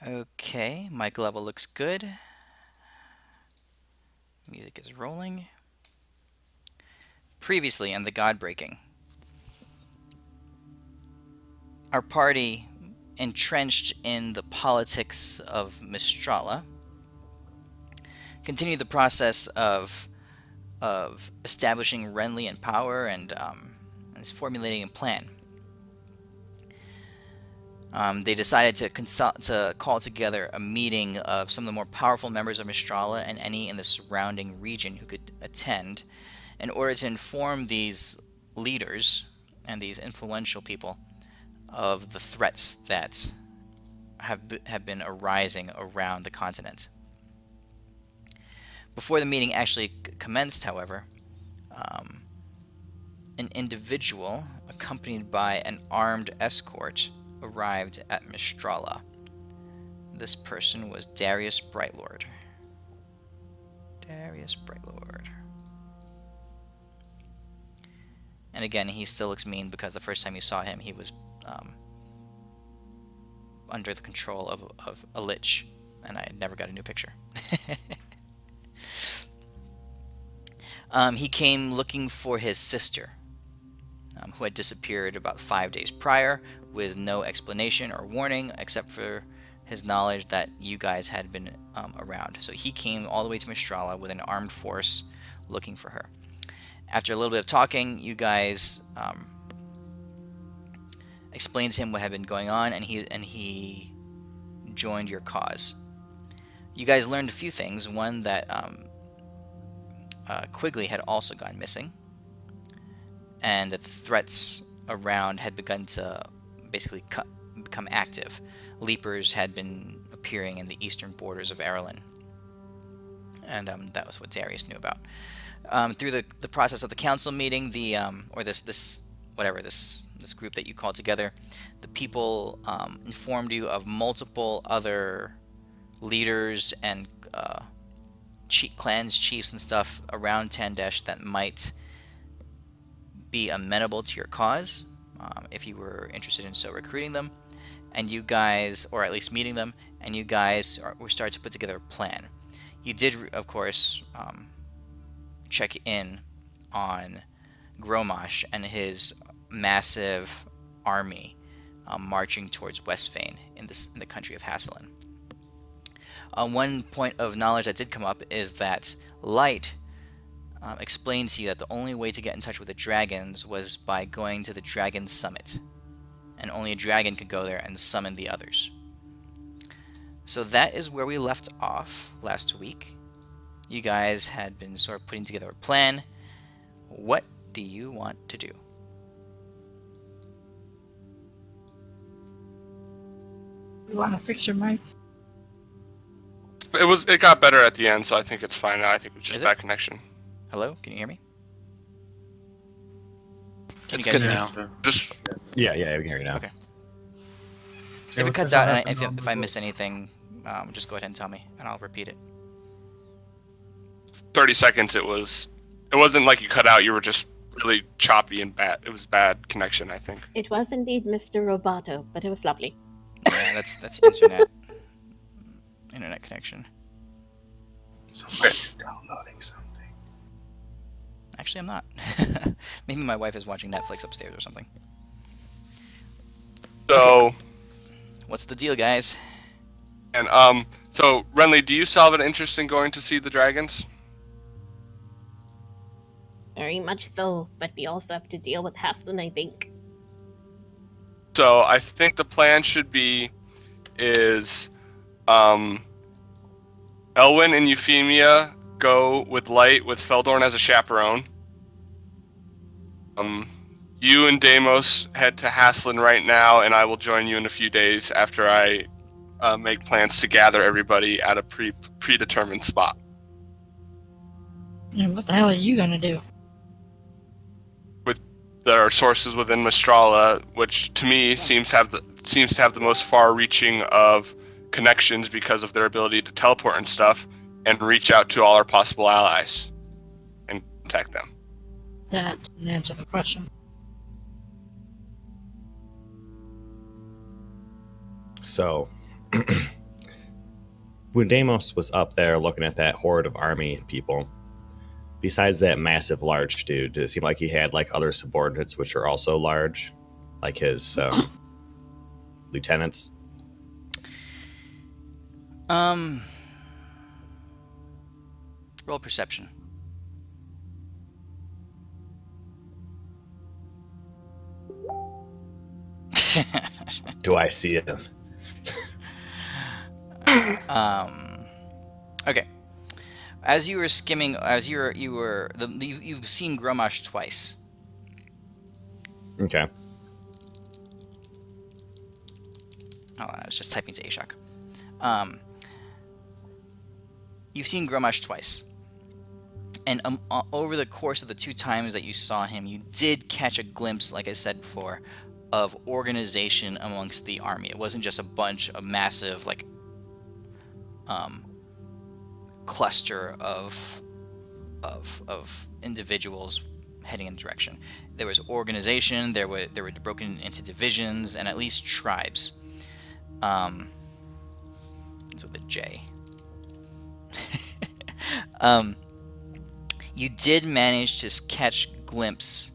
Okay, mic level looks good. Music is rolling. Previously on the GodBreaking, our party, entrenched in the politics of Mistrala, continued the process of establishing Renly in power and formulating a plan. They decided to call together a meeting of some of the more powerful members of Mistrala and any in the surrounding region who could attend, in order to inform these leaders and these influential people of the threats that have been arising around the continent. Before the meeting actually commenced, however, um, an individual accompanied by an armed escort arrived at Mistrala. This person was Darius Brightlord. Darius Brightlord. And again, he still looks mean because the first time you saw him, he was under the control of a lich, and I never got a new picture. He came looking for his sister, who had disappeared about 5 days prior with no explanation or warning except for his knowledge that you guys had been around. So he came all the way to Mistrala with an armed force looking for her. After a little bit of talking, you guys explained to him what had been going on, and he joined your cause. You guys learned a few things. One, that Quigley had also gone missing, and that the threats around had begun to basically become active. Leapers had been appearing in the eastern borders of Erlen, and that was what Darius knew about. Through the process of the council meeting, or this group that you called together, the people informed you of multiple other leaders and clans, chiefs, and stuff around Tandesh that might be amenable to your cause, if you were interested in so recruiting them, and you guys, or at least meeting them, and you guys were starting to put together a plan. You did, of course, check in on Gromash and his massive army marching towards Westfane in the country of Hasselin. One point of knowledge that did come up is that Light explained to you that the only way to get in touch with the dragons was by going to the Dragon Summit, and only a dragon could go there and summon the others. So that is where we left off last week. You guys had been sort of putting together a plan. What do you want to do? You want to fix your mic? It got better at the end, so I think it's fine now. I think it was just bad connection. Hello, can you hear me? It's good now. Just Yeah, we can hear you now. Okay. If it cuts out and if I miss anything, just go ahead and tell me, and I'll repeat it. 30 seconds. It wasn't like you cut out. You were just really choppy and bad. It was bad connection, I think. It was indeed Mr. Roboto, but it was lovely. Yeah, that's internet connection. Somebody's downloading something. Actually, I'm not. Maybe my wife is watching Netflix upstairs or something. So, okay. What's the deal, guys? And so Renly, do you still have an interest in going to see the dragons? Very much so, but we also have to deal with Haston, I think. So I think the plan should be Elwyn and Euphemia go with Light with Feldorn as a chaperone. You and Deimos head to Haslin right now, and I will join you in a few days after I make plans to gather everybody at a predetermined spot. And what the hell are you gonna do? There are sources within Mistrala, which to me seems to have the most far-reaching of connections because of their ability to teleport and stuff, and reach out to all our possible allies and contact them. That didn't answer the question. So, when Deimos was up there looking at that horde of army people, besides that massive large dude, did it seem like he had like other subordinates which are also large, like his lieutenants? Roll perception. Do I see them? Okay. As you were skimming, you've seen Gromash twice. Okay. Hold on, I was just typing to Ashok. You've seen Gromash twice. And over the course of the 2 times that you saw him, you did catch a glimpse, like I said before, of organization amongst the army. It wasn't just a massive, like, cluster of individuals heading in a direction. There was organization. They were broken into divisions and at least tribes. It's with a J. You did manage to catch a glimpse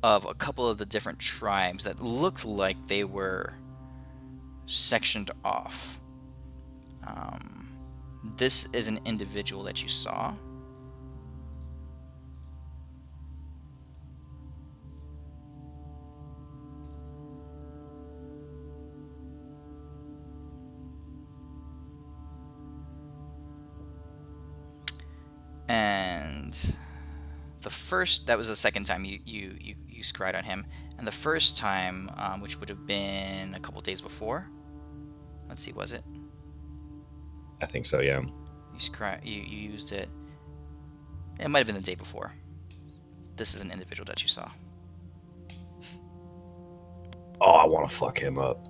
of a couple of the different tribes that looked like they were sectioned off. This is an individual that you saw. And that was the second time you scryed on him. And the first time, which would have been a couple days before. Let's see, was it? I think so, yeah. You used it. It might have been the day before. This is an individual that you saw. Oh, I want to fuck him up.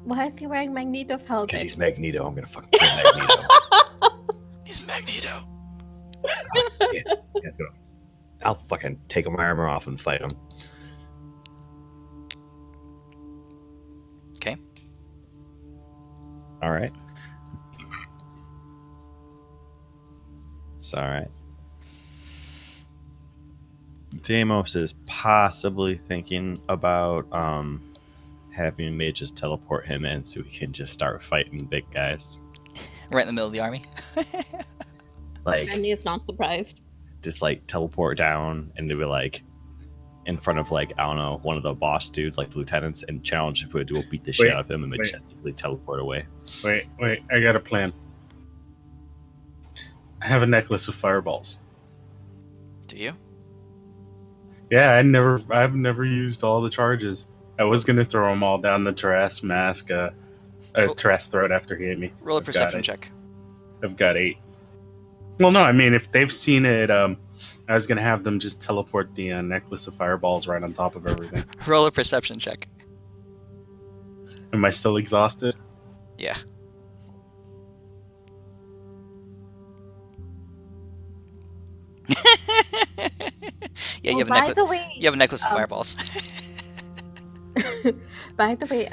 Why is he wearing Magneto helmet? Because he's Magneto. I'm going to fucking kill Magneto. He's Magneto. Yeah, I'll fucking take my armor off and fight him. Okay. All right. It's all right. Deimos is possibly thinking about having mages teleport him in so we can just start fighting big guys. Right in the middle of the army. And he's not surprised. Just like teleport down and to be like in front of like, I don't know, one of the boss dudes, like the lieutenants, and challenge if we do beat the shit out of him and majestically teleport away. Wait, I got a plan. I have a necklace of fireballs. Do you? Yeah, I've never used all the charges. I was gonna throw them all down the Taras mask, Taras throat after he hit me. Roll a perception check. I've got 8. Well, no, I mean, if they've seen it, I was going to have them just teleport the necklace of fireballs right on top of everything. Roll a perception check. Am I still exhausted? Yeah. Yeah, you have a necklace of fireballs. By the way,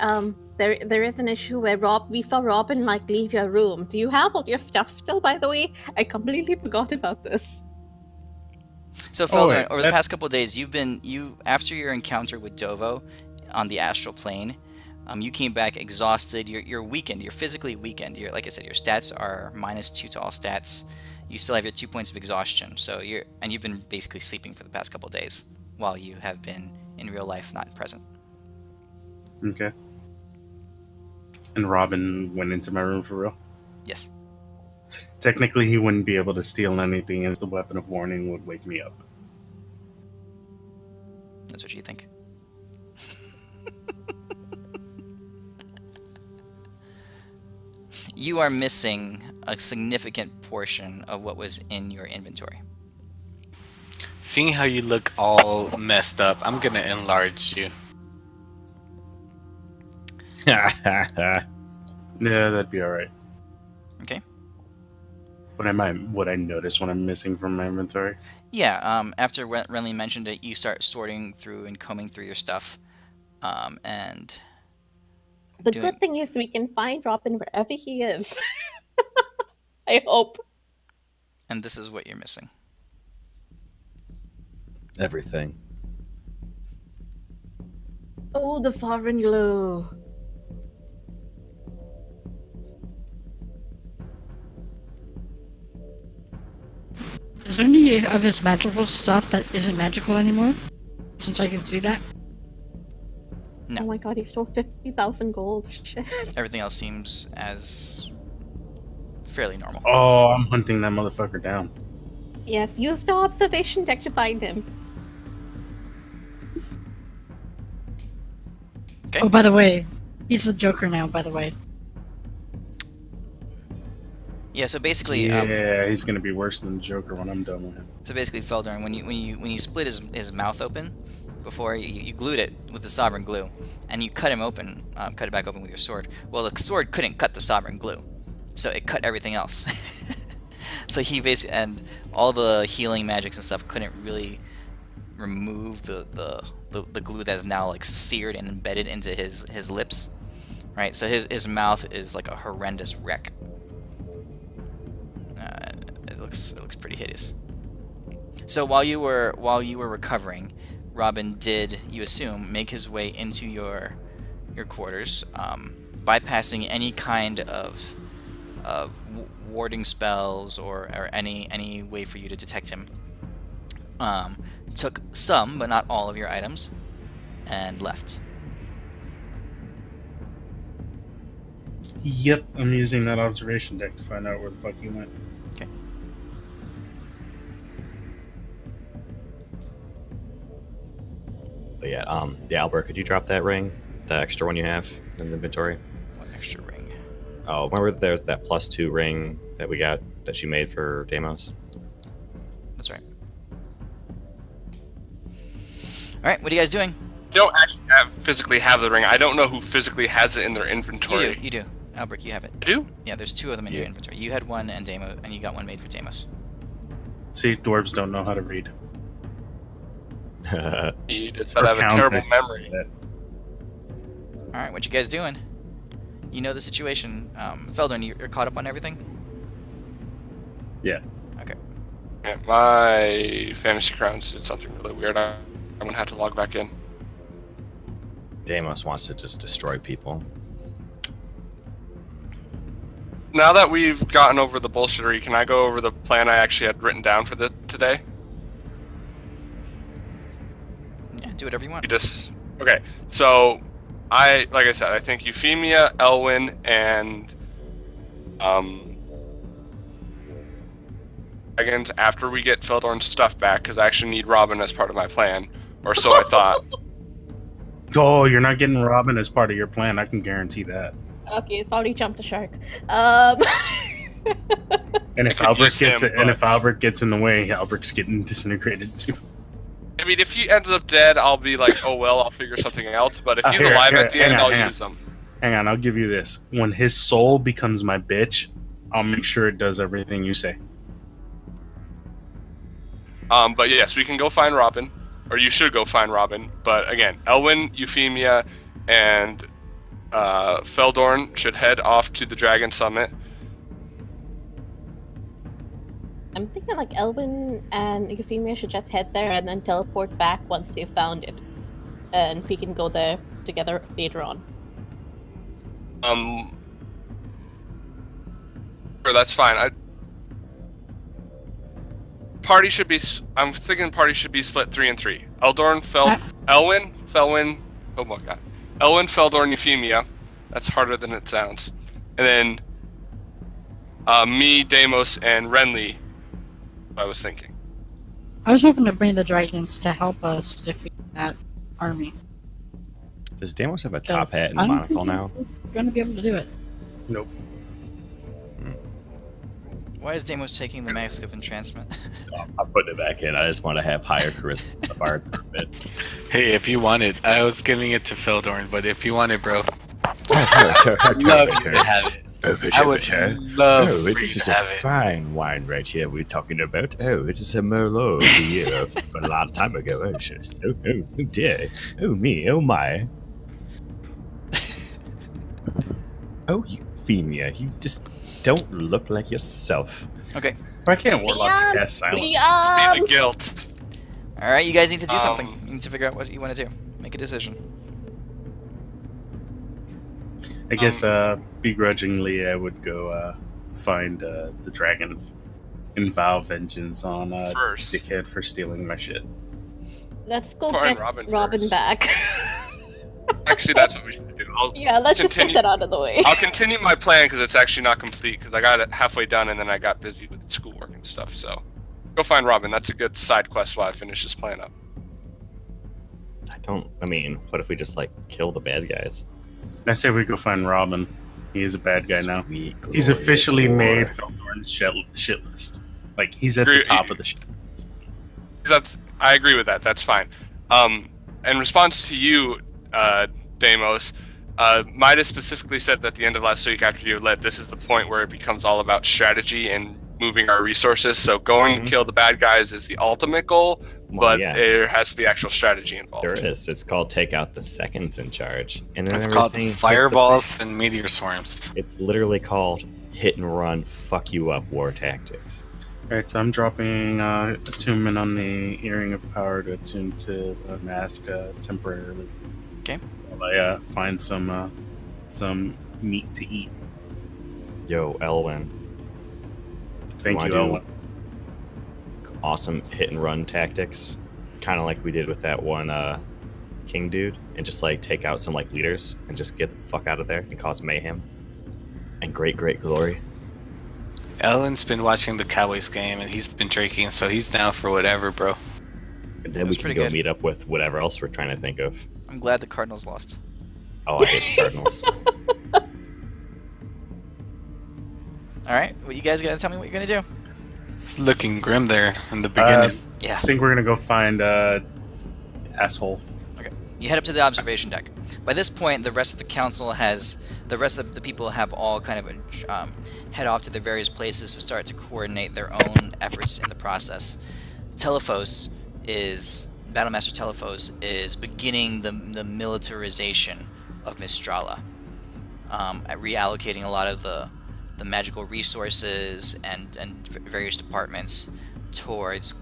there is an issue where we saw Robin leave your room. Do you have all your stuff still? By the way, I completely forgot about this. So, Felder, over the past couple of days, after your encounter with Dovo on the astral plane, you came back exhausted. You're weakened. You're physically weakened. Like I said, your stats are -2 to all stats. You still have your 2 points of exhaustion. So you've been basically sleeping for the past couple of days, while you have been in real life not present. Okay. And Robin went into my room for real? Yes. Technically, he wouldn't be able to steal anything, as the weapon of warning would wake me up. That's what you think. You are missing a significant portion of what was in your inventory. Seeing how you look all messed up, I'm gonna enlarge you. Yeah, that'd be alright. Okay. Would I notice what I'm missing from my inventory? Yeah, after Renly mentioned it, you start sorting through and combing through your stuff. And The Doing- good thing is we can find Robin wherever he is. I hope. And this is what you're missing. Everything. Oh, the foreign glow. Is there any of his magical stuff that isn't magical anymore? Since I can see that. No. Oh my god, he stole 50,000 gold. Shit. Everything else seems as fairly normal. Oh, I'm hunting that motherfucker down. Yes, use the observation deck to find him. Okay. Oh, by the way, he's the Joker now. By the way. Yeah. So basically, Yeah, he's gonna be worse than the Joker when I'm done with him. So basically, Feldorn, when you split his mouth open, before you glued it with the sovereign glue, and you cut him open, cut it back open with your sword. Well, the sword couldn't cut the sovereign glue, so it cut everything else. So he basically, and all the healing magics and stuff couldn't really remove the glue that is now like seared and embedded into his lips, right? So his mouth is like a horrendous wreck. It looks pretty hideous. So while you were recovering, Robin did, you assume, make his way into your quarters, bypassing any kind of warding spells or any way for you to detect him. Took some, but not all of your items, and left. Yep, I'm using that observation deck to find out where the fuck he went. Okay. But yeah, Albert, could you drop that ring, the extra one you have in the inventory? One extra ring. Oh, remember there's that +2 ring that we got that you made for Deimos? That's right. All right, what are you guys doing? You don't actually physically have the ring. I don't know who physically has it in their inventory. You do. Albrecht, you have it. I do? Yeah, there's two of them in your inventory. You had one and Deimos, and you got one made for Deimos. See, dwarves don't know how to read. You just said I have a terrible memory. All right, what you guys doing? You know the situation. Feldon, you're caught up on everything? Yeah. Okay. Yeah, my fantasy crowns did something really weird. I'm gonna have to log back in. Deimos wants to just destroy people. Now that we've gotten over the bullshittery, can I go over the plan I actually had written down for today? Yeah, do whatever you want. Okay, so like I said, I think Euphemia, Elwyn, and Dragons after we get Feldorn's stuff back, because I actually need Robin as part of my plan, or so I thought. Oh, you're not getting Robin as part of your plan. I can guarantee that. Okay, sorry, jumped the shark. And if could Albert use gets him, it, and but- if Albert gets in the way, Albert's getting disintegrated too. I mean, if he ends up dead, I'll be like, oh well, I'll figure something else. But if he's Here, alive here, at the hang end, on, I'll hang use him. Hang on, I'll give you this. When his soul becomes my bitch, I'll make sure it does everything you say. But yes, we can go find Robin, or you should go find Robin. But again, Elwyn, Euphemia, and Feldorn should head off to the Dragon Summit. I'm thinking like Elwyn and Euphemia should just head there and then teleport back once they've found it. And we can go there together later on. Sure, that's fine. Party should be. I'm thinking party should be split 3 and 3. Elwyn, Felwyn. Oh my god. Elwyn, Feldorn, Euphemia. That's harder than it sounds. And then me, Deimos, and Renly. I was thinking. I was hoping to bring the dragons to help us defeat that army. Does Deimos have a top Because hat and I don't monocle think now? we're going to be able to do it. Nope. Why is Deimos taking the mask of entrancement? I'm putting it back in. I just want to have higher charisma than the bard for a bit. Hey, if you want it, I was giving it to Feldorn, but if you want it, bro, I'd love you to have it. I would love Oh, for you this is to a have it. fine wine right here we're talking about. Oh, it is a Merlot of the year of a long time ago. Oh, shucks. Oh dear. Oh, me. Oh, my. Oh, Euphemia, you just don't look like yourself. Okay. Why can't warlocks Liam, cast silence? See the Liam! guilt. All right, you guys need to do something. Um, You need to figure out what you want to do. Make a decision. I guess begrudgingly I would go find the dragons and vow vengeance on First. dickhead for stealing my shit. Let's go Find get Robin Robin first. back. Actually, that's what we should do. Yeah, let's just get continue- that out of the way. I'll continue my plan because it's actually not complete because I got it halfway done and then I got busy with schoolwork and stuff. So, go find Robin. That's a good side quest while I finish this plan up. I mean, what if we just, like, kill the bad guys? I say we go find Robin. He is a bad guy now. Sweet, He's glorious officially war. made Feldorn's shit list. Like, he's at the Agree- top of the shit. I agree with that. That's fine. In response to you, Deimos, Midas specifically said at the end of last week after you led, this is the point where it becomes all about strategy and moving our resources. So going Mhm. to kill the bad guys is the ultimate goal, Well, but yeah, there has to be actual strategy involved. there is. It's called take out the seconds in charge. And then It's called everything hits the fireballs and meteor swarms. fan. It's literally called hit and run, fuck you up war tactics. Alright, so I'm dropping attunement on the Earring of Power to attune to the mask temporarily. Okay. While I find some meat to eat. Yo, Elwin, Thank wanna you, do Elwin. awesome hit and run tactics, kind of like we did with that one king dude, and just like take out some like leaders and just get the fuck out of there and cause mayhem and great glory. Ellen's been watching the Cowboys game and he's been drinking, so he's down for whatever, bro. And then we That's can pretty go good. meet up with whatever else we're trying to think of. I'm glad the Cardinals lost. Oh, I hate the Cardinals. All right, well, you guys got to tell me what you're gonna do. It's looking grim there in the beginning. Yeah. I think we're gonna go find asshole. Okay. You head up to the observation deck. By this point, the rest of the council has, the rest of the people have all kind of head off to their various places to start to coordinate their own efforts in the process. Telephos is, Battlemaster Telephos is beginning the militarization of Mistrala, reallocating a lot of the magical resources and various departments towards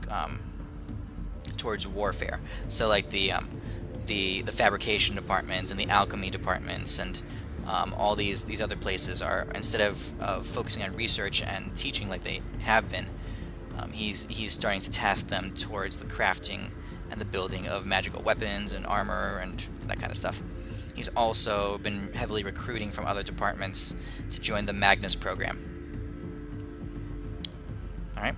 warfare. So like the fabrication departments and the alchemy departments and all these other places are, instead of focusing on research and teaching like they have been, he's starting to task them towards the crafting and the building of magical weapons and armor and that kind of stuff. He's also been heavily recruiting from other departments to join the Magnus program. Alright.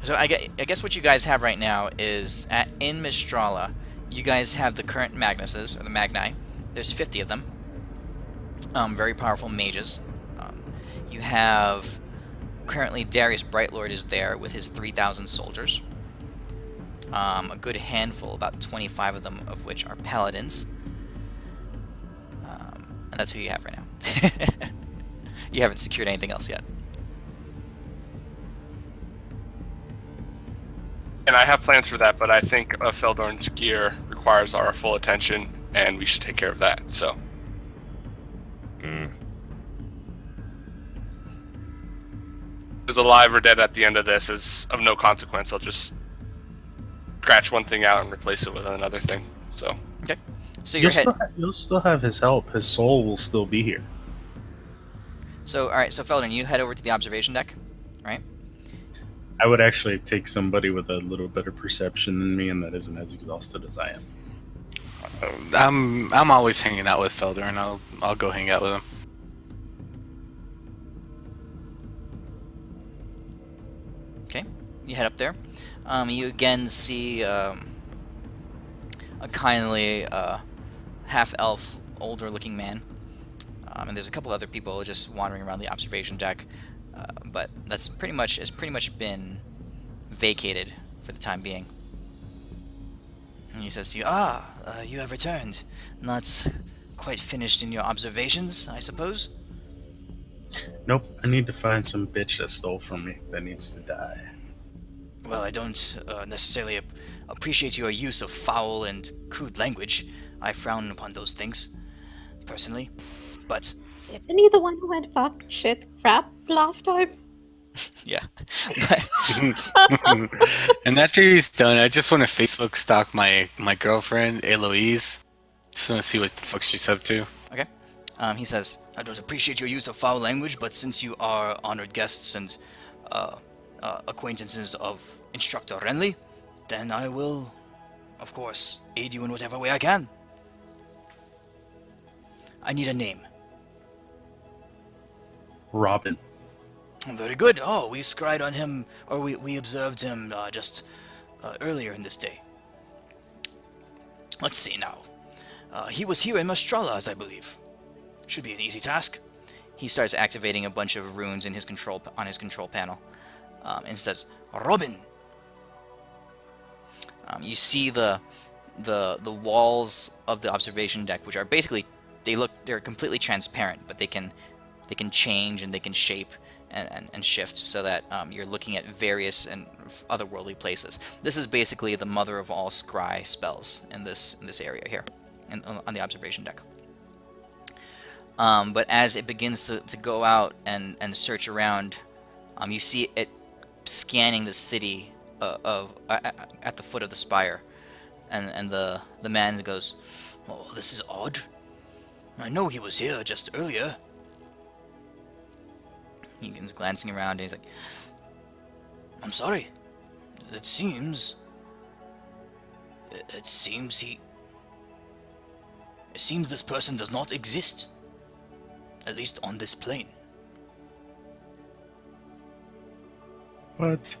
So I guess what you guys have right now is, in Mistrala, you guys have the current Magnuses, or the Magni. There's 50 of them. Very powerful mages. You have, currently Darius Brightlord is there with his 3,000 soldiers. A good handful, about 25 of them of which are paladins. And that's who you have right now. You haven't secured anything else yet. And I have plans for that, but I think Feldorn's gear requires our full attention, and we should take care of that. So, is alive or dead at the end of this is of no consequence. I'll just scratch one thing out and replace it with another thing. So, So your head. You'll still have his help. His soul will still be here. So all right. So Feldon, you head over to the observation deck, right? I would actually take somebody with a little better perception than me and that isn't as exhausted as I am. I'm always hanging out with Felder, and I'll go hang out with him. Okay. You head up there. You again see a kindly half-elf, older-looking man. And there's a couple other people just wandering around the observation deck, but that's pretty much been vacated for the time being. And he says to you, you have returned. Not quite finished in your observations, I suppose? Nope, I need to find some bitch that stole from me that needs to die. Well, I don't necessarily appreciate your use of foul and crude language. I frown upon those things, personally. But Isn't he the one who went fuck shit crap last time? Yeah. And after he's done, I just want to Facebook stalk my girlfriend, Eloise. Just want to see what the fuck she's up to. Okay. He says, I don't appreciate your use of foul language, but since you are honored guests and acquaintances of Instructor Renly, then I will, of course, aid you in whatever way I can. I need a name. Robin. Very good. Oh, we scried on him, or we observed him just earlier in this day. Let's see now. He was here in Mastralas, I believe. Should be an easy task. He starts activating a bunch of runes in his control panel, and says, "Robin." You see the walls of the observation deck, which are basically they're completely transparent, but they can change and they can shape and shift so that you're looking at various and otherworldly places. This is basically the mother of all scry spells in this area here, on the observation deck. But as it begins to go out and search around, you see it scanning the city at the foot of the spire, and the man goes, "Oh, this is odd. I know he was here just earlier." He's glancing around and he's like, "I'm sorry. It seems this person does not exist. At least on this plane." What?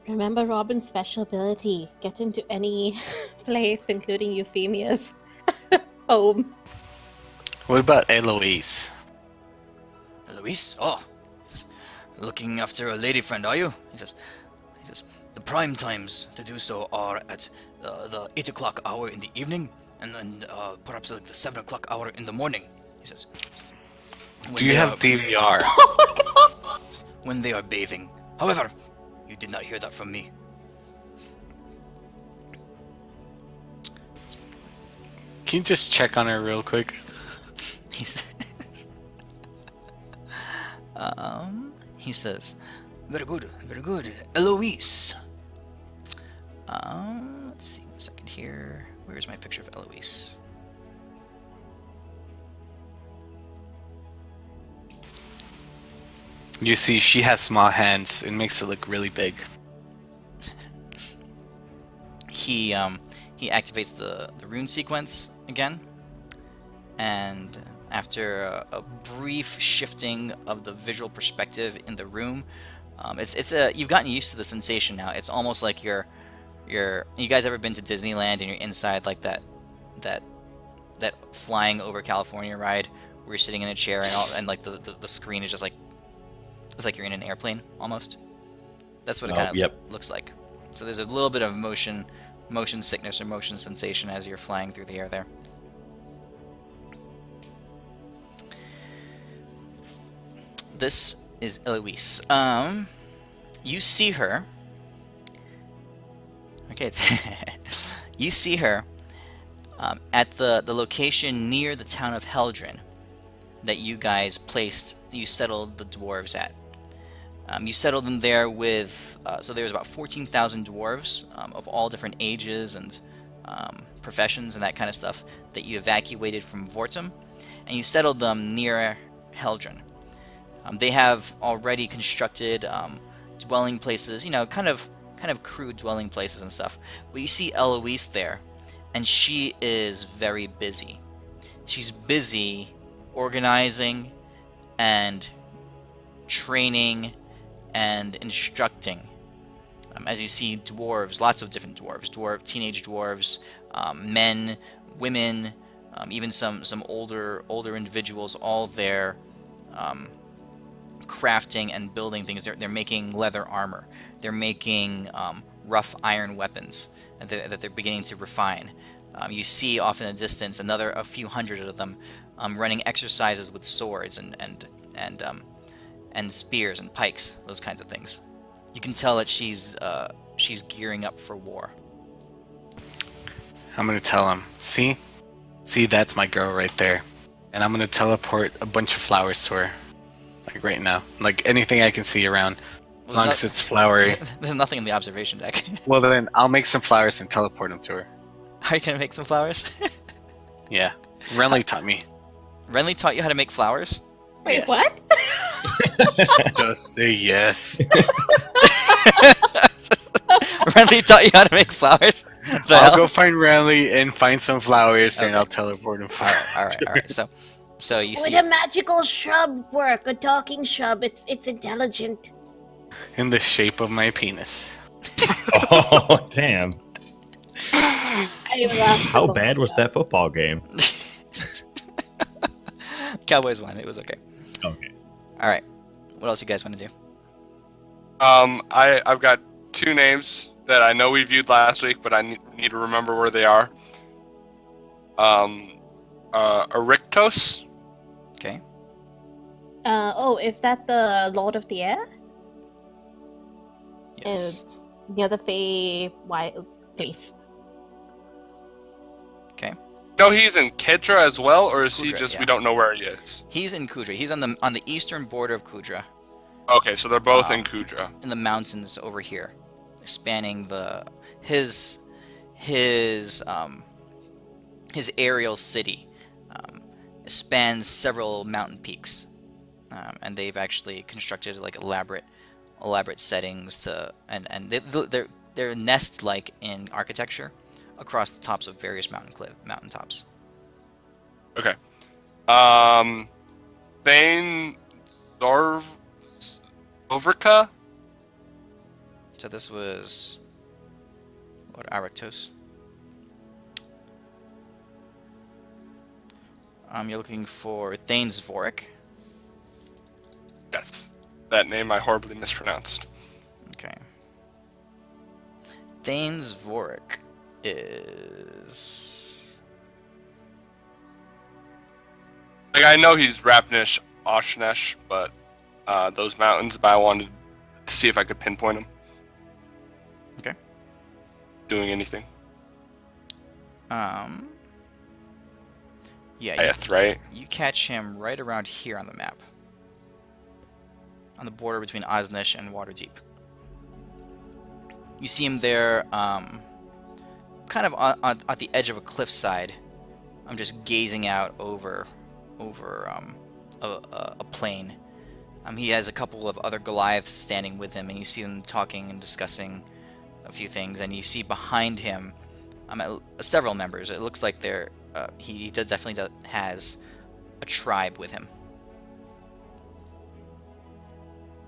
Remember Robin's special ability. Get into any place, including Euphemia's home. What about Eloise? Eloise? Oh, looking after a lady friend, are you? He says, the prime times to do so are at the 8 o'clock hour in the evening, and then perhaps like the 7 o'clock hour in the morning. He says, Do you have DVR? when they are bathing. However, you did not hear that from me. Can you just check on her real quick? He says, he says, very good, very good. Eloise. Let's see, 1 second here. Where's my picture of Eloise? You see, she has small hands. It makes it look really big. He activates the rune sequence again, and after a brief shifting of the visual perspective in the room, you've gotten used to the sensation now. It's almost like you guys ever been to Disneyland and you're inside like that flying over California ride where you're sitting in a chair and like the screen is just like, it's like you're in an airplane almost. That's what it kind of looks like. So there's a little bit of motion sickness or motion sensation as you're flying through the air there. This is Eloise. You see her. Okay, you see her at the location near the town of Heldrin that you guys settled the dwarves at. You settled them there with, so there was about 14,000 dwarves of all different ages and professions and that kind of stuff that you evacuated from Vortum, and you settled them near Heldrin. They have already constructed dwelling places, kind of crude dwelling places and stuff. But you see Eloise there, and she is very busy. She's busy organizing and training and instructing. As you see dwarves, lots of different dwarves, teenage dwarves, men, women, even some older individuals, all there crafting and building things. They're making leather armor. They're making rough iron weapons that they're beginning to refine. You see off in the distance a few hundred of them running exercises with swords and spears and pikes, those kinds of things. You can tell that she's gearing up for war. I'm gonna tell him. See, that's my girl right there. and I'm gonna teleport a bunch of flowers to her, like right now, like anything I can see around, as long as it's flowery. There's nothing in the observation deck. Well, then I'll make some flowers and teleport them to her. Are you gonna make some flowers? Yeah, Renly taught me. Renly taught you how to make flowers? Wait, Yes. what? Just say yes. Renly taught you how to make flowers? The I'll hell? go find Renly and find some flowers, and Okay. I'll teleport him. Alright. So you see, Would a magical shrub work? A talking shrub? It's intelligent. In the shape of my penis. Oh, damn. I love How bad was that football game? Cowboys won. It was okay. Okay. Alright. What else you guys want to do? I've got two names that I know we viewed last week, but I need to remember where they are. Erictos. Okay. Is that the Lord of the Air? Yes. Near the Fey place. Okay. No, he's in Kedra as well, or is he Kudra, just yeah. we don't know where he is? He's in Kudra. He's on the eastern border of Kudra, Okay, so they're both Um, in Kudra. in the mountains over here, spanning his aerial city. Spans several mountain peaks, and they've actually constructed like elaborate settings and they're nest-like in architecture across the tops of various mountain tops. Okay. Thane Zorvika? So this was what, Aractos. You're looking for Thane's Vorik. Yes. That name I horribly mispronounced. Okay. Thane's Vorik is... Like, I know he's Rapnish, Oshnesh, but those mountains, but I wanted to see if I could pinpoint him. Okay. Doing anything. Yeah, Ith, right? you catch him right around here on the map. On the border between Osnish and Waterdeep. You see him there, kind of at the edge of a cliffside. I'm just gazing out over a plain. He has a couple of other Goliaths standing with him, and you see them talking and discussing a few things. And you see behind him several members. It looks like he definitely has a tribe with him.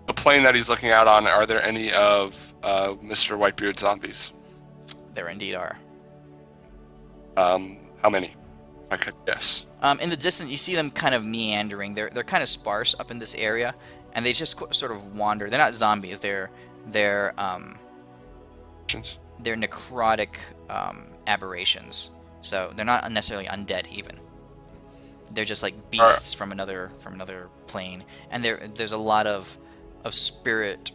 The plane that he's looking out on, are there any of Mr. Whitebeard zombies? There indeed are. How many? I could guess. In the distance, you see them kind of meandering. They're kind of sparse up in this area, and they just sort of wander. They're not zombies. They're necrotic aberrations. So they're not necessarily undead even. They're just like beasts from another plane, and there's a lot of spirit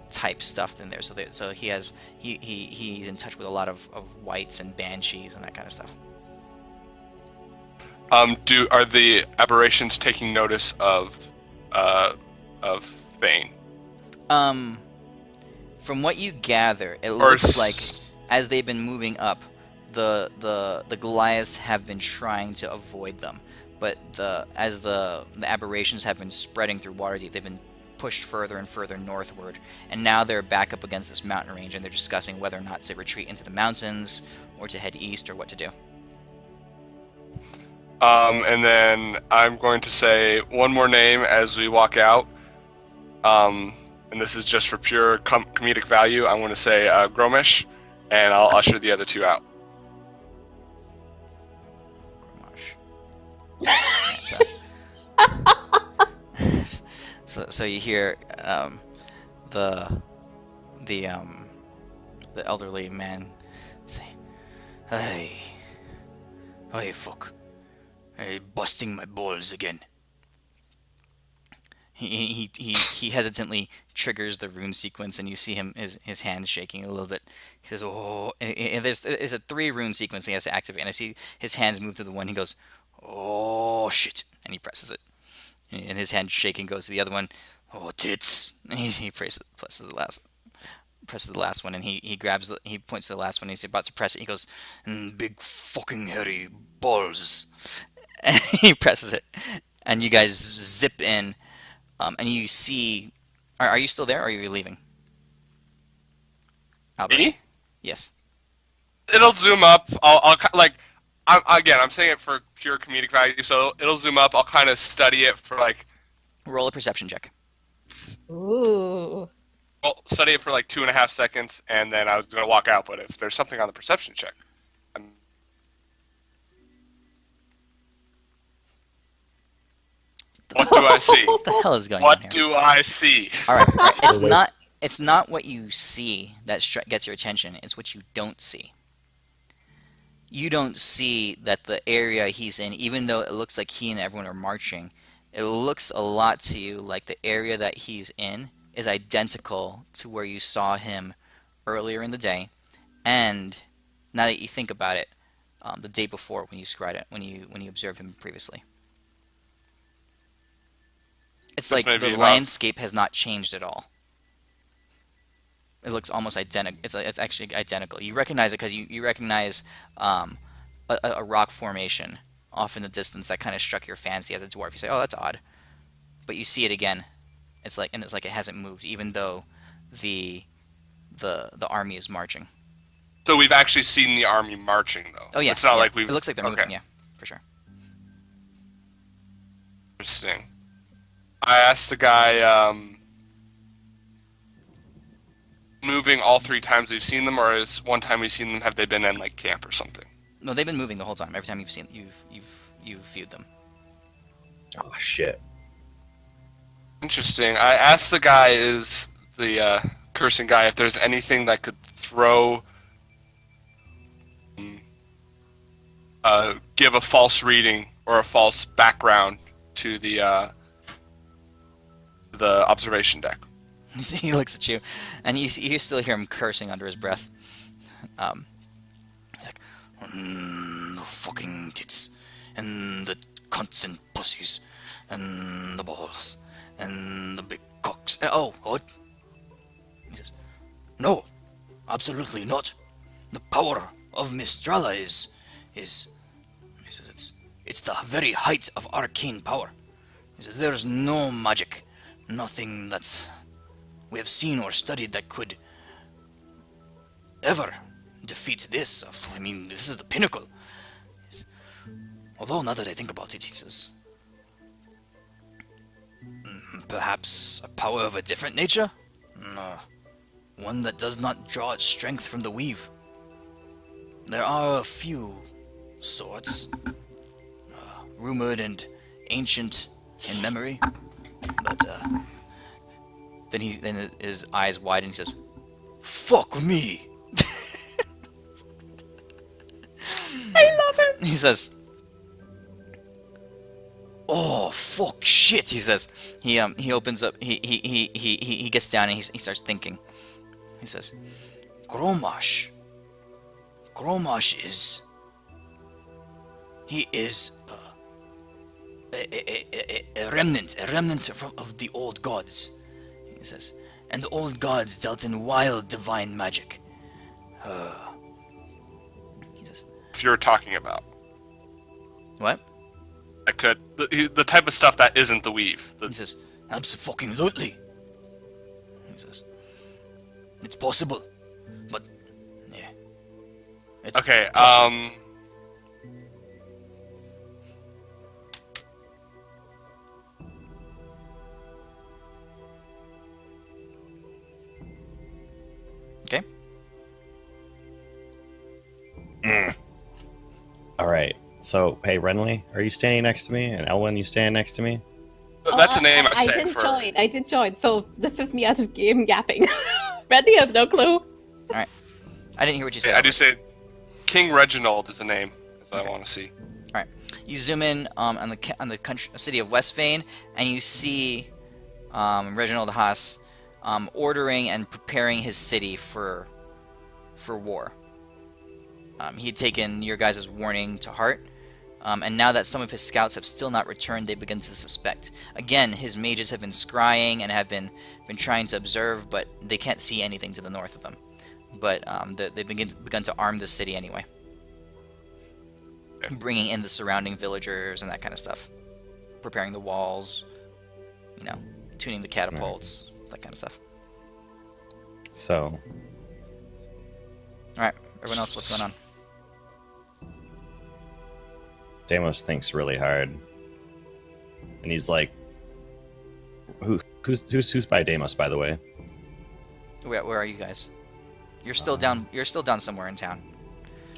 type stuff in there. So he's in touch with a lot of wights and banshees and that kind of stuff. Are the aberrations taking notice of Thane? From what you gather, it looks like as they've been moving up, the Goliaths have been trying to avoid them, but as the aberrations have been spreading through Waterdeep, they've been pushed further and further northward, and now they're back up against this mountain range, and they're discussing whether or not to retreat into the mountains or to head east or what to do. And then I'm going to say one more name as we walk out. And this is just for pure comedic value. I'm going to say Gromish, and I'll usher the other two out. So you hear the elderly man say, "Hey, fuck, hey, busting my balls again." He hesitantly triggers the rune sequence, and you see his hands shaking a little bit. He says, "Oh," and there's a 3 rune sequence he has to activate, and I see his hands move to the one. He goes, Oh shit! And he presses it, and his hand shaking goes to the other one. Oh tits! And he presses the last one, and he points to the last one. And he's about to press it. He goes, big fucking hairy balls, and he presses it, and you guys zip in, and you see. Are you still there, or are you leaving? Albert. Me? Yes. It'll zoom up. I'm saying it for pure comedic value, so it'll zoom up. I'll kind of study it for like. Roll a perception check. Ooh. Well, study it for like 2.5 seconds, and then I was going to walk out. But if there's something on the perception check, what do I see? What the hell is going on What here? do I see? All right. It's not what you see that gets your attention. It's what you don't see. You don't see that the area he's in, even though it looks like he and everyone are marching, it looks a lot to you like the area that he's in is identical to where you saw him earlier in the day, and now that you think about it, the day before when you scryed it, when you observed him previously. It's like the landscape has not changed at all. It looks almost identical. It's actually identical. You recognize it because you recognize a rock formation off in the distance that kind of struck your fancy as a dwarf. You say, "Oh, that's odd," but you see it again. It's like it hasn't moved, even though the army is marching. So we've actually seen the army marching, though. Oh yeah, It's not yeah. like we've. It looks like they're moving. Okay. Yeah, for sure. Interesting. I asked the guy, moving all 3 times we've seen them, or is one time we've seen them, have they been in like camp or something? No, they've been moving the whole time. Every time you've viewed them. Oh shit. Interesting. I asked the guy, is the cursing guy, if there's anything that could throw, give a false reading or a false background to the observation deck. He looks at you, and you still hear him cursing under his breath. He's like, the fucking tits, and the cunts and pussies, and the balls, and the big cocks. And, oh, what? He says, no, absolutely not. The power of Mistrala is. He says it's the very height of arcane power. He says there's no magic, nothing that's we have seen or studied that could ever defeat this. I mean, this is the pinnacle. Although, now that I think about it, he says, perhaps a power of a different nature? One that does not draw its strength from the weave. There are a few sorts, rumored and ancient in memory, but then his eyes widen and he says, "Fuck me." I love it. He says, "Oh fuck shit." He says. He opens up. He gets down and he starts thinking. He says, "Gromash. Gromash is. He is a remnant of the old gods." He says, "And the old gods dealt in wild divine magic." He says, If you're talking about. "What?" That could the type of stuff that isn't the weave. He says, "Absolutely." He says, "It's possible, but yeah." It's Okay. possible. Okay. All right. So, hey, Renly, are you standing next to me? And Elwyn, you standing next to me? That's a name I said did for. join. I did join. So this is me out of game yapping. Randy has no clue. I didn't hear what you said. I do say King Reginald is the name. That's what Okay. I want to see. You zoom in on the city of Westvane, and you see Reginald Haas ordering and preparing his city for war. He had taken your guys' warning to heart, And now that some of his scouts have still not returned, they begin to suspect. Again, his mages have been scrying and have been trying to observe, but they can't see anything to the north of them. But they've begun to arm the city anyway, bringing in the surrounding villagers and that kind of stuff, preparing the walls, tuning the catapults, that kind of stuff. So, All right, everyone else, what's going on? Deimos thinks really hard, and he's like, "Who's by Deimos, by the way?" Where are you guys? You're still down. You're still down somewhere in town.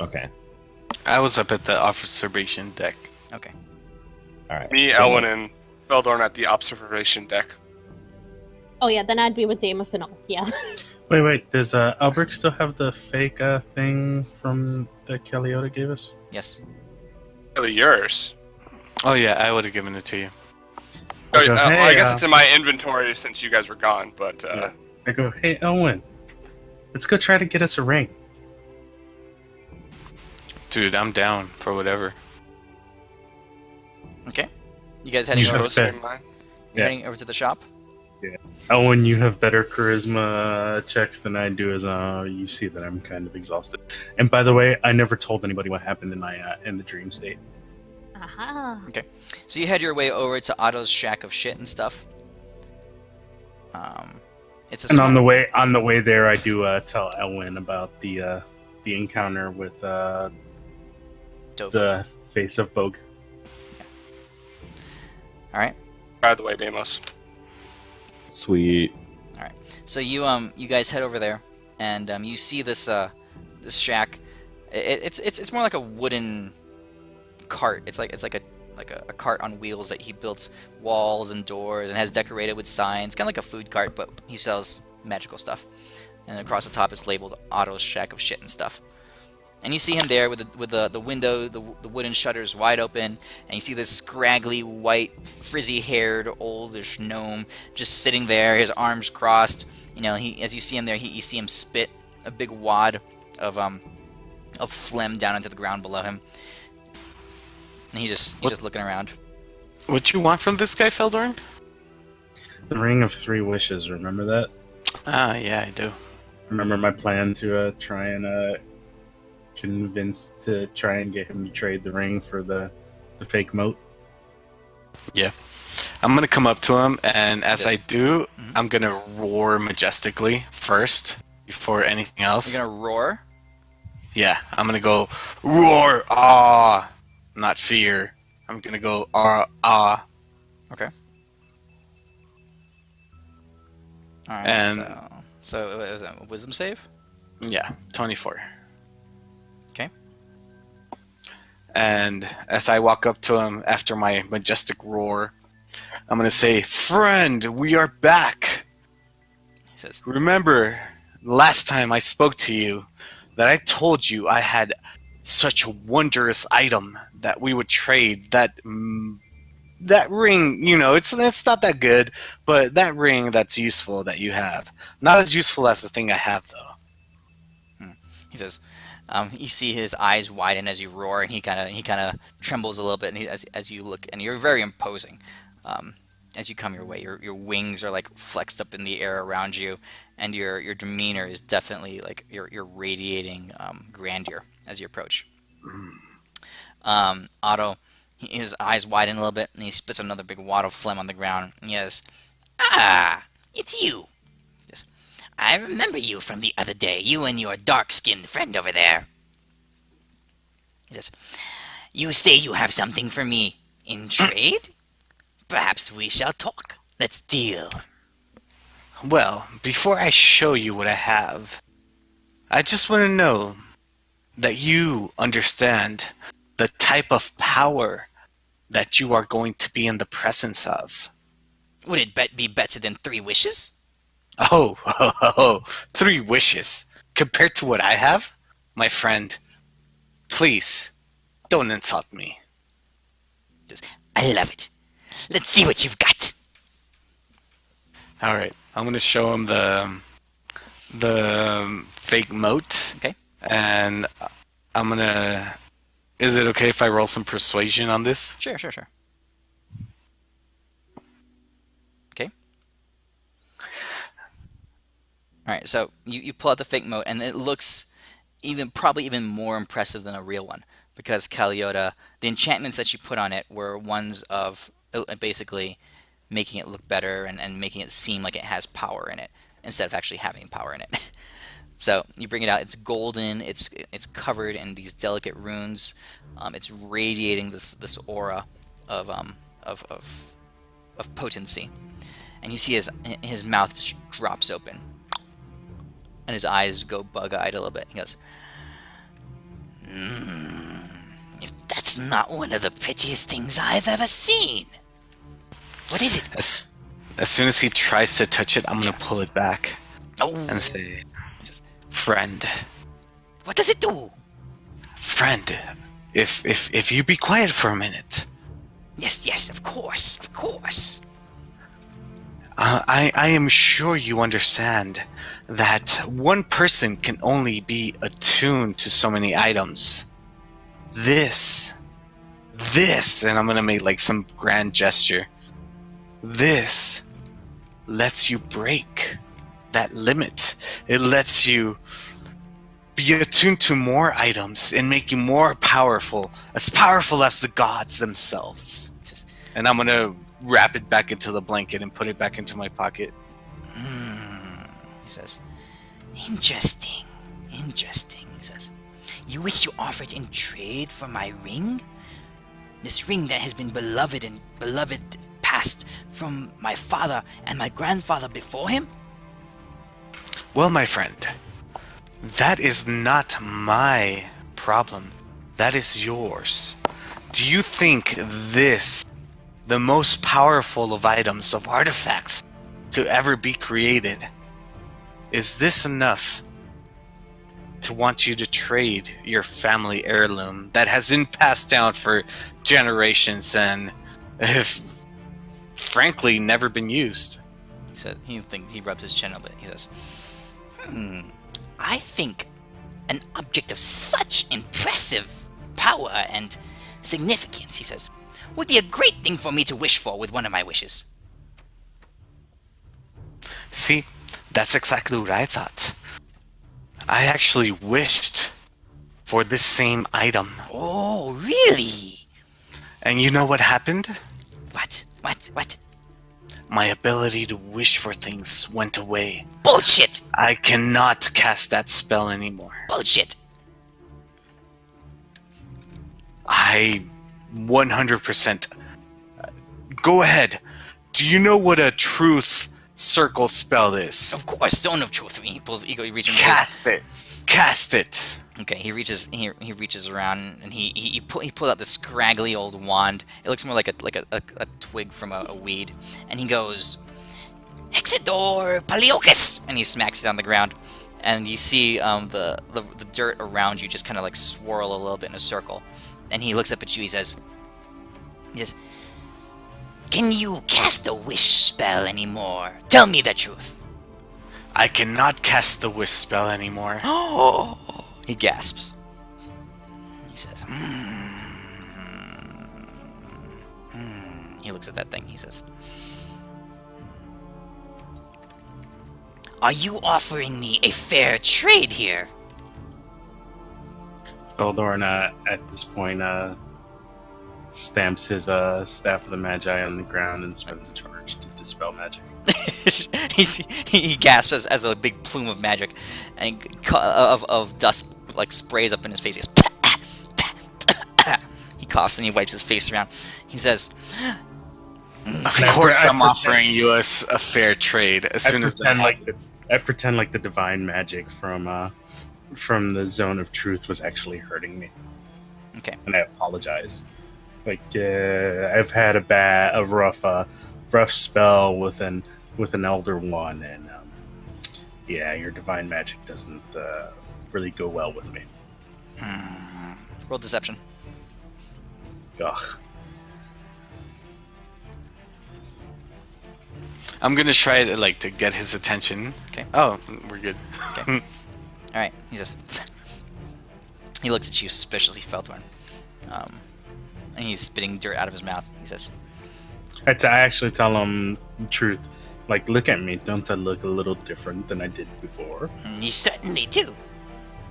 Okay, I was up at the observation deck. Okay. all right. Me, Elwin, and Feldorn at the observation deck. Oh yeah, then I'd be with Deimos and all. Yeah. Wait. Does Albrecht still have the fake thing from that Caliota gave us? Yes. Really yours. Oh yeah, I would have given it to you. Oh, I go, well, "Hey, I guess it's in my inventory since you guys were gone, but Yeah. I go, "Hey, Elwin, let's go try to get us a ring." Dude, I'm down for whatever. Okay. You guys heading You over? should- same line. You're Yeah. heading over to the shop. Elwin, you have better charisma checks than I do, as you see that I'm kind of exhausted. And by the way, I never told anybody what happened in my in the dream state. Aha. So you head your way over to Otto's shack of shit and stuff. It's a And small... on the way there, I do tell Elwin about the encounter with Dove. the face of Bogue. All right. By the way, Deimos. Sweet. So you guys head over there, and you see this this shack. It's more like a wooden cart. It's like a cart on wheels that he built walls and doors and has decorated with signs, kind of like a food cart, but he sells magical stuff. And across the top is labeled Otto's Shack of Shit and Stuff. And you see him there with the window, the wooden shutters wide open, and you see this scraggly, white, frizzy-haired, oldish gnome just sitting there, his arms crossed. As you see him there, you see him spit a big wad of phlegm down into the ground below him. And he's just looking around. What you want from this guy, Feldorn? The Ring of Three Wishes. Remember that? Ah, yeah, I do. Remember my plan to try and try and get him to trade the ring for the fake moat. Yeah. I'm gonna come up to him, and as Yes. I do, Mhm. I'm gonna roar majestically first, before anything else. You're gonna roar. Yeah, I'm gonna go roar, ah, not fear. I'm gonna go ah. Okay. All right. And- So it was a wisdom save. Yeah, 24. Okay. And as I walk up to him after my majestic roar, I'm gonna say, "Friend, we are back. He says, Remember last time I spoke to you that I told you I had such a wondrous item that we would trade. That ring, it's not that good, but that ring that's useful that you have. Not as useful as the thing I have, though." he says, you see his eyes widen as you roar, and he kind of trembles a little bit, and as you look, and you're very imposing. As you come your way, your wings are like flexed up in the air around you, and your demeanor is definitely like you're radiating grandeur as you approach. Otto, his eyes widen a little bit, and he spits another big wad of phlegm on the ground. And he says, "Ah, it's you. Yes, I remember you from the other day. You and your dark-skinned friend over there." He says, "You say you have something for me in trade? Perhaps we shall talk. Let's deal." Well, before I show you what I have, I just want to know that you understand the type of power that you are going to be in the presence of. Would it be better than 3 wishes? Oh, 3 wishes. Compared to what I have? My friend, please, don't insult me. I love it. Let's see what you've got. Alright, I'm going to show him the fake moat. Okay. And I'm going to Is it okay if I roll some persuasion on this? Sure. Okay. All right, so you pull out the fake moat, and it looks probably even more impressive than a real one, because Caliota, the enchantments that you put on it were ones of basically making it look better and making it seem like it has power in it instead of actually having power in it. So you bring it out. It's golden. It's covered in these delicate runes. It's radiating this aura of potency, and you see his mouth just drops open, and his eyes go bug-eyed a little bit. He goes, if that's not one of the prettiest things I've ever seen. What is it? As soon as he tries to touch it, I'm gonna pull it back and say, "Friend." What does it do? Friend, if you be quiet for a minute. Yes, of course. I am sure you understand that one person can only be attuned to so many items. This, and I'm gonna make like some grand gesture. This lets you break that limit. It lets you be attuned to more items and make you more powerful as the gods themselves. And I'm gonna wrap it back into the blanket and put it back into my pocket. He says, Interesting, he says. You wish to offer it in trade for my ring? This ring that has been beloved passed from my father and my grandfather before him? Well, my friend, that is not my problem. That is yours. Do you think this, the most powerful of items, of artifacts to ever be created, is this enough to want you to trade your family heirloom that has been passed down for generations and, frankly, never been used? He said, he rubs his chin a bit. He says, I think an object of such impressive power and significance, he says, would be a great thing for me to wish for with one of my wishes. See, that's exactly what I thought. I actually wished for this same item. Oh, really? And you know what happened? What? My ability to wish for things went away. Bullshit! I cannot cast that spell anymore. Bullshit! I 100%. Go ahead. Do you know what a truth circle spell is? Of course, Stone of Truth. He reaches. Cast it. Okay, he reaches around and he pulls out this scraggly old wand. It looks more like a twig from a weed, and he goes, Hexador Paleocus, and he smacks it on the ground, and you see the dirt around you just kind of like swirl a little bit in a circle, and he looks up at you. He says, "Can you cast the wish spell anymore? Tell me the truth." I cannot cast the wish spell anymore. Oh! He gasps. He says, He looks at that thing. He says, Are you offering me a fair trade here? Feldorn, at this point, stamps his Staff of the Magi on the ground and spends a charge to dispel magic. he gasps as a big plume of magic and of dust like sprays up in his face. He goes, he coughs and he wipes his face around. He says, Of course, I'm offering you a fair trade as soon as I pretend like the divine magic from the Zone of Truth was actually hurting me. Okay. And I apologize. Like I've had a rough spell with an Elder One, and your divine magic doesn't really go well with me. Roll deception. Ugh. I'm gonna try to get his attention. Okay. Oh, we're good. Okay. All right. He says. He looks at you suspiciously, Feldorn. And he's spitting dirt out of his mouth. He says, I actually tell him the truth. Like, look at me. Don't I look a little different than I did before? "You certainly do.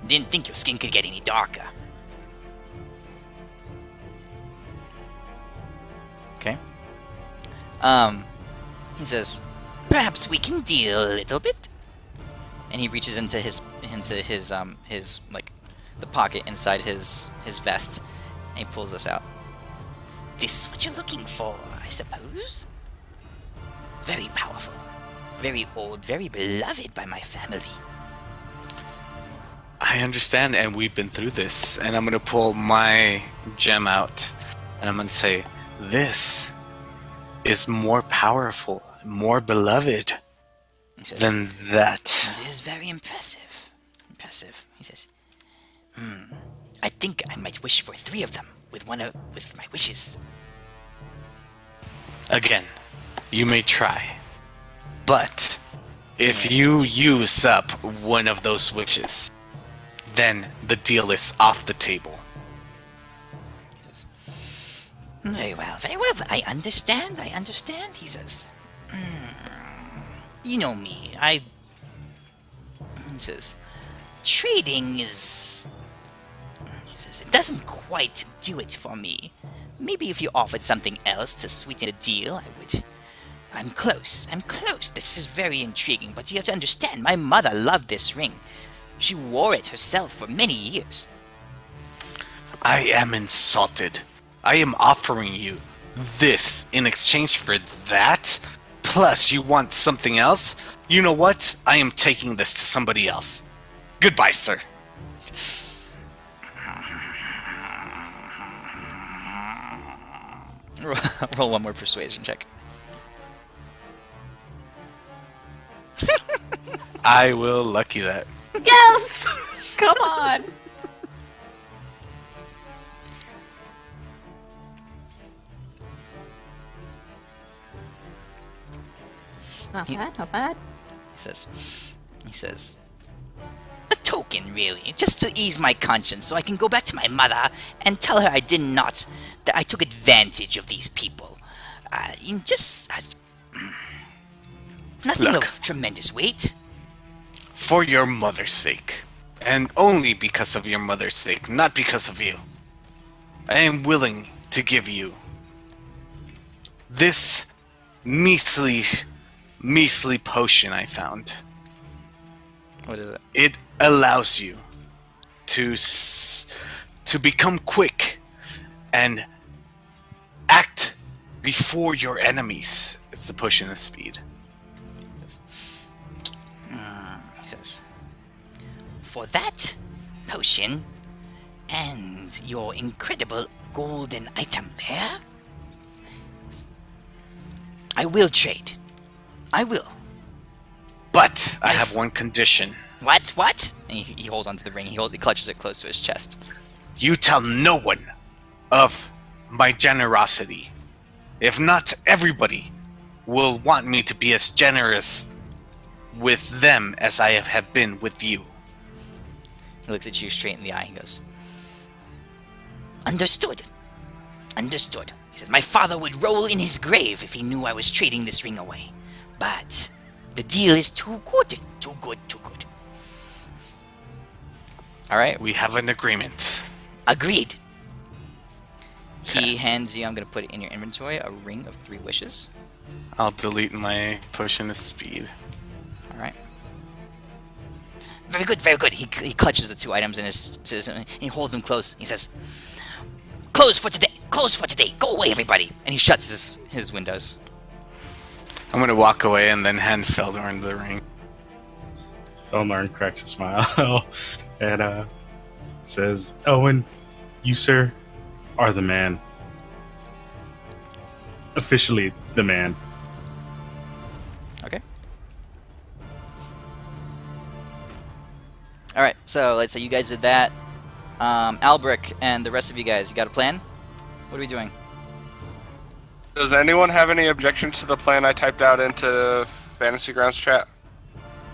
Didn't think your skin could get any darker." Okay. He says, "Perhaps we can deal a little bit." And he reaches into his like the pocket inside his vest, and he pulls this out. "This is what you're looking for, I suppose? Very powerful, very old, very beloved by my family." I understand, and we've been through this. And I'm gonna pull my gem out, and I'm gonna say, "This is more powerful, more beloved He says, than that." "It is very impressive. Impressive." He says, "I think I might wish for 3 of them with with my wishes." Again, you may try, but if Yes, you it's- use up one of those wishes, then the deal is off the table. He says, very well, very well. I understand, he says. You know me, he says, trading is... He says, it doesn't quite do it for me. Maybe if you offered something else to sweeten the deal, I would... I'm close. This is very intriguing, but you have to understand, my mother loved this ring. She wore it herself for many years. I am insulted. I am offering you this in exchange for that? Plus, you want something else? You know what? I am taking this to somebody else. Goodbye, sir. Roll one more persuasion check. I will lucky that. Yes! Come on! Not bad, not bad. He says, a token, really, just to ease my conscience so I can go back to my mother and tell her that I took advantage of these people. Nothing Look. of tremendous weight. For your mother's sake. And only because of your mother's sake, not because of you. I am willing to give you this measly potion I found. What is it? It allows you to become quick and act before your enemies. It's the potion of speed. He says, for that potion and your incredible golden item there, I will trade. I will. But I have one condition. What? And he holds onto the ring. He clutches it close to his chest. You tell no one of my generosity. If not, everybody will want me to be as generous with them as I have been with you. He looks at you straight in the eye and goes, Understood. He says, my father would roll in his grave if he knew I was trading this ring away. But the deal is too good. Alright, We have an agreement. agreed. He Okay. hands you, I'm going to put it in your inventory, a ring of 3 wishes. I'll delete my potion of speed. Alright. Very good. He clutches the 2 items in his he holds them close. He says, Close for today. Go away, everybody. And he shuts his windows. I'm gonna walk away and then hand Feldorn the ring. Felnarn cracks a smile and says, Owen, you, sir, are the man. Officially the man. Okay. Alright, so let's say you guys did that. Albric and the rest of you guys, you got a plan? What are we doing? Does anyone have any objections to the plan I typed out into Fantasy Grounds chat?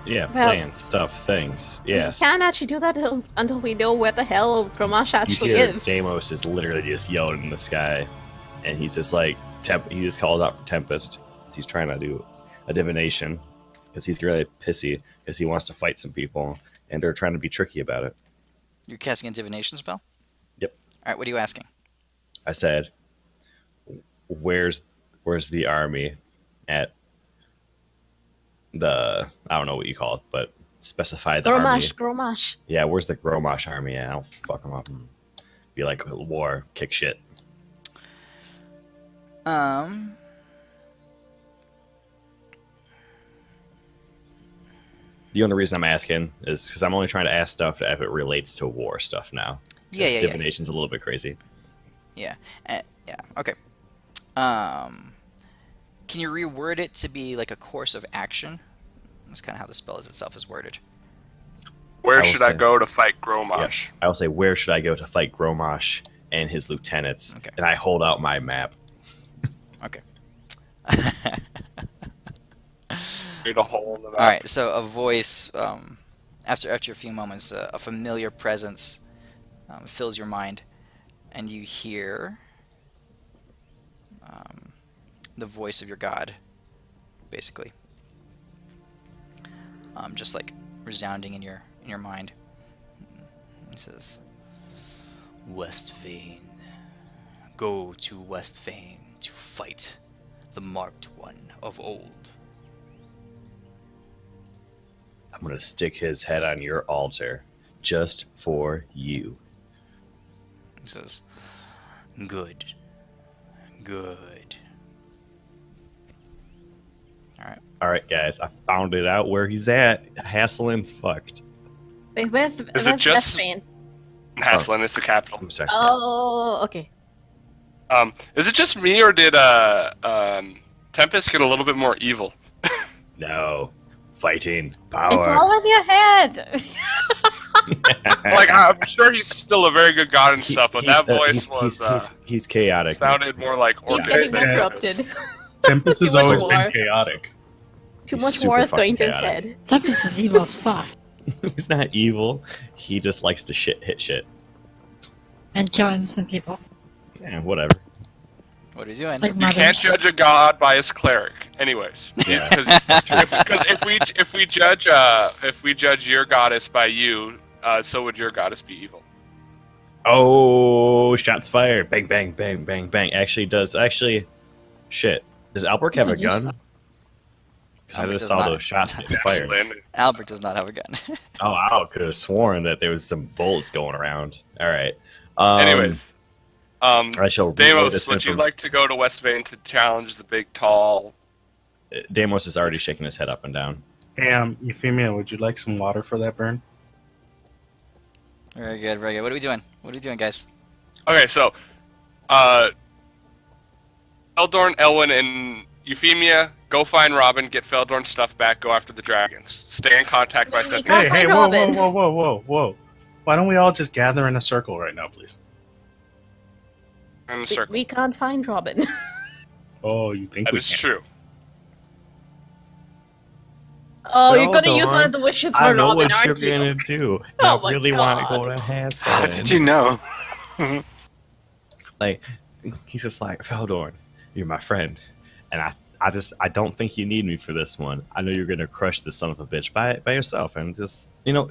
Yeah, Well, plans, stuff, things. Yes. We can't actually do that until we know where the hell Gromash You actually hear is. Deimos is literally just yelling in the sky, and he's just like, he just calls out for Tempest. He's trying to do a divination because he's really pissy because he wants to fight some people, and they're trying to be tricky about it. You're casting a divination spell? Yep. Alright, what are you asking? I said, where's the army at the, I don't know what you call it, but specify the army. Gromash. Yeah, where's the Gromash army at? I'll fuck them up and be like, war, kick shit. The only reason I'm asking is because I'm only trying to ask stuff if it relates to war stuff now. Yeah. Divination's a little bit crazy. Yeah. Okay. Can you reword it to be like a course of action? That's kind of how the spell itself is worded. Where I will should I say- go to fight Gromash? I will say, where should I go to fight Gromash and his lieutenants? Okay. And I hold out my map. Okay. Create a hole in the map. All right. So a voice, after a few moments, a familiar presence fills your mind, and you hear the voice of your god, basically, just like resounding in your mind. He says, "Westvane, go to Westvane to fight the marked one of old." I'm going to stick his head on your altar just for you. He says, "Good. Good." All right, guys, I found it out where he's at. Hasselin's fucked. Wait, where's it just- Westvane? Haslin is the capital. I'm sorry. Oh, okay. Is it just me, or did Tempest get a little bit more evil? No. Fighting. It's Power. all in your head. Like, I'm sure he's still a very good god and stuff, but that voice he's chaotic. sounded more like He's Orcish getting than corrupted. Tempest has Too much always war. been chaotic. Too He's much super more is fucking going to his chaotic. head. Tempest is evil as fuck. He's not evil. He just likes to hit shit. And kill innocent people. Yeah, whatever. What are you doing? Like You can't mothers. judge a god by his cleric. Anyways, Yeah. because if we judge your goddess by you, so would your goddess be evil. Oh, shots fired. Bang, bang, bang, bang, bang. Shit. Does Albert have a You gun? suck. Because I Albert just does saw not. those shots get fired. Lynn, Albert does not have a gun. Oh, I could have sworn that there was some bullets going around. All right. Anyways, I shall relay Deimos, this would you inform- like to go to Westvane to challenge the big, tall? Deimos is already shaking his head up and down. Hey, Euphemia, would you like some water for that burn? Very good, very good. What are we doing? What are we doing, guys? Okay, so, Feldorn, Elwyn, and Euphemia, go find Robin, get Feldorn's stuff back, go after the dragons. Stay in contact by Can't September. Hey, find whoa, Robin. whoa. Why don't we all just gather in a circle right now, please? In the circle. We can't find Robin. Oh, you think That we is can? true. Oh, you're gonna use Feldorn, one of the wishes I for know Robin, what you're aren't you? gonna do. Oh I my really want to go God. to Hassel. How did you know? Like, he's just like, Feldorn, you're my friend, and I don't think you need me for this one. I know you're gonna crush this son of a bitch by yourself, and just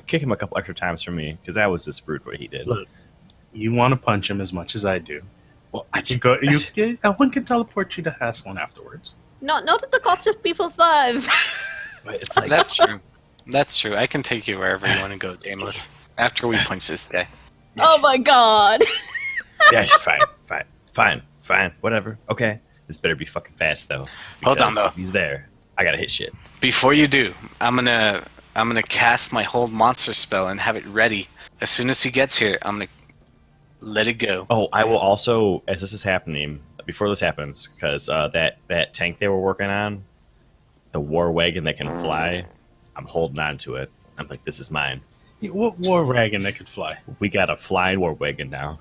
kick him a couple extra times for me, because that was just rude what he did. Look, you want to punch him as much as I do. Well, I You go. Elwyn can teleport you to Haslin afterwards. Not at the cost of people's lives. but it's like That's true. That's true. I can take you wherever you want to go, Daimless. After we punch this guy. Oh my god. yeah, fine, whatever. Okay, this better be fucking fast though. Hold on, because though. If he's there, I gotta hit shit. Before you do, I'm gonna cast my hold monster spell and have it ready. As soon as he gets here, I'm gonna let it go. Oh, I will also, as this is happening, before this happens, because that tank they were working on, the war wagon that can fly, I'm holding on to it. I'm like, this is mine. What war wagon that could fly? We got a flying war wagon now.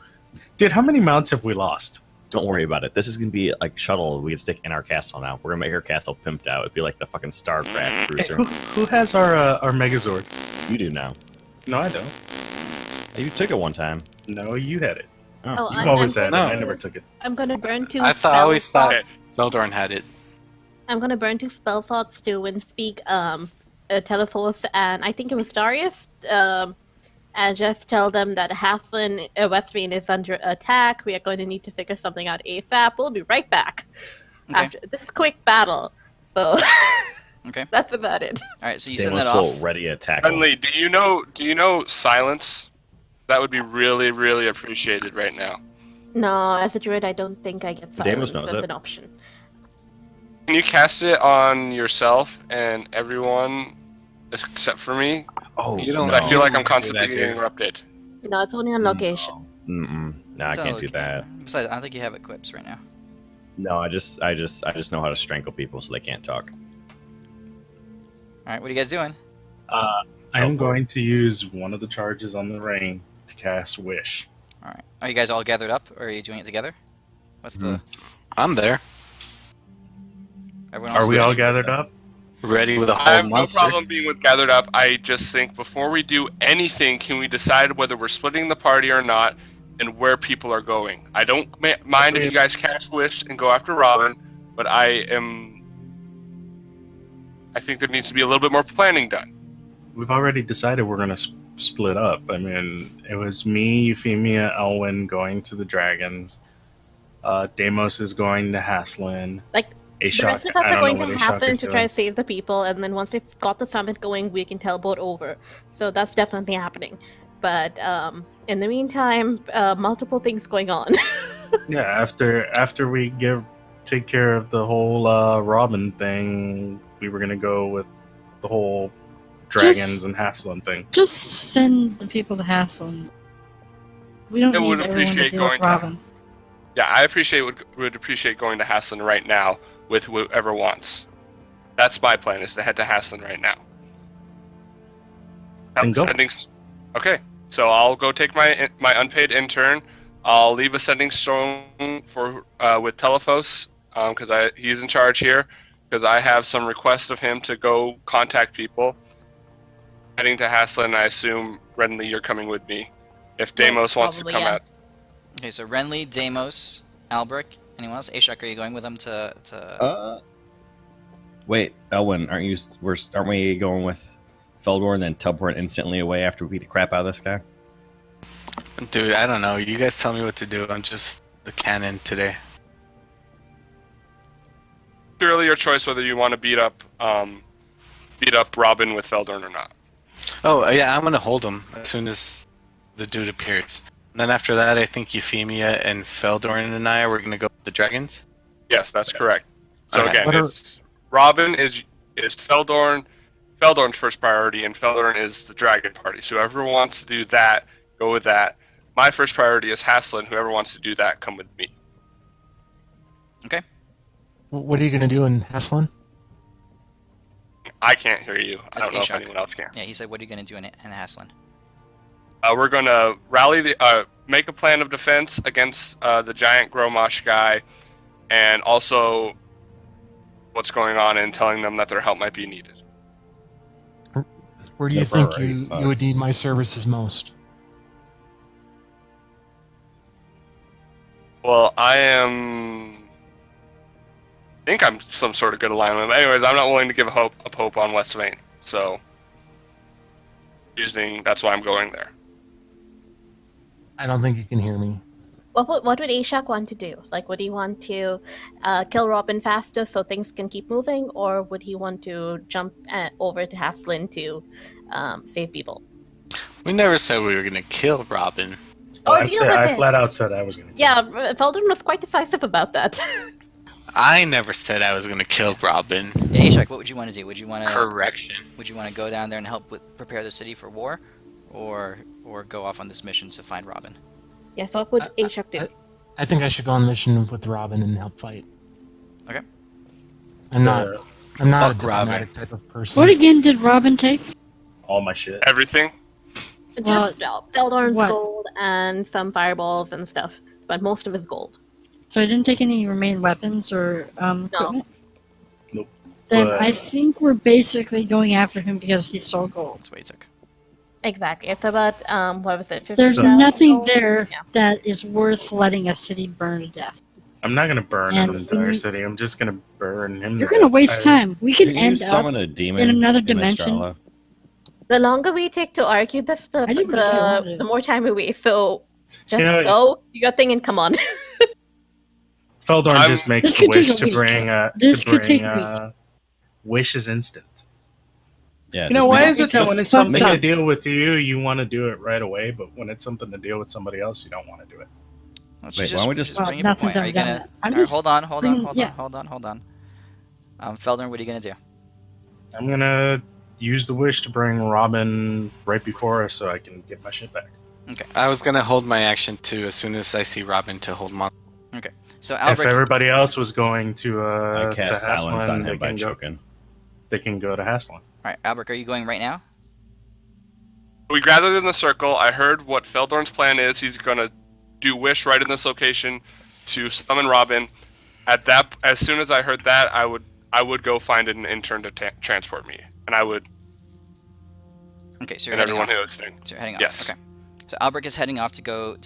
Dude, how many mounts have we lost? Don't worry about it. This is gonna be like shuttle we can stick in our castle now. We're gonna make our castle pimped out. It'd be like the fucking Starcraft Hey, cruiser. who has our Megazord? You do now. No, I don't. You took it one time. No, you had it. Oh, You've always had it. No. I never took it. I'm gonna burn 2 I always spell thought Veldorn had it. I'm gonna burn 2 spell slots to and speak Telephos and I think it was Darius. And just tell them that Haslin Westmean is under attack. We are going to need to figure something out ASAP. We'll be right back Okay. after this quick battle. So Okay. that's about it. All right. So you send that Deimos off. will ready attack. Friendly, do you know silence? That would be really, really appreciated right now. No, as a druid, I don't think I get Deimos silence knows as it. an option. Can you cast it on yourself and everyone except for me? Oh, You don't- no. I feel like I'm do constantly that, getting dude. interrupted. No, it's only on location. Mm-mm. No, I It's can't not do like- that. Besides, I don't think you have equips right now. No, I just know how to strangle people so they can't talk. All right. What are you guys doing? I'm Teleport. going to use one of the charges on the ring to cast Wish. All right. Are you guys all gathered up, or are you doing it together? What's the? I'm there, Everyone else Are we is all ready? gathered up? ready with a I whole have no monster. problem being with gathered up. I just think before we do anything, can we decide whether we're splitting the party or not, and where people are going? I don't mind if you guys cast Wish and go after Robin, but I think there needs to be a little bit more planning done. We've already decided we're going to split up. I mean, it was me, Euphemia, Elwyn going to the dragons. Deimos is going to Haslin. Like, The Ashok, rest of us I are don't going know to what happen Ashok is to doing. try to save the people, and then once they've got the summit going, we can teleport over. So that's definitely happening. But in the meantime, multiple things going on. Yeah, after we take care of the whole Robin thing, we were gonna go with the whole dragons Just- and Haslin thing. Just send the people to Haslin. We don't I need would everyone to appreciate deal with going to- Robin. Yeah, I would appreciate going to Haslin right now with whoever wants. That's my plan, is to head to Haslin right now. Then go. Okay, so I'll go take my unpaid intern. I'll leave a sending stone for with Telephos because he's in charge here. Because I have some requests of him to go contact people. Heading to Haslin, I assume Renly, you're coming with me. If Deimos wants to probably, come yeah. out, Okay. So Renly, Deimos, Albrecht. Anyone else? Ashok, are you going with them to? Wait, Elwyn, aren't we going with Feldor and then teleport instantly away after we beat the crap out of this guy? Dude, I don't know. You guys tell me what to do. I'm just the cannon today. purely your choice whether you want to beat up Robin with Feldorn or not. Oh, yeah, I'm going to hold him as soon as the dude appears. And then after that, I think Euphemia and Feldorn and I were going to go with the dragons. Yes, that's correct. So Okay. again, What are- it's Robin is Feldorn's first priority, and Feldorn is the dragon party. So whoever wants to do that, go with that. My first priority is Haslin. Whoever wants to do that, come with me. What are you going to do in Haslin? I can't hear you. I That's don't know if Ashok. anyone else can. Yeah, he said, "What are you going to do in Haslin?" We're going to make a plan of defense against the giant Gromosh guy, and also what's going on and telling them that their help might be needed. Where do you Never think already you fucked. would need my services most? Well, I think I'm some sort of good alignment. But anyways, I'm not willing to give up hope on West Main. So, that's why I'm going there. I don't think you can hear me. What would Ashok want to do? Like, would he want to kill Robin faster so things can keep moving, or would he want to jump over to Haslin to save people? We never said we were going to kill Robin. Or I deal with it. flat out said I was going to. Yeah, Feldon was quite decisive about that. I never said I was going to kill Robin. Yeah, Ashok, what would you want to do? Would you want to Correction. go down there and help prepare the city for war, or go off on this mission to find Robin? Yes, what would Ashok do? I think I should go on a mission with Robin and help fight. Okay. I'm not a fuck Robin. diplomatic type of person. What again did Robin take? all my shit. Everything. Just Feldorn's what? gold and some fireballs and stuff, but most of his gold. So I didn't take any remaining weapons or equipment? Nope. Then But- I think we're basically going after him because he stole gold. That's what he took. Exactly. It's about what was it? 50,000 There's nothing gold? there Yeah. that is worth letting a city burn to death. I'm not gonna burn And an entire we- city. I'm just gonna burn him. You're to gonna death. waste time. We could Can you end up summon a demon in another dimension. Mystrala? The longer we take to argue this, I did what I wanted. the more time we waste. So just You know, go, do your thing, and come on. Feldorn I'm- just makes This the could take wish a to week. bring. This To could take bring. a Wish is instant. Yeah. You know, just why make is it that when it's Thumbs something to up. deal with you want to do it right away, but when it's something to deal with somebody else, you don't want to do it? Well, Wait, why don't we just- Well, bring up a nothing's point. Are ever you done gonna? that. I'm Alright, just hold on, hold on, bringing- hold yeah. on, hold on, hold on. Feldorn, what are you gonna do? I'm gonna use the wish to bring Robin right before us so I can get my shit back. I was gonna hold my action too as soon as I see Robin to hold my. So If Albrecht, everybody else was going to I cast silence on they him by can go. choking. They can go to Haslan. all right, Albrecht, are you going right now? We gathered in the circle. I heard what Feldorn's plan is. He's gonna do wish right in this location to summon Robin. As soon as I heard that, I would go find an intern to transport me, and I would. Okay, so you're And heading everyone off. who is listening. So you're heading off. Yes. Okay. So Albrecht is heading off to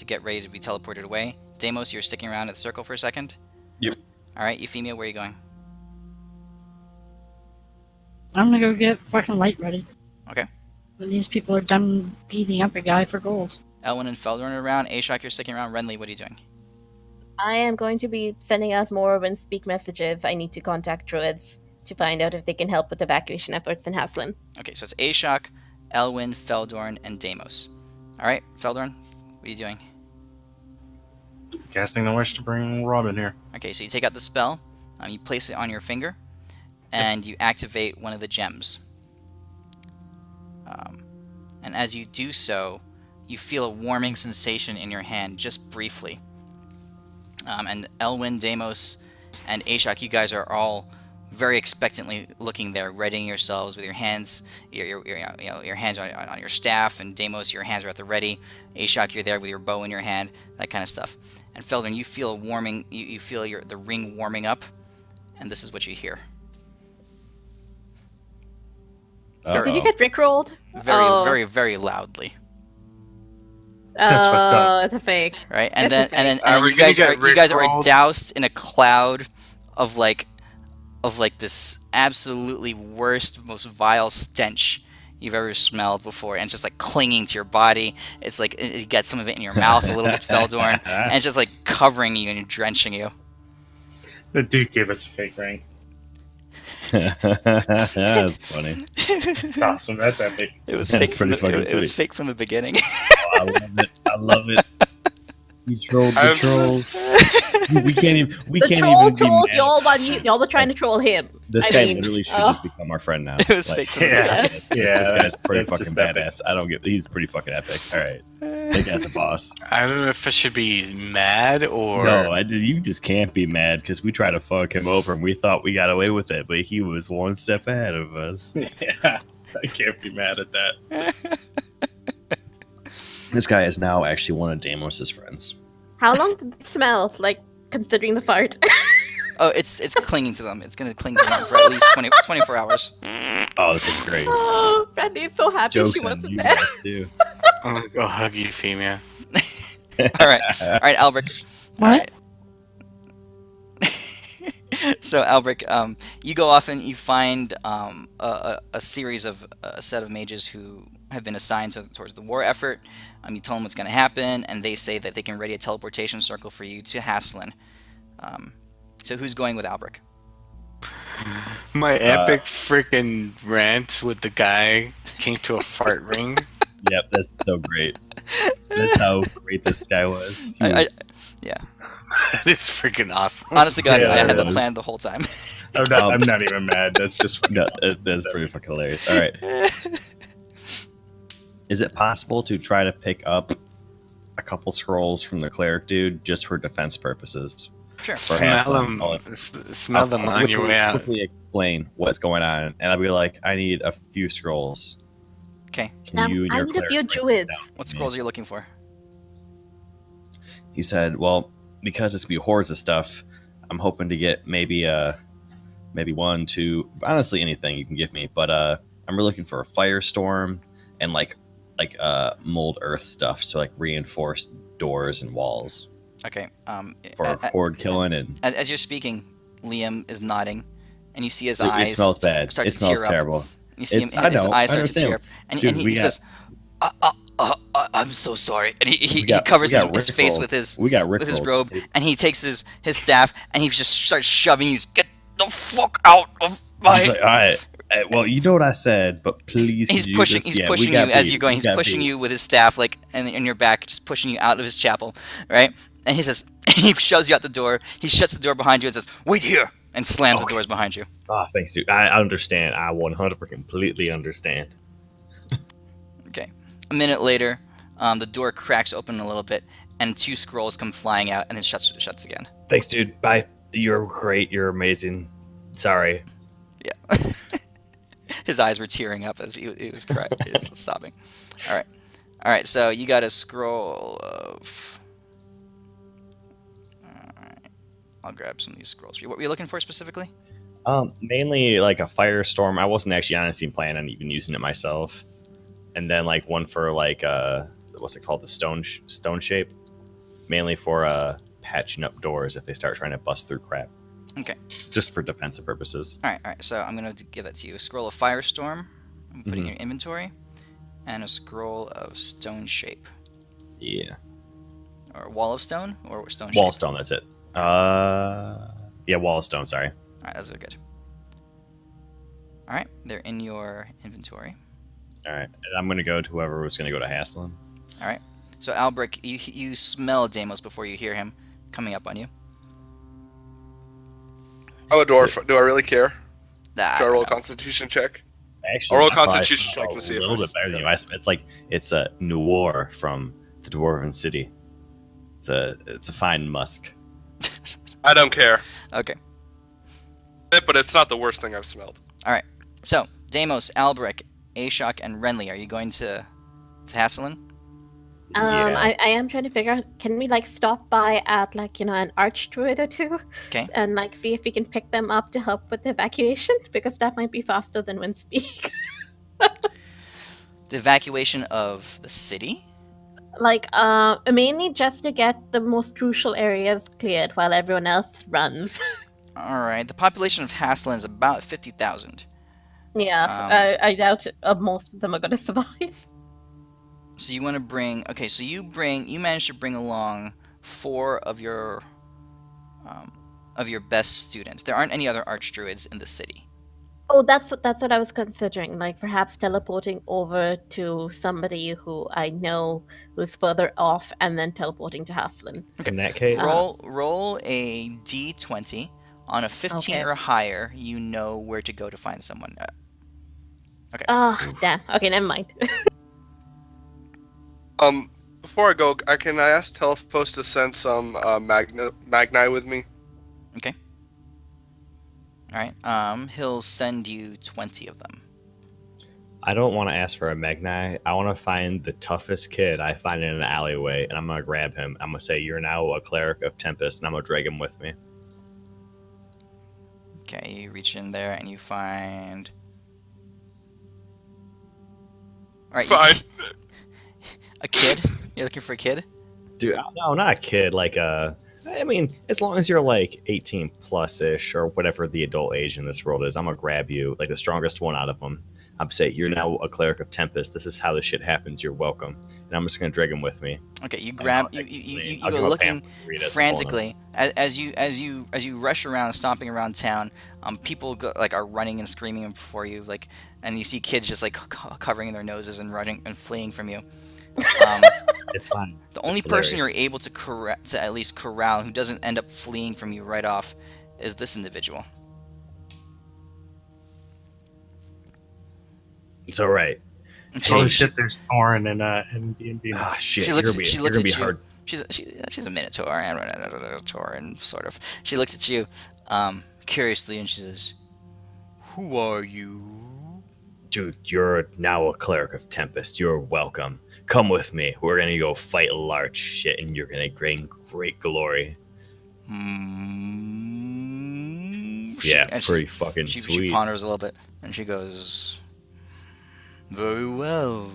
get ready to be teleported away. Deimos, you're sticking around at the circle for a second. Yep. All right, Euphemia, where are you going? I'm gonna go get fucking light ready. Okay. When these people are done beating up a guy for gold. Elwin and Feldorn are around. Ashok, you're sticking around. Renly, what are you doing? I am going to be sending out more when speak messages. I need to contact druids to find out if they can help with evacuation efforts in Haslin. Okay, so it's Ashok, Elwin, Feldorn, and Deimos. All right, Feldorn, what are you doing? Casting the wish to bring Robin here. Okay, so you take out the spell, you place it on your finger, and you activate one of the gems. And as you do so, you feel a warming sensation in your hand, just briefly. And Elwin, Deimos, and Ashok, you guys are all very expectantly looking there, readying yourselves with your hands, your hands on your staff, and Deimos, your hands are at the ready. Ashok, you're there with your bow in your hand, that kind of stuff. And Feldorn, you feel a warming, you feel the ring warming up, and this is what you hear. Did you get rickrolled? Very, Oh. very, very loudly, That's fucked up. It's a fake. right? And That's then, and okay. then, Are and we then gonna you get guys are rickrolled? doused in a cloud of like this absolutely worst, most vile stench you've ever smelled before, and it's just like clinging to your body. It's like you get some of it in your mouth a little bit, Feldorn, and it's just like covering you and drenching you. The dude gave us a fake ring. That's funny. It's awesome. That's epic. It was That's fake from pretty the, fucking it was sweet. fake from the beginning. Oh, I love it. I love it. We trolled the I'm- trolls. We can't even. We The can't troll even be trolled mad. y'all, but y'all were trying to troll him. This I guy mean, literally should oh. just become our friend now. It was fake from the Yeah. beginning. Yeah, This guy's pretty that's fucking just epic. badass. I don't get. He's pretty fucking epic. All right, that guy's a boss. I don't know if I should be mad or. No, you just can't be mad because we tried to fuck him over and we thought we got away with it, but he was one step ahead of us. Yeah, I can't be mad at that. This guy is now actually one of Deimos' friends. How long did it smell? Like, considering the fart. Oh, it's clinging to them. It's gonna cling to them for at least 24 hours. Oh, this is great. Oh, Brandy's so happy Jokes she on wasn't you there. guys too. I'm gonna go hug Euphemia. All right, Albrecht. What? So Albrecht, you go off and you find a series of a set of mages who have been assigned towards the war effort. You tell them what's going to happen, and they say that they can ready a teleportation circle for you to Haslin. So who's going with Albrecht? My epic freaking rant with the guy came to a fart ring. Yep, that's so great. That's how great this guy was. He was Yeah. That is freaking awesome. Honestly, God, Yeah, I had the it is. plan the whole time. I'm not even mad. That's just no, that's pretty fucking hilarious. All right. Is it possible to try to pick up a couple scrolls from the cleric dude just for defense purposes? Sure. Smell Haslin, them. call it. Smell them I'll on your way out. quickly explain what's going on, and I'll be like, I need a few scrolls. Okay. Can you and I your need a few clerics break druids. them down What for me?" scrolls are you looking for? He said, well, because it's gonna be hordes of stuff, I'm hoping to get maybe one, two, honestly anything you can give me. But I'm really looking for a firestorm and like mold earth stuff, so like reinforced doors and walls Okay. for horde killing. And as you're speaking, Liam is nodding, and you see his it eyes smells bad. start It to smells tear up. terrible. You see him, I his know, eyes I start to tear understand. up, and, Dude, and he says, I'm so sorry. And he covers his face with his robe, and he takes his staff, and he just starts shoving you. Get the fuck out of my... He's like, all right. Well, you know what I said, but please. He's pushing you as you're going. He's pushing you with his staff, like, and in your back, just pushing you out of his chapel, right? And he says, he shoves you out the door. He shuts the door behind you and says, "Wait here," and slams the doors behind you. Oh, thanks, dude. I understand. I 100% completely understand. Okay. A minute later, the door cracks open a little bit, and 2 scrolls come flying out, and then shuts again. Thanks, dude. Bye. You're great. You're amazing. Sorry. Yeah. His eyes were tearing up as he was crying. He was sobbing. All right. So you got a scroll of. All right. I'll grab some of these scrolls for you. What were you looking for specifically? Mainly like a firestorm. I wasn't actually honestly planning on even using it myself. And then like one for like what's it called, the stone shape, mainly for patching up doors if they start trying to bust through crap. Okay. Just for defensive purposes. All right. So I'm gonna give that to you. A scroll of firestorm. I'm putting in your inventory, and a scroll of stone shape. Yeah. Or wall of stone, or stone shape. Wall of stone. That's it. Yeah, wall of stone. Sorry. All right, that's good. All right, they're in your inventory. All right, and I'm gonna go to whoever was gonna go to Haslin. All right. So Albrecht, you smell Deimos before you hear him coming up on you. I'm a dwarf. Do I really care? Ah, Do I roll a Constitution check? Actually, I'll roll a I thought I Constitution smelled check to see a if little I- bit better than you. It's a noir from the Dwarven City. It's a fine musk. I don't care. Okay. But it's not the worst thing I've smelled. All right. So Deimos, Albrecht, Ashok, and Renly, are you going to Hasselin? Yeah. I am trying to figure out, can we like stop by at like, an archdruid or two? Okay. And like see if we can pick them up to help with the evacuation? Because that might be faster than wind speak. The evacuation of the city? Like, mainly just to get the most crucial areas cleared while everyone else runs. All right. The population of Hasselin is about 50,000. Yeah, I doubt most of them are going to survive. So you want to bring... Okay, so you managed to bring along 4 of your best students. There aren't any other archdruids in the city. Oh, that's what I was considering. Like perhaps teleporting over to somebody who I know who's further off, and then teleporting to Haslin. In that case, Roll a d20. On a 15 Okay. or higher, you know where to go to find someone. Okay. Damn. Okay, never mind. Before I go, can I ask Telepost to send some Magni with me? Okay. All right. He'll send you 20 of them. I don't want to ask for a Magni. I want to find the toughest kid I find in an alleyway, and I'm gonna grab him. I'm gonna say, "You're now a cleric of Tempest," and I'm gonna drag him with me. Okay, you reach in there and you find... Alright, Fine. a kid? You're looking for a kid? Dude, no, not a kid. Like I mean, as long as you're like 18 plus ish or whatever the adult age in this world is, I'm gonna grab you, like the strongest one out of them. I'm say, "You're now a cleric of Tempest. This is how this shit happens. You're welcome." And I'm just gonna drag him with me. Okay, you grab... I'll You give go him a looking pamphlet to read as I'm frantically as you rush around, stomping around town. People are running and screaming before you, and you see kids just covering their noses and running and fleeing from you. It's fine. The only It's person you're hilarious. able to at least corral who doesn't end up fleeing from you right off is this individual. It's all right. And Holy shit, there's Torrin in D&D. Ah, shit. She You're looks. gonna be, She you're looks gonna at be you. hard. She's a Minotaur and a Tauren, sort of. She looks at you, curiously, and she says, "Who are you?" Dude, you're now a cleric of Tempest. You're welcome. Come with me. We're gonna go fight large shit, and you're gonna gain great glory. Yeah, And pretty fucking she sweet. ponders a little bit, and she goes, "Very well,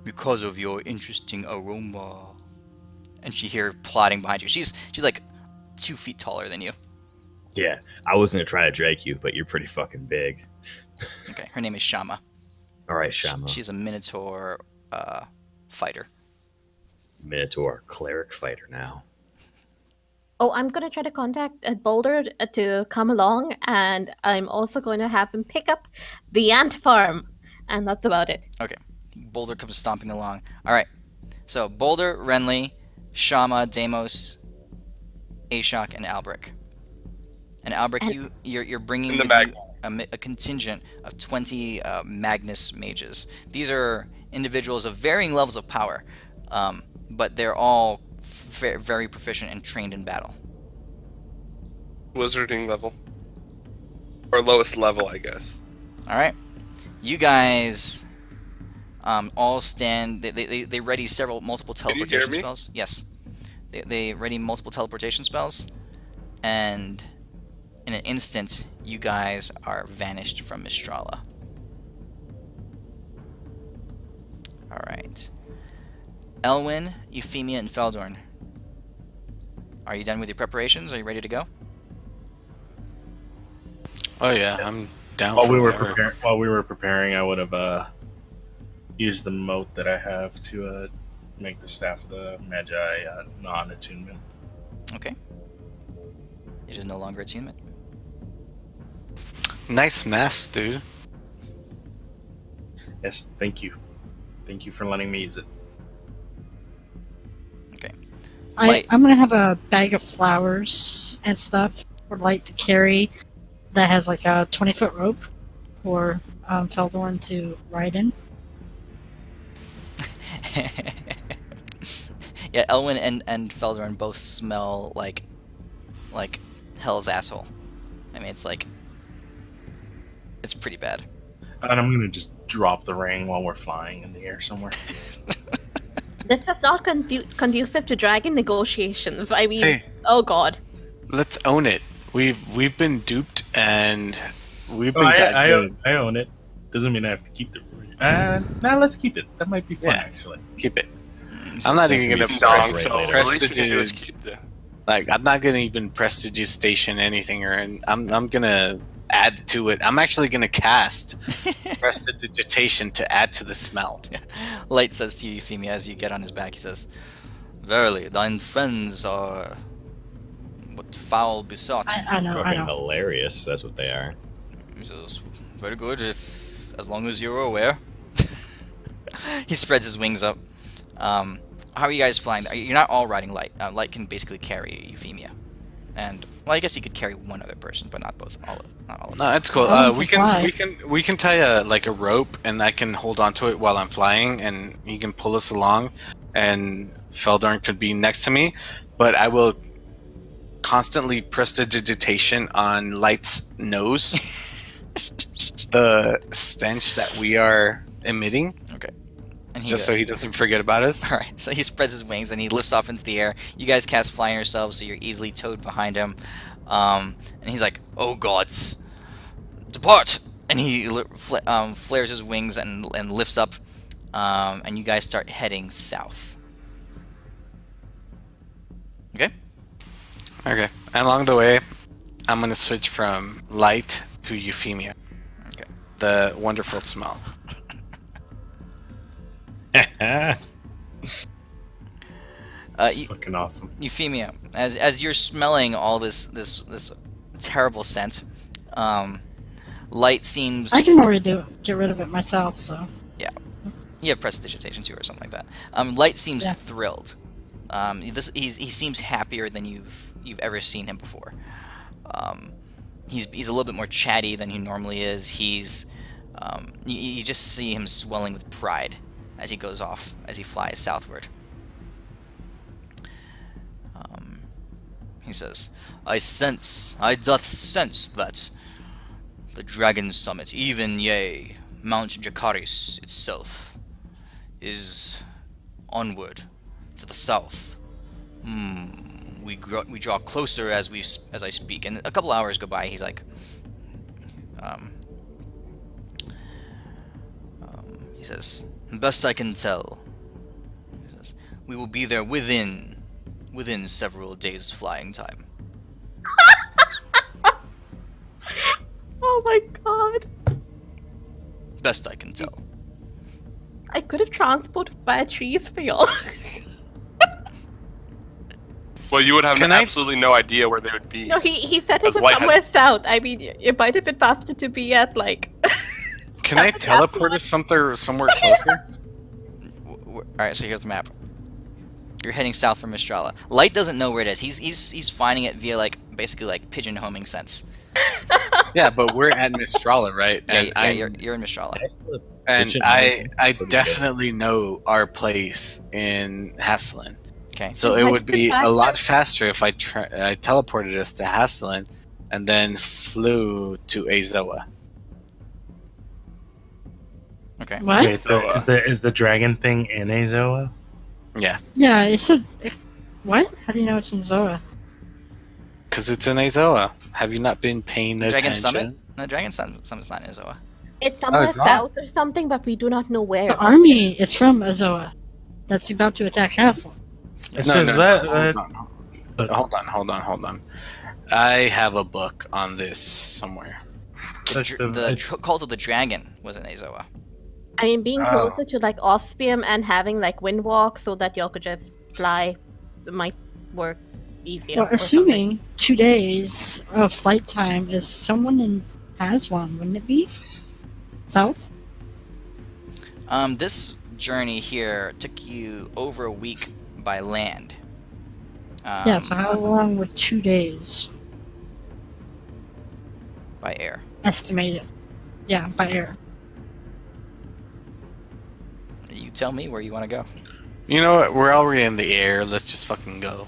because of your interesting aroma." And she hears plotting behind you. She's like 2 feet taller than you. Yeah, I was gonna try to drag you, but you're pretty fucking big. Okay, her name is Shama. All right, Shama. She's a Minotaur fighter. Minotaur cleric fighter now. Oh, I'm gonna try to contact Boulder to come along, and I'm also going to have him pick up the ant farm, and that's about it. Okay, Boulder comes stomping along. All right, so Boulder, Renly, Shama, Deimos, Ashok, and Albric. And Albric, And- you're bringing In the with bag. you a contingent of 20 Magnus mages. These are individuals of varying levels of power, but they're all very proficient and trained in battle. Wizarding level. Or lowest level, I guess. All right, you guys all stand. They ready multiple Can you hear teleportation me? spells. Yes, they ready multiple teleportation spells, and in an instant, you guys are vanished from Mistrala. All right, Elwyn, Euphemia, and Feldorn. Are you done with your preparations? Are you ready to go? Oh yeah, I'm down While for we were whatever. preparing, I would have used the moat that I have to make the staff of the Magi non-attunement. Okay. It is no longer attunement. Nice mess, dude. Yes, thank you. Thank you for letting me use it. Okay. I'm gonna have a bag of flowers and stuff for Light to carry that has like a 20-foot rope for Feldorn to ride in. Yeah, Elwyn and Feldorn both smell like hell's asshole. I mean, it's pretty bad. And I'm gonna just drop the ring while we're flying in the air somewhere. This is not conducive to dragon negotiations. I mean, Hey. oh god. Let's own it. We've been duped and we've Oh, been I own it. Doesn't mean I have to keep the ring. Nah, let's keep it. That might be fun, Yeah. actually. keep it. So I'm not it's- even gonna It's Dong, Press- so later. at least we can Prestidigitation. just keep the... Like I'm not gonna even prestidigitation anything, I'm gonna add to it. I'm actually gonna cast prestidigitation to add to the smell. Light says to you, Euphemia, as you get on his back, he says, "Verily, thine friends are but foul besought." I know. Fucking hilarious. That's what they are. He says, "Very good, as long as you're aware." He spreads his wings up. How are you guys flying? You're not all riding Light. Light can basically carry Euphemia, and well, I guess he could carry one other person, but not all of them. No, that's cool. Oh, We fly. can tie a rope, and I can hold onto it while I'm flying, and he can pull us along, and Feldorn could be next to me, but I will constantly prestidigitation on Light's nose, the stench that we are emitting, Okay. And he just so he doesn't forget about us. All right, so he spreads his wings and he lifts off into the air. You guys cast flying yourselves, so you're easily towed behind him. And he's like, "Oh gods, depart!" And he flares his wings and lifts up. And you guys start heading south. Okay. Okay. And along the way, I'm gonna switch from Light to Euphemia. Okay. The wonderful smell. Fucking awesome. Euphemia, as you're smelling all this terrible scent, Light seems. I can already get rid of it myself, so. You have prestidigitation too, or something like that. Light seems Yeah. thrilled. He seems happier than you've ever seen him before. He's a little bit more chatty than he normally is. You just see him swelling with pride as he goes off, as he flies southward. He says, I doth sense that the Dragon Summit, even yea, Mount Jacaris itself, is onward to the south. we draw closer as I speak. And a couple hours go by. He's like, he says, best I can tell. He says, we will be there within several days flying time. Oh my god. Best I can tell. I could have transported by trees for y'all. Well, you would have Can I- absolutely no idea where they would be. No, he said it As was light somewhere south. I mean, it might have been faster to be at, like... Can I teleport us somewhere closer? Alright, so here's the map. You're heading south from Mistrala. Light doesn't know where it is. He's finding it via basically pigeon homing sense. Yeah, but we're at Mistrala, right? Yeah, you're in Mistrala. And Kitchen I islands. definitely know our place in Hasselin. Okay. So it Like would the be fact a lot that- faster if I teleported us to Hasselin and then flew to Azoa. Okay. What? Wait, is the dragon thing in Azoa? Yeah, Yeah, it said. What? How do you know it's in Zoa? because it's in Azoa. Have you not been paying Dragon attention? Summit? No, Dragon Summit's not in Azoa. It's somewhere it's not? south or something, but we do not know where. The army is from Azoa. That's about to attack Castle. It No, says no, that. hold on. I have a book on this somewhere. The Cult of the Dragon was in Azoa. I mean, being Oh. closer to like Ospium and having like Windwalk so that y'all could just fly might work easier. Well, or something. assuming 2 days of flight time is someone in Aswan, wouldn't it be? South? This journey here took you over a week by land. Yeah, so how long would 2 days By air. estimated? Yeah, by air. You tell me where you want to go. You know what? We're already in the air. Let's just fucking go.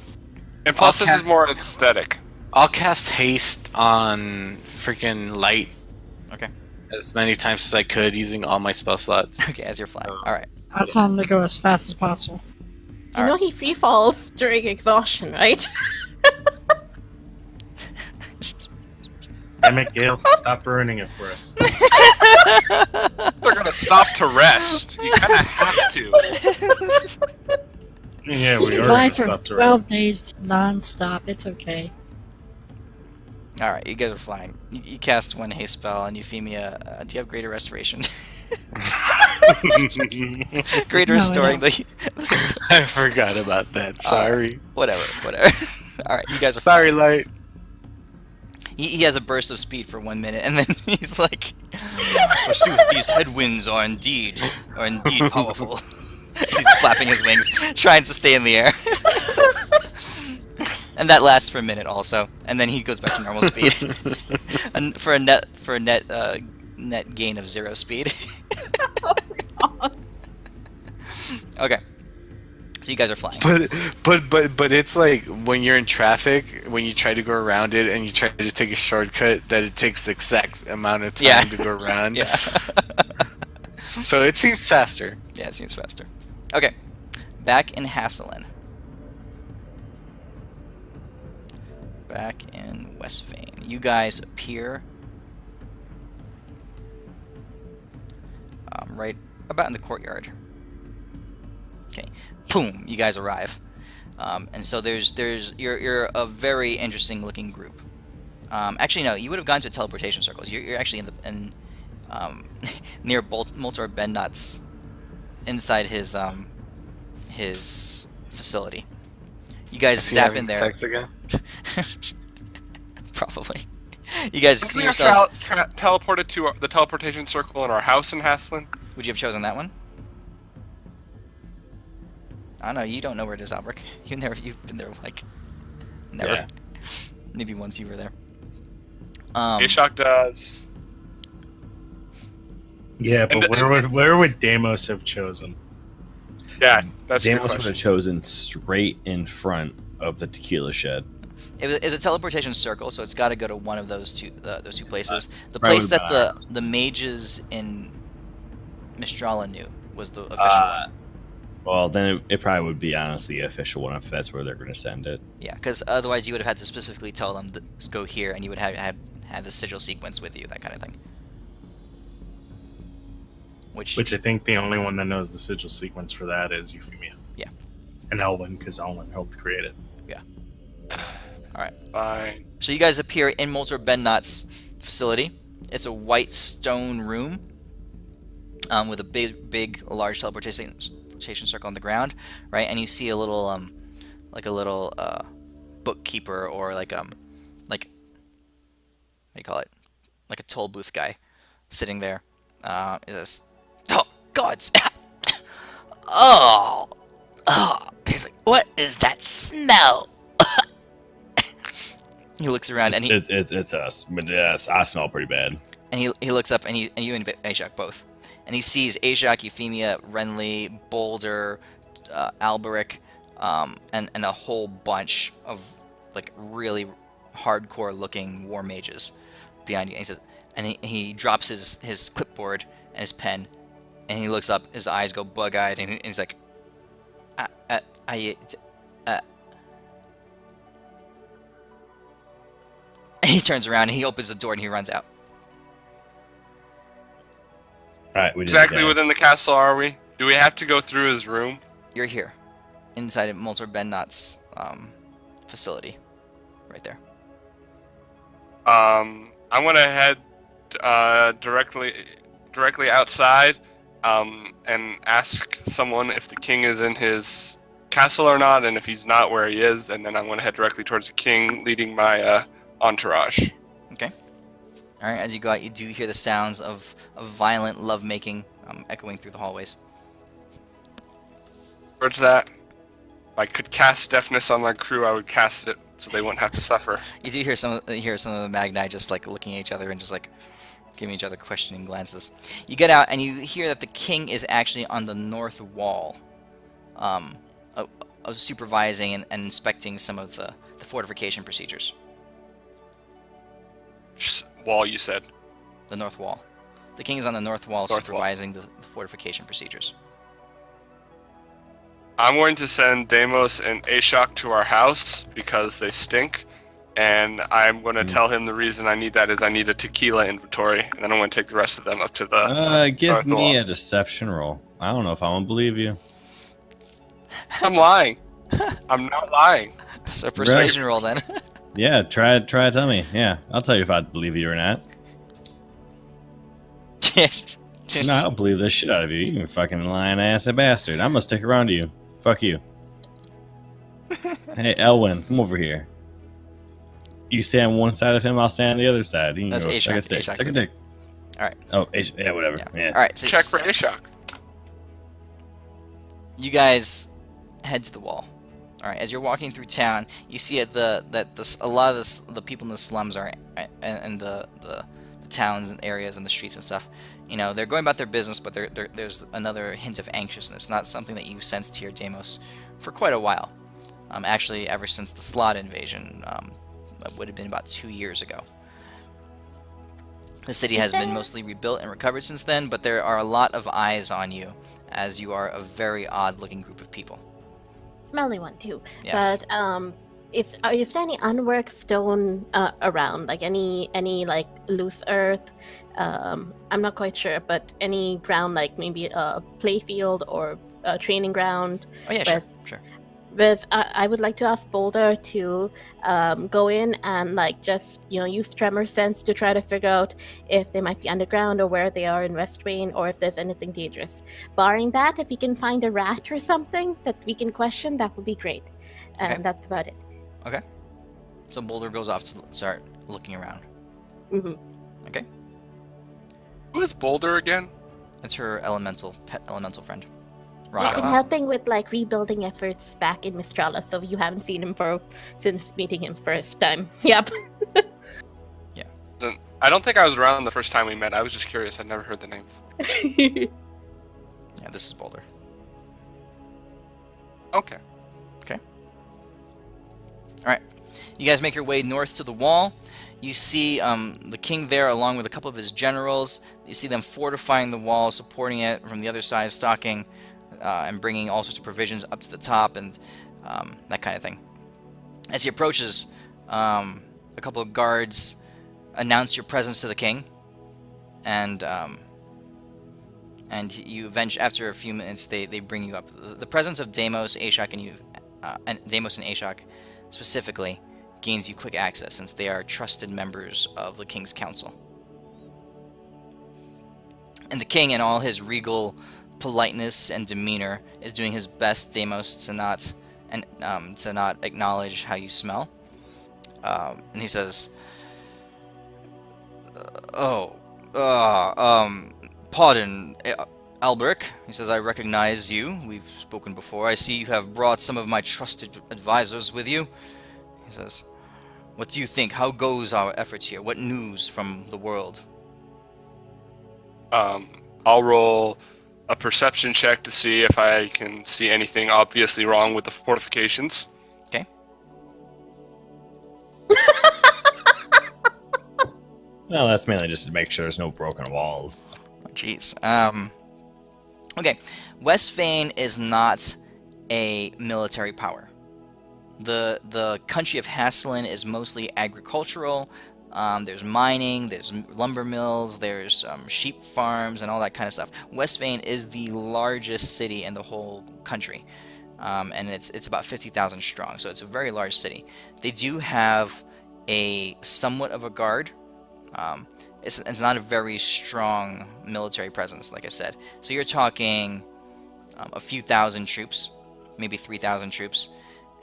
And plus, I'll this is cast- more aesthetic. I'll cast haste on freaking light Okay. as many times as I could using all my spell slots. Okay, as you're flying. All right. I'll tell him to go as fast as possible. You know he free falls during exhaustion, right? Damn it, Gale! Stop ruining it for us. They're gonna stop to rest. You kind of have to. Yeah, we are Fly gonna for stop to 12 rest. days non-stop. It's okay. All right, you guys are flying. You cast one haste spell, and Euphemia, do you have greater restoration? Greater No, I restoring don't. the. I forgot about that. Sorry. Whatever. All right, you guys are Sorry, light. He has a burst of speed for 1 minute, and then he's like, "Forsooth, these headwinds are indeed powerful." He's flapping his wings, trying to stay in the air. And that lasts for a minute also, and then he goes back to normal speed, and for a net gain of 0 speed. Okay, so you guys are flying. But it's like when you're in traffic, when you try to go around it and you try to take a shortcut, that it takes the exact amount of time Yeah. to go around. Yeah. So it seems faster. Yeah, it seems faster. Okay, back in Hasselin. Back in Westfane. You guys appear right about in the courtyard. Okay, boom! You guys arrive, and so you're a very interesting looking group. Actually, no, you would have gone to teleportation circles. You're actually in near Moltor Bennut's inside his facility. You guys Is he zap having in there. Sex again? Probably. You guys see We are yourselves. teleported to the teleportation circle in our house in Haslin. Would you have chosen that one? I don't know. You don't know where it is, Albrecht. You've been there like never. Yeah. Maybe once you were there. Ashok does. Yeah, but And- where would Deimos have chosen? Yeah, that's a good Damos would question. have chosen straight in front of the tequila shed. It's a teleportation circle, so it's got to go to one of those two places. The probably place that the mages in Mistrala knew was the official one. Well, then it probably would be honestly the official one if that's where they're going to send it. Yeah, because otherwise you would have had to specifically tell them to go here, and you would have had the sigil sequence with you, that kind of thing. Which Which I think the only one that knows the sigil sequence for that is Euphemia. Yeah. And Elwyn, because Elwyn helped create it. Fine. So you guys appear in Molter Bennot's facility. It's a white stone room with a large teleportation circle on the ground, right? And you see a little bookkeeper or like what do you call it? Like a toll booth guy sitting there. Oh gods! oh, he's like, what is that smell? He looks around and it's us, but yes, I smell pretty bad. and he looks up and you and Ajax both, and he sees Ajax, Euphemia, Renly, Boulder, Alberic, and a whole bunch of like really hardcore looking war mages behind you. And he says, and he drops his clipboard and his pen, and he looks up. His eyes go bug-eyed, and he's like, And he turns around and he opens the door and he runs out. All right, we did Exactly that. within the castle are we? Do we have to go through his room? You're here, inside of Molter Bennot's facility, right there. I'm gonna head directly outside and ask someone if the king is in his castle or not, and if he's not, where he is, and then I'm gonna head directly towards the king, leading my entourage. Okay. All right. As you go out, you do hear the sounds of violent lovemaking echoing through the hallways. Where's that? If I could cast deafness on my crew, I would cast it so they wouldn't have to suffer. You do hear some of the Magni just like looking at each other and just like giving each other questioning glances. You get out and you hear that the king is actually on the north wall, supervising and inspecting some of the fortification procedures. Wall, you said. The north wall. The king is on the north wall North supervising the fortification procedures. I'm going to send Deimos and Ashok to our house because they stink, and I'm going to tell him the reason I need that is I need a tequila inventory, and then I'm going to take the rest of them up to the Give north me wall. a deception roll. I don't know if I want to believe you. I'm lying. I'm not lying. So persuasion roll then. Yeah, try it. Tell me. Yeah, I'll tell you if I believe you or not. No, I don't believe this shit out of you. You can fucking lying ass bastard. I'm gonna stick around to you. Fuck you. Hey, Elwyn, come over here. You stand on one side of him, I'll stand on the other side. You can That's go Ashok. suck a dick. Ashok's Suck a with dick. Alright. Oh, yeah, whatever. Yeah. All right. So Check for Ashok. you guys head to the wall. All right. As you're walking through town, you see a lot of the people in the slums are and the towns and areas and the streets and stuff. You know, they're going about their business, but there's another hint of anxiousness. Not something that you sensed here, Deimos, for quite a while. Actually, ever since the Slot invasion, it would have been about 2 years ago. The city has been mostly rebuilt and recovered since then, but there are a lot of eyes on you, as you are a very odd-looking group of people. Smelly one too. Yes. But is there any unworked stone around, like any like loose earth? I'm not quite sure, but any ground, like maybe a playfield or a training ground. Oh yeah, sure. I would like to ask Boulder to go in and like just use tremor sense to try to figure out if they might be underground or where they are in Westwain or if there's anything dangerous. Barring that, if we can find a rat or something that we can question, that would be great. And Okay. that's about it. Okay. So Boulder goes off to start looking around. Hmm. Okay. Who is Boulder again? That's her pet elemental friend. He's Rock been Elemental. helping with like rebuilding efforts back in Mistrala, so you haven't seen him since meeting him first time. Yep. I don't think I was around the first time we met. I was just curious. I'd never heard the name. Yeah, this is Boulder. Okay. You guys make your way north to the wall. You see the king there along with a couple of his generals. You see them fortifying the wall, supporting it from the other side, stocking and bringing all sorts of provisions up to the top and that kind of thing. As he approaches, a couple of guards announce your presence to the king, and you eventually, after a few minutes, they bring you up. The presence of Deimos, Ashok, and Deimos and Ashok specifically gains you quick access, since they are trusted members of the king's council. And the king, in all his regal politeness and demeanor, is doing his best, Deimos, to not acknowledge how you smell. And he says, pardon, Albrecht. He says, I recognize you. We've spoken before. I see you have brought some of my trusted advisors with you. He says, what do you think? How goes our efforts here? What news from the world? I'll roll a perception check to see if I can see anything obviously wrong with the fortifications. Okay. Well, that's mainly just to make sure there's no broken walls. Oh, jeez. Okay. Westvane is not a military power. The country of Hasselin is mostly agricultural. There's mining, there's lumber mills, there's sheep farms, and all that kind of stuff. Westvane is the largest city in the whole country, and it's about 50,000 strong, so it's a very large city. They do have a somewhat of a guard. It's not a very strong military presence, like I said. So you're talking a few thousand troops, maybe 3,000 troops,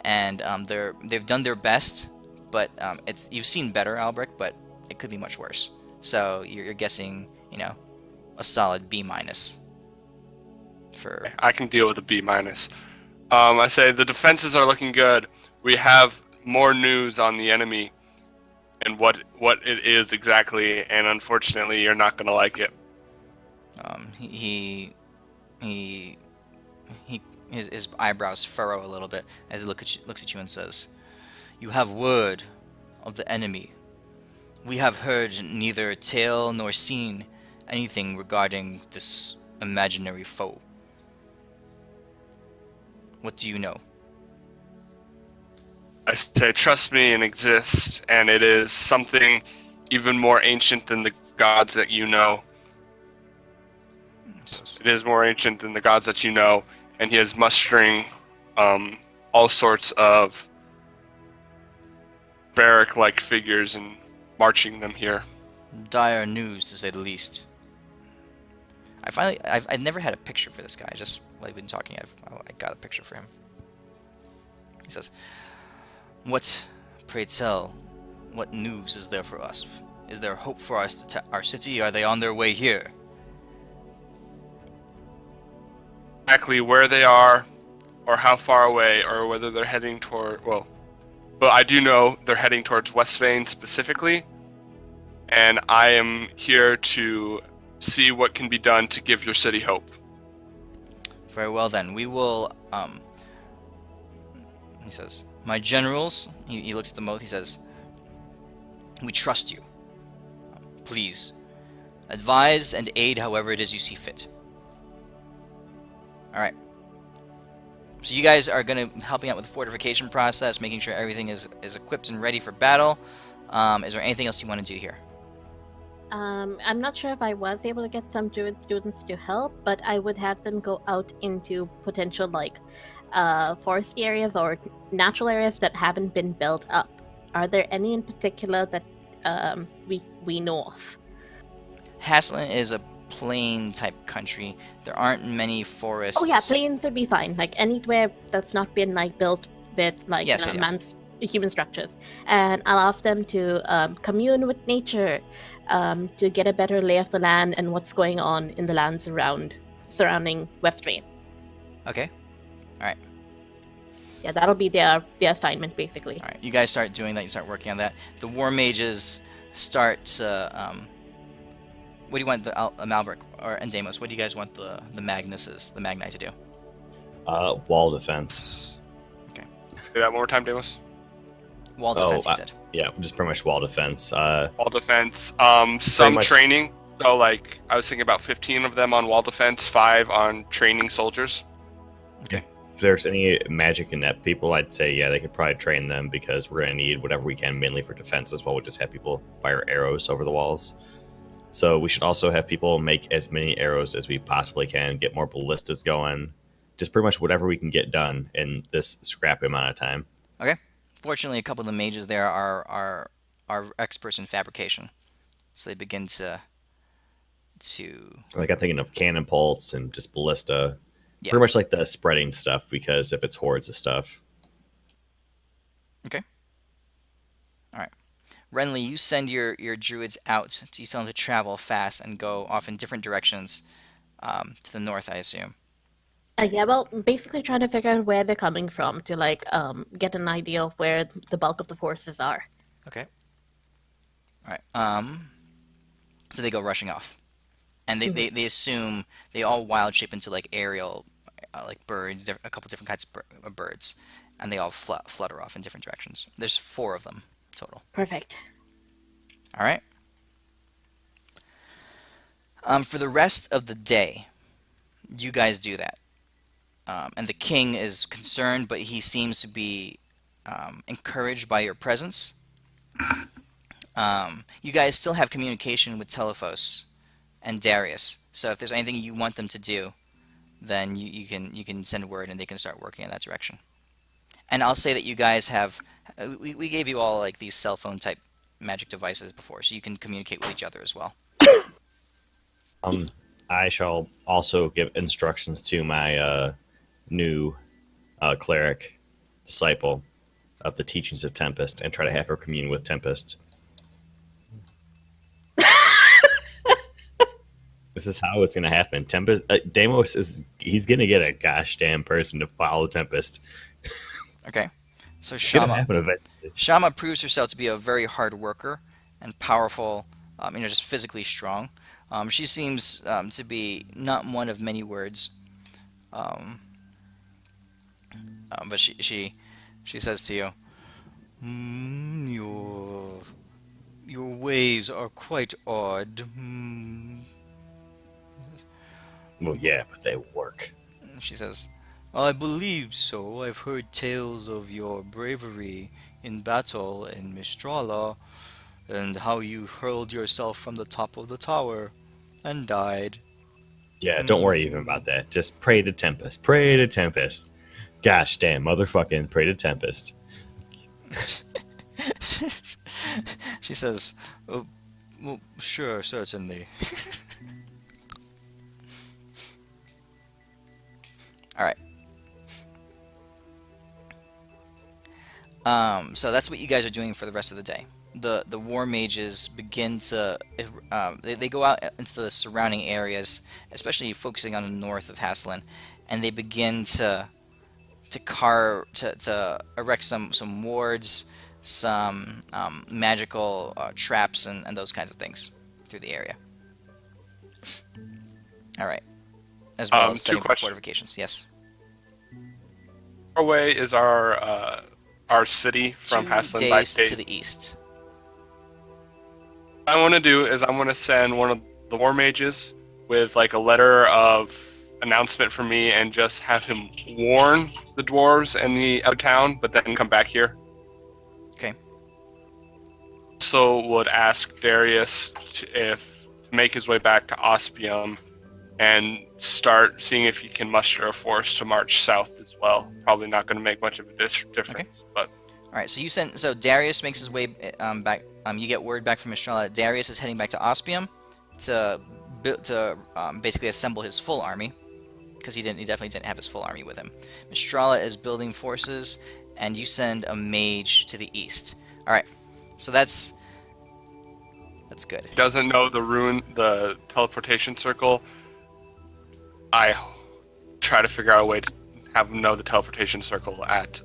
and they've done their best. But you've seen better, Albrecht, but it could be much worse. So you're guessing, a solid B-. For I can deal with a B-. I say the defenses are looking good. We have more news on the enemy and what it is exactly, and unfortunately, you're not going to like it. His eyebrows furrow a little bit as he looks at you and says, "You have word of the enemy. We have heard neither tale nor seen anything regarding this imaginary foe. What do you know?" I say, trust me, and exist, and it is something even more ancient than the gods that you know. It is more ancient than the gods that you know, and he is mustering all sorts of barrack-like figures and marching them here. Dire news, to say the least. I've never had a picture for this guy. Just while we've been talking, I got a picture for him. He says, "What, pray tell, what news is there for us? Is there hope for our city? Are they on their way here?" Exactly where they are, or how far away, or whether they're heading toward, but I do know they're heading towards Westvane specifically, and I am here to see what can be done to give your city hope. Very well then, we will, he says, "My generals," he looks at them both, he says, "we trust you. Please, advise and aid however it is you see fit." Alright. So you guys are going to helping out with the fortification process, making sure everything is equipped and ready for battle. Is there anything else you want to do here? I'm not sure if I was able to get some Druid students to help, but I would have them go out into potential, forest areas or natural areas that haven't been built up. Are there any in particular that we know of? Hasselin is a plain type country. There aren't many forests. Oh yeah, plains would be fine. Anywhere that's not been built with human structures. And I'll ask them to commune with nature to get a better lay of the land and what's going on in the lands surrounding Westvane. Okay. Alright. Yeah, that'll be their assignment basically. Alright, you guys start doing that, you start working on that. The war mages start to what do you want the Malbrick and Deimos? What do you guys want the Magni to do? Wall defense. Okay. Say that one more time, Deimos. Wall defense, he said. Yeah, just pretty much wall defense. Wall defense. Some much. training. So I was thinking about 15 of them on wall defense, 5 on training soldiers. Okay. If there's any magic inept people, I'd say they could probably train them because we're gonna need whatever we can, mainly for defense as well. We'll just have people fire arrows over the walls. So we should also have people make as many arrows as we possibly can, get more ballistas going, just pretty much whatever we can get done in this scrap amount of time. Okay. Fortunately, a couple of the mages there are experts in fabrication, so they begin to Like I'm thinking of cannon bolts and just ballista. Yeah. Pretty much like the spreading stuff, because if it's hordes of stuff. Okay. All right. Renly, you send your druids out. You tell them to travel fast and go off in different directions to the north, I assume. Yeah, well, basically trying to figure out where they're coming from to get an idea of where the bulk of the forces are. Okay. All right. So they go rushing off, and they assume they all wild shape into like aerial, like birds, a couple different kinds of birds, and they all flutter off in different directions. There's 4 of them total. Perfect. All right. For the rest of the day, you guys do that. And the king is concerned, but he seems to be encouraged by your presence. You guys still have communication with Telephos and Darius, so if there's anything you want them to do, then you can send word and they can start working in that direction. And I'll say that you guys have we gave you all like these cell phone type magic devices before, so you can communicate with each other as well. I shall also give instructions to my new cleric disciple of the teachings of Tempest and try to have her commune with Tempest. This is how it's going to happen. Tempest, Deimos he's going to get a gosh damn person to follow Tempest. Okay. So It's going to Shama happen eventually. Shama proves herself to be a very hard worker and powerful, just physically strong. She seems to be not one of many words, but she says to you, your ways are quite odd. Well, yeah, but they work. She says, I believe so. I've heard tales of your bravery in battle in Mistrala, and how you hurled yourself from the top of the tower and died. Yeah, don't worry even about that. Just pray to Tempest. Pray to Tempest. Gosh damn, motherfucking pray to Tempest. She says, well, sure, certainly. All right. So that's what you guys are doing for the rest of the day. The war mages begin to they go out into the surrounding areas, especially focusing on the north of Haslin, and they begin to erect some wards, some magical traps and those kinds of things through the area. All right. As well as setting up fortifications. Yes. How far away is our city from 2 Haslin by days day? to the east. What I want to do is I want to send one of the war mages with like a letter of announcement for me and just have him warn the dwarves and the out of town, but then come back here. Okay. Also would ask Darius to make his way back to Ospium and start seeing if he can muster a force to march south as well. Probably not going to make much of a difference, but All right. So Darius makes his way back. You get word back from Mistrala that Darius is heading back to Ospium to basically assemble his full army, because he definitely didn't have his full army with him. Mistrala is building forces, and you send a mage to the east. All right. So that's good. he doesn't know the teleportation circle. I try to figure out a way to have him know the teleportation circle at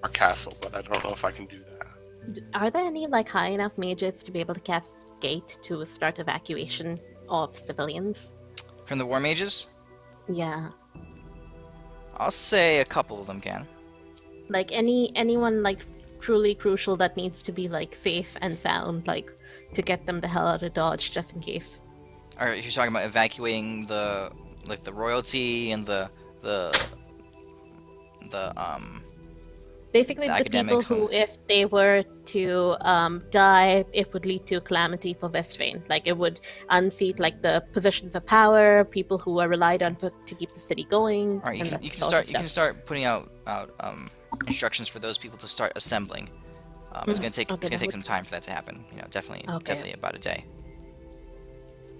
our castle, but I don't know if I can do that. Are there any high enough mages to be able to cast Gate to start evacuation of civilians? From the war mages, Yeah. I'll say a couple of them can. Anyone truly crucial that needs to be safe and sound, to get them the hell out of Dodge just in case. All right. You're talking about evacuating the royalty and the Basically, the the people academics who, and- if they were to die, it would lead to calamity for Vestrain. Like, it would unseat, like, the positions of power, people who are relied on to keep the city going. All right, and that you can sort of start stuff. putting out instructions for those people to start assembling. It's gonna take Okay, that would- some time for that to happen. Definitely Okay. about a day.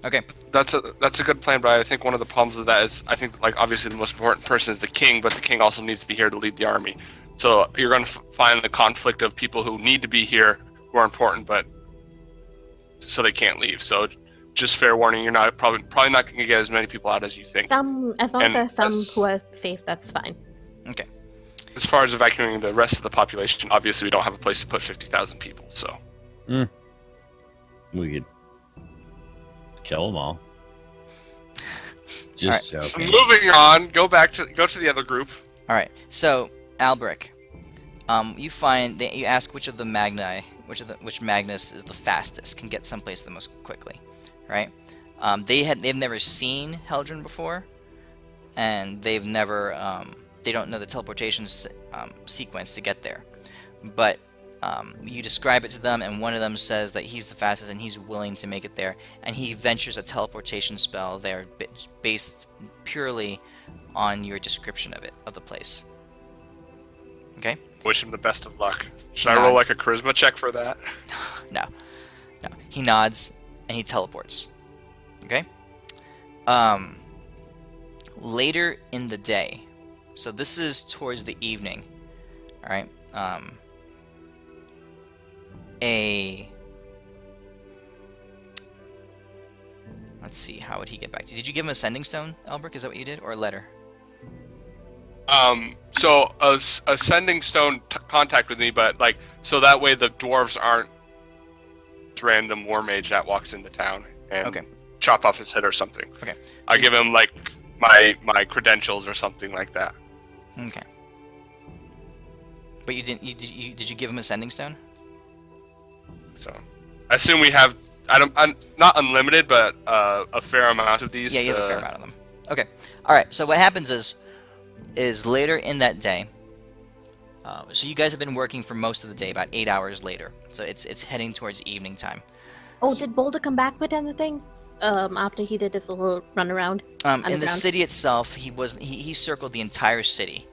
Okay. That's a good plan, but I think one of the problems with that is I think like obviously the most important person is the king, but the king also needs to be here to lead the army. So you're going to find the conflict of people who need to be here who are important, but so they can't leave. So just fair warning, you're not probably not going to get as many people out as you think. As long as And there are some as- who are safe, that's fine. Okay. As far as evacuating the rest of the population, obviously we don't have a place to put 50,000 people. So We could kill them all. Just joking. moving on, go to the other group. All right. So Albrecht, you find that you ask which which Magnus is the fastest, can get someplace the most quickly, right? They've never seen Heldren before, and they don't know the teleportation sequence to get there. But you describe it to them, and one of them says that he's the fastest and he's willing to make it there, and he ventures a teleportation spell there based purely on your description of the place. Okay? Wish him the best of luck. Should I roll like a charisma check for that? No. He nods and he teleports. Okay? Later in the day, so this is towards the evening, all right? Let's see, how would he get back to you? Did you give him a sending stone, Elbrick? Is that what you did, or a letter? So a sending stone contact with me, but like so that way the dwarves aren't random war mage that walks into town and Okay. chop off his head or something. Okay. I give him like my credentials or something like that. Okay. But you didn't. Did you give him a sending stone? So I assume we have not unlimited, but a fair amount of these. Yeah, you have a fair amount of them. Okay. All right. So what happens is later in that day. So you guys have been working for most of the day, about 8 hours later. So it's heading towards evening time. Oh, did Boulder come back with anything? After he did his little run around? In the Underground. city itself, he circled the entire city.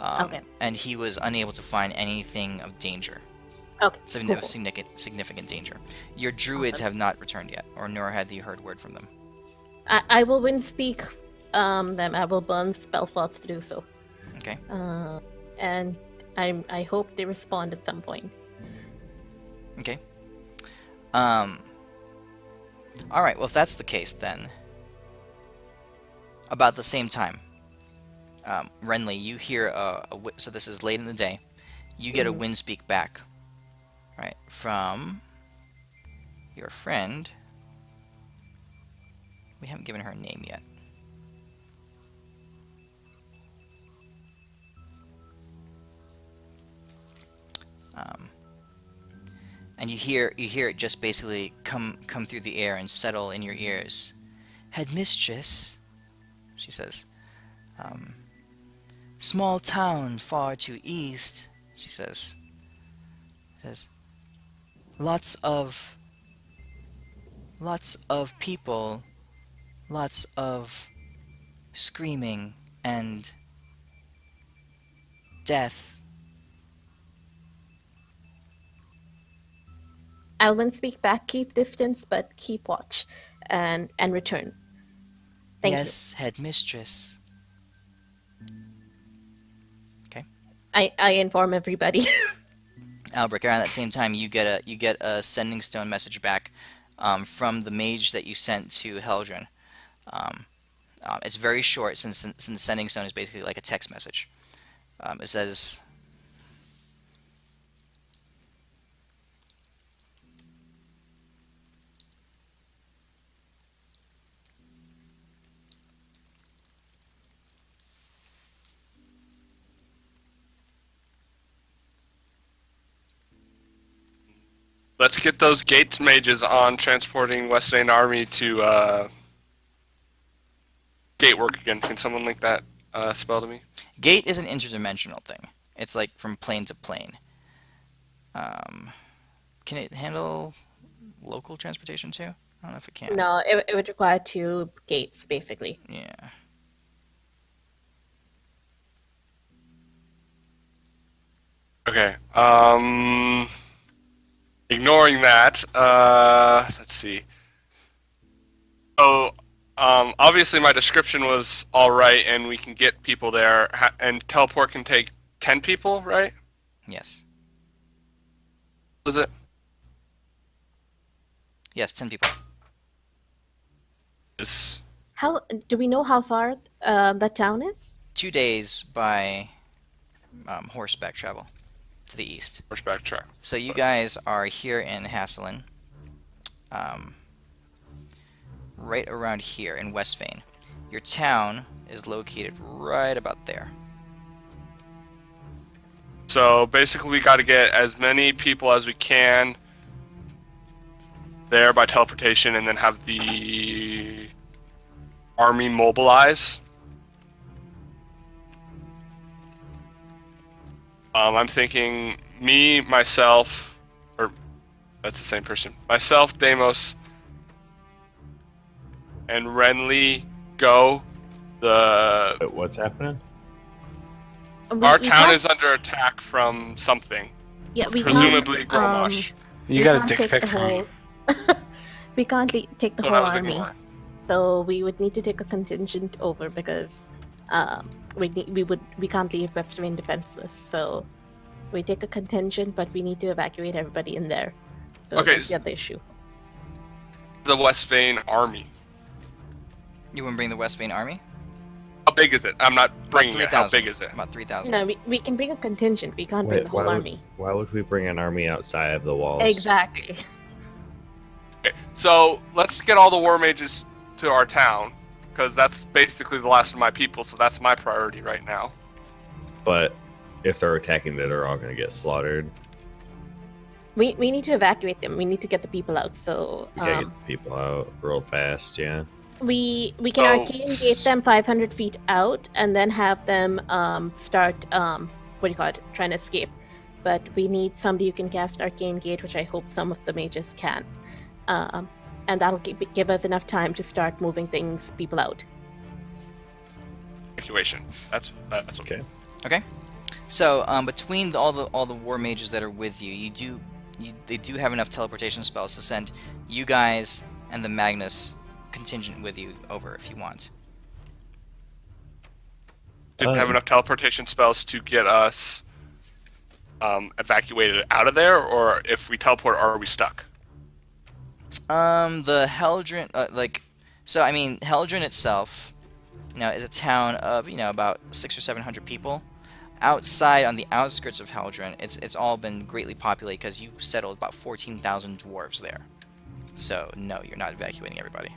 Okay. And he was unable to find anything of danger. Okay. Cool. Significant danger. Your druids have not returned yet, or nor have you heard word from them. I will wind speak them. I will burn spell slots to do so. Okay. And I hope they respond at some point. Okay. All right. Well, if that's the case, then about the same time, Renly, you hear so this is late in the day. You get a wind speak back, right, from your friend. We haven't given her a name yet. And you hear it just basically come through the air and settle in your ears. Headmistress, she says. Small town far to east, she says. Lots of people, lots of screaming and death. I'll wind speak back. Keep distance, but keep watch, and return. Thank Yes, headmistress. Okay. you. I inform everybody. Albrecht, around that same time, you get a sending stone message back from the mage that you sent to Heldren. It's very short, since the sending stone is basically like a text message. It says, Let's get those Gates mages on transporting Wesleyan army to Gatework again. Can someone link that spell to me? Gate is an interdimensional thing. It's like from plane to plane. Can it handle local transportation too? I don't know if it can. No, it would require 2 gates, basically. Yeah. Okay. Ignoring that, let's see. So, obviously my description was all right, and we can get people there, and teleport can take 10 people, right? Yes. Was it? Yes, 10 people. Is How do we know how far that town is? 2 days by horseback travel to the east. horseback track. So you guys are here in Hasselin, right around here in Westvane. Your town is located right about there. So basically, we got to get as many people as we can there by teleportation, and then have the army mobilize. I'm thinking me, myself, or that's the same person. Myself, Deimos, and Renly go. Wait, what's happening? Our town is under attack from something. Yeah, we Presumably can't, Gromosh. You we got a can't dick take pic the from me. whole- we can't take the So whole that was army. ignored. So we would need to take a contingent over because we can't leave Western defenseless. So we take a contingent, but we need to evacuate everybody in there. So Okay. that's the other issue. The Westvane army. You want to bring the Westvane army? How big is it? I'm not bringing it. How 3,000. big is it? About 3,000. No, we can bring a contingent. We can't bring the whole army. Why would we bring an army outside of the walls? Exactly. Okay, so let's get all the war mages to our town, because that's basically the last of my people. So that's my priority right now. But if they're attacking, then they're all going to get slaughtered. We need to evacuate them. We need to get the people out. So We gotta get the people out real fast, yeah. we can Oh. arcane gate them 500 feet out, and then have them start trying to escape. But we need somebody who can cast arcane gate, which I hope some of the mages can. And that'll give us enough time to start moving people out. Evacuation. That's okay. Okay. So between all the war mages that are with you, they do have enough teleportation spells to send you guys and the Magnus contingent with you over if you want. Didn't have enough teleportation spells to get us evacuated out of there, or if we teleport, are we stuck? The Heldren, Heldren itself, is a town of about 600 or 700 people. Outside, on the outskirts of Heldren, it's all been greatly populated because you've settled about 14,000 dwarves there. So no, you're not evacuating everybody.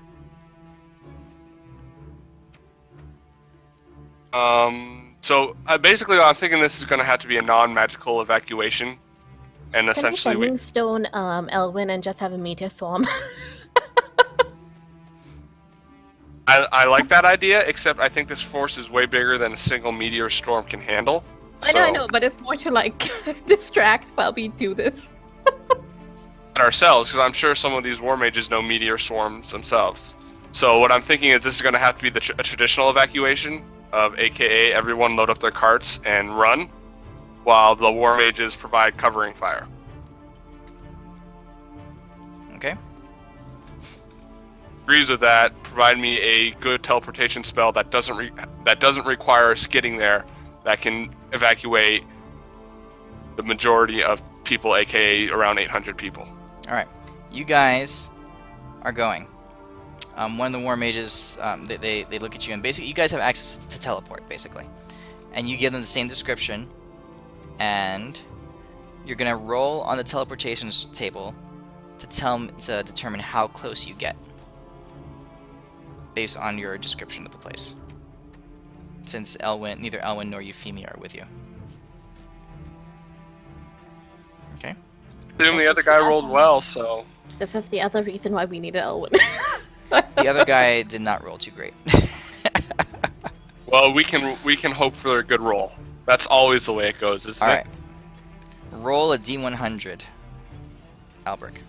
So basically, I'm thinking this is going to have to be a non-magical evacuation, and Can essentially we stone Elwyn and just have a meteor swarm? I like that idea, except I think this force is way bigger than a single meteor storm can handle. I know, but it's more to distract while we do this. Ourselves, because I'm sure some of these war mages know meteor swarms themselves. So what I'm thinking is this is going to have to be a traditional evacuation of AKA everyone load up their carts and run, while the war mages provide covering fire. Okay. Agrees with that. Provide me a good teleportation spell that doesn't require us getting there, that can evacuate the majority of people, aka around 800 people. All right, you guys are going. One of the war mages, they look at you, and basically you guys have access to teleport, basically. And you give them the same description, and you're gonna roll on the teleportation table to determine how close you get, based on your description of the place. Since neither Elwyn nor Euphemia are with you. Okay. Assume the other guy rolled well, so This is the other reason why we need Elwyn. The other guy did not roll too great. Well, we can hope for a good roll. That's always the way it goes, isn't All it? right. Roll a D100, Albrecht.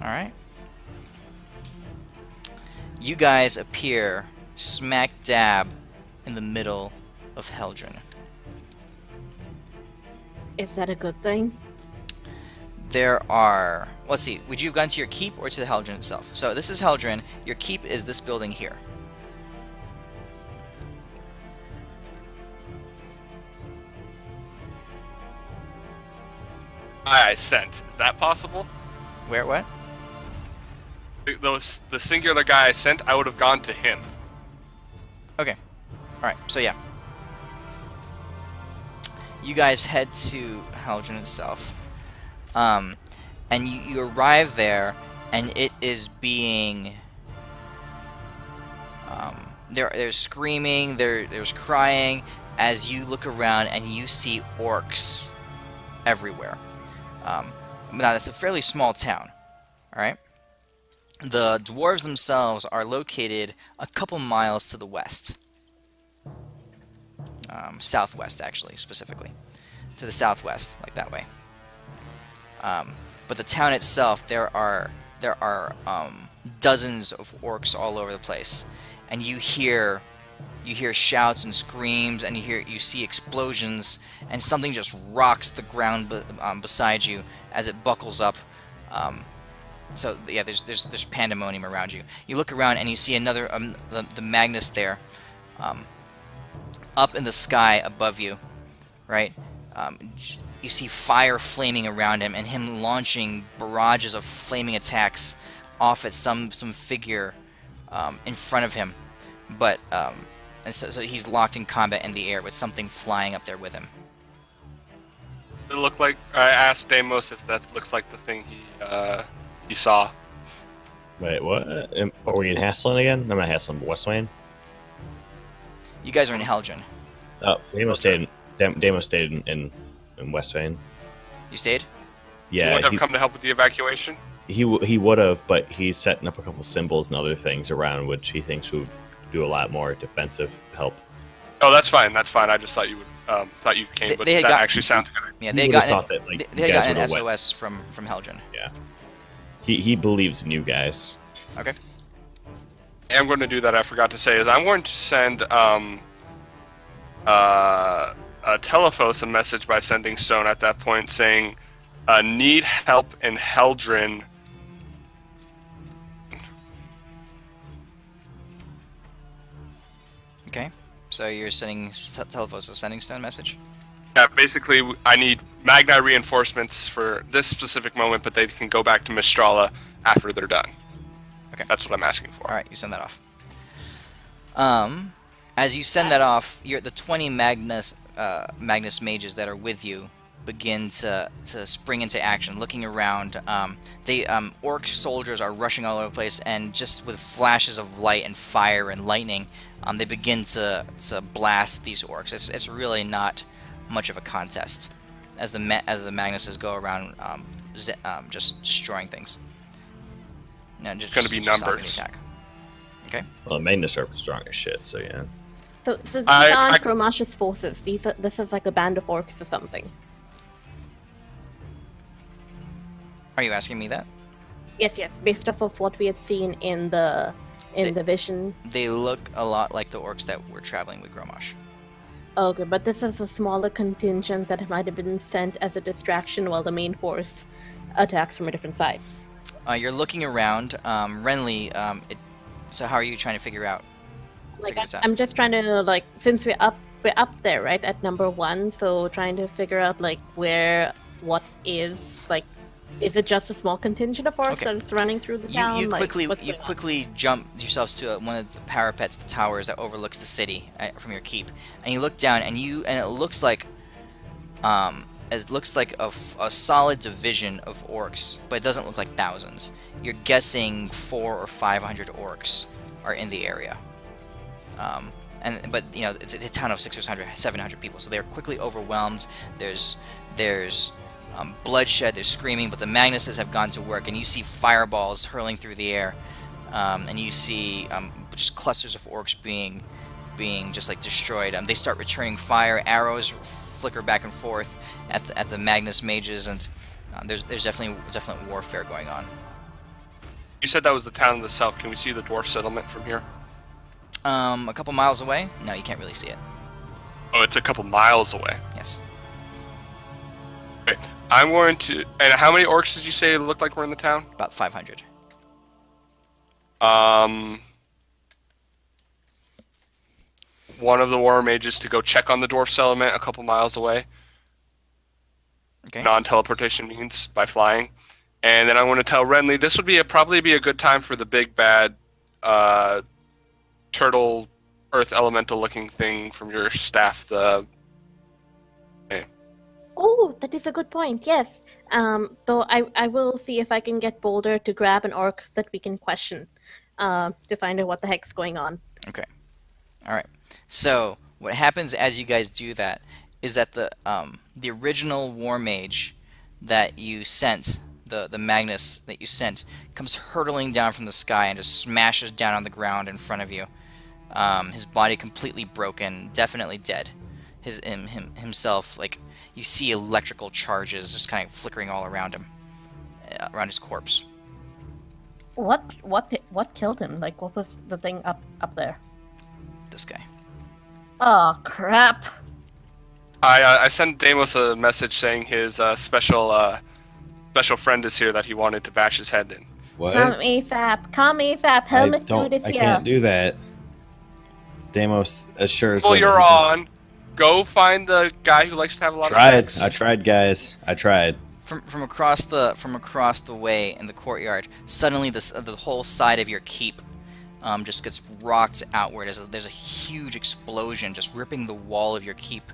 All right. You guys appear smack dab in the middle of Heldren. Is that a good thing? There are... Let's see. Would you have gone to your keep or to the Heldren itself? So this is Heldren. Your keep is this building here. I sent. Is that possible? Where? What? The singular guy I sent, I would have gone to him. Okay. Alright, so yeah. You guys head to Heldren itself. And you arrive there, and it is being... there's screaming, there's crying, as you look around and you see orcs everywhere. Now, it's a fairly small town, alright? The dwarves themselves are located a couple miles to the west. Southwest, actually, specifically. To the southwest, like that way. But the town itself, there are dozens of orcs all over the place. And you hear shouts and screams, and you see explosions, and something just rocks the ground beside you as it buckles up. So yeah, there's pandemonium around you. You look around and you see another the Magnus there, up in the sky above you, right? You see fire flaming around him, and him launching barrages of flaming attacks off at some figure in front of him. But and so he's locked in combat in the air with something flying up there with him. It looked like I asked Deimos if that looks like the thing he saw. Wait, what? Are we in Hasselin again? I'm not Hasselin, but Westwayne? You guys are in Heldren. Oh, Deimos stayed in Westwayne. You stayed? Yeah, Would have come to help with the evacuation. he would have, but he's setting up a couple symbols and other things around which he thinks would do a lot more defensive help. Oh, that's fine. That's fine. I just thought you would thought you came, but that actually sounds good. Yeah, He they would've got thought that, like, they you guys got an would've SOS from Heldren. Yeah, he believes in you guys. Okay. I'm going to do that. I forgot to say is I'm going to send Telephos a message by sending Stone at that point saying, need help in Heldren. Okay. So you're sending Telephos a sending stone message? Yeah, basically, I need Magni reinforcements for this specific moment, but they can go back to Mistrala after they're done. Okay. That's what I'm asking for. All right, you send that off. As you send that off, the 20 Magnus mages that are with you begin to spring into action, looking around. Orc soldiers are rushing all over the place, and just with flashes of light and fire and lightning, they begin to blast these orcs. It's really not much of a contest as the Magnuses go around just destroying things. No, just gonna be stopping the numbers. attack. Okay. Well, Magnus are strong as shit, so yeah. So these I- aren't Gromash's forces. This is like a band of orcs or something. Are you asking me that? Yes. Based off of what we had seen in the vision. They look a lot like the orcs that were traveling with Gromash. Okay, but this is a smaller contingent that might have been sent as a distraction while the main force attacks from a different side. You're looking around. Renly, so how are you trying to figure out? Like, this out? I'm just trying to since we're up there, right, at number 1. So trying to figure out what is is it just a small contingent of orcs Okay. that's running through the town? You what's going on? quickly jump yourselves to one of the parapets, the towers that overlooks the city from your keep, and you look down, and it looks like a solid division of orcs, but it doesn't look like thousands. You're guessing 400 or 500 orcs are in the area. But it's a town of 600 or 700 people, so they're quickly overwhelmed. There's bloodshed. They're screaming, but the Magnuses have gone to work, and you see fireballs hurling through the air, and you see just clusters of orcs being just like destroyed. They start returning fire. Arrows flicker back and forth at the Magnus mages, and there's definitely warfare going on. You said that was the town in the south. Can we see the dwarf settlement from here? A couple miles away? No, you can't really see it. Oh, it's a couple miles away. Yes. Okay. I'm going to... And how many orcs did you say look like were in the town? About 500. One of the war mages to go check on the dwarf settlement a couple miles away. Okay. Non-teleportation means by flying. And then I'm going to tell Renly this would probably be a good time for the big bad turtle earth elemental looking thing from your staff. Oh, that is a good point. Yes. Though I will see if I can get Boulder to grab an orc that we can question, to find out what the heck's going on. Okay. All right. So what happens as you guys do that is that the original war mage that you sent, the Magnus that you sent, comes hurtling down from the sky and just smashes down on the ground in front of you. His body completely broken, definitely dead. Himself, like, you see electrical charges just kind of flickering all around him, around his corpse. What killed him? Like, what was the thing up there? This guy. Oh crap! I sent Deimos a message saying his special friend is here that he wanted to bash his head in. What? Come ASAP! Helmet dude is I here. can't do that. Deimos assures. Well, them you're he just- on. Go find the guy who likes to have a lot of Tried. sex. I tried, guys. I tried. From across the way in the courtyard, suddenly the whole side of your keep just gets rocked outward as there's a huge explosion just ripping the wall of your keep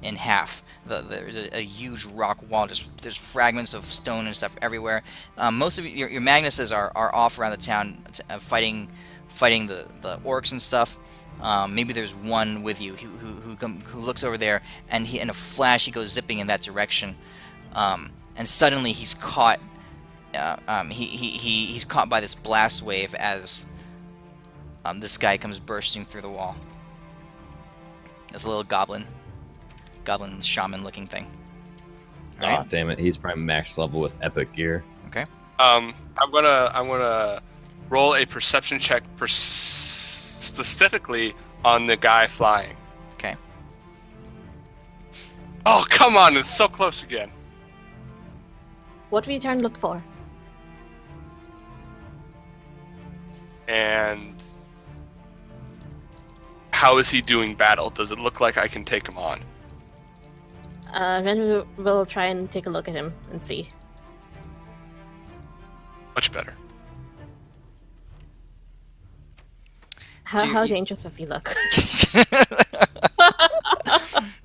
in half. There's a huge rock wall. There's fragments of stone and stuff everywhere. Most of your Magnuses are off around the town fighting the orcs and stuff. Maybe there's one with you who looks over there, and in a flash he goes zipping in that direction, and suddenly he's caught. He's caught by this blast wave as this guy comes bursting through the wall. It's a little goblin shaman looking thing. All Aw, right. damn it. He's probably max level with epic gear. Okay. I'm gonna roll a perception check specifically on the guy flying. Okay. Oh, come on, it's so close again. What do you turn look for? And how is he doing battle? Does it look like I can take him on? Then we'll try and take a look at him and see. Much better. So How you- dangerous does he look?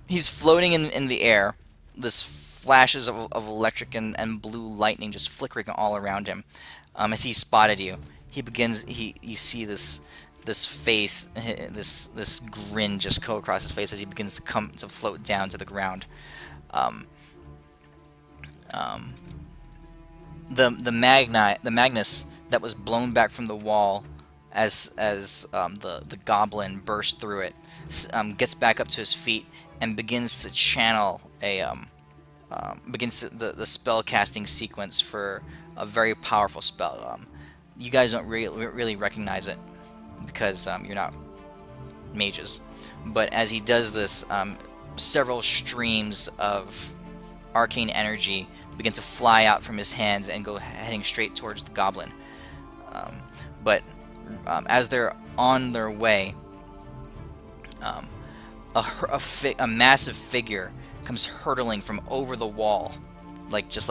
He's floating in the air. This flashes of electric and blue lightning just flickering all around him. As he spotted you, you see this face, this grin just go across his face as he begins to float down to the ground. The Magnus that was blown back from the wall as the goblin burst through it, gets back up to his feet and begins to channel the spell casting sequence for a very powerful spell. You guys don't really recognize it because you're not mages, but as he does this, several streams of arcane energy begin to fly out from his hands and go heading straight towards the goblin. But as they're on their way, a massive figure comes hurtling from over the wall, leaps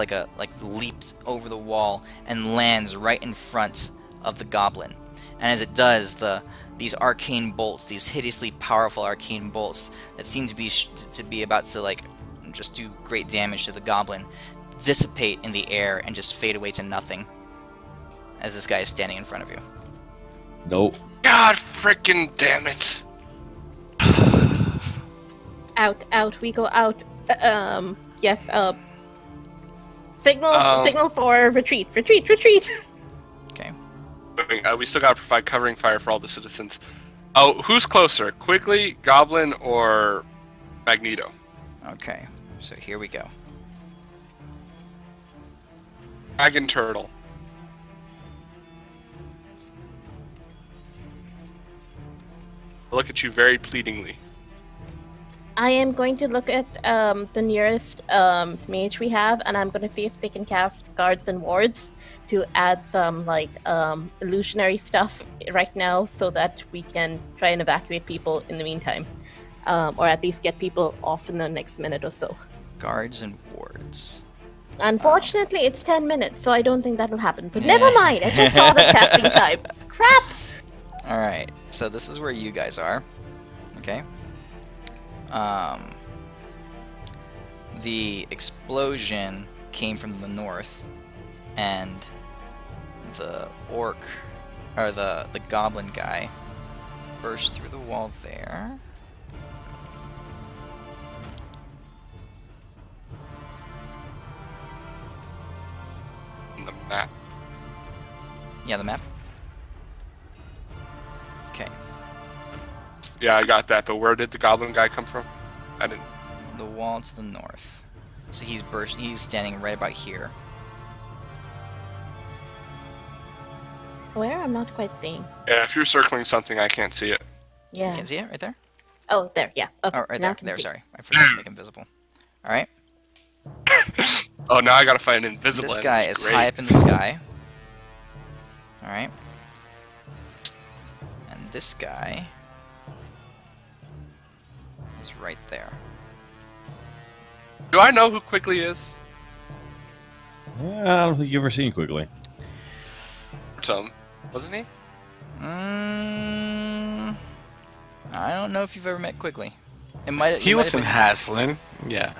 over the wall and lands right in front of the goblin. And as it does, these arcane bolts, these hideously powerful arcane bolts that seem to be about to just do great damage to the goblin, dissipate in the air and just fade away to nothing as this guy is standing in front of you. Nope. God freaking damn it. Out, we go out. Yes, Signal for retreat. Retreat. Okay. We still gotta provide covering fire for all the citizens. Oh, who's closer, Quigley, Goblin, or Magneto? Okay. So here we go. Dragon Turtle. I look at you very pleadingly. I am going to look at the nearest mage we have, and I'm going to see if they can cast guards and wards to add some like illusionary stuff right now, so that we can try and evacuate people in the meantime, or at least get people off in the next minute or so. Guards and wards. Unfortunately, it's 10 minutes, so I don't think that'll happen. So never mind. I just saw the casting time. Crap. All right. So this is where you guys are. Okay. The explosion came from the north, and the orc, or the goblin guy, burst through the wall there. The map. Yeah, the map. Okay. Yeah, I got that, but where did the Goblin guy come from? I didn't. The wall to the north. So he's standing right about here. Where? I'm not quite seeing. Yeah, if you're circling something, I can't see it. Yeah. You can see it right there? Oh, there. Yeah. Okay. Oh, right now I there. can There, see. sorry. I forgot to make him visible. Alright. Oh, now I gotta find an invisible This enemy. guy is Great. high up in the sky. Alright. And this guy is right there. Do I know who Quigley is? I don't think you've ever seen Quigley. Some, wasn't he? I don't know if you've ever met Quigley. It might. He was in Haslin. Yeah.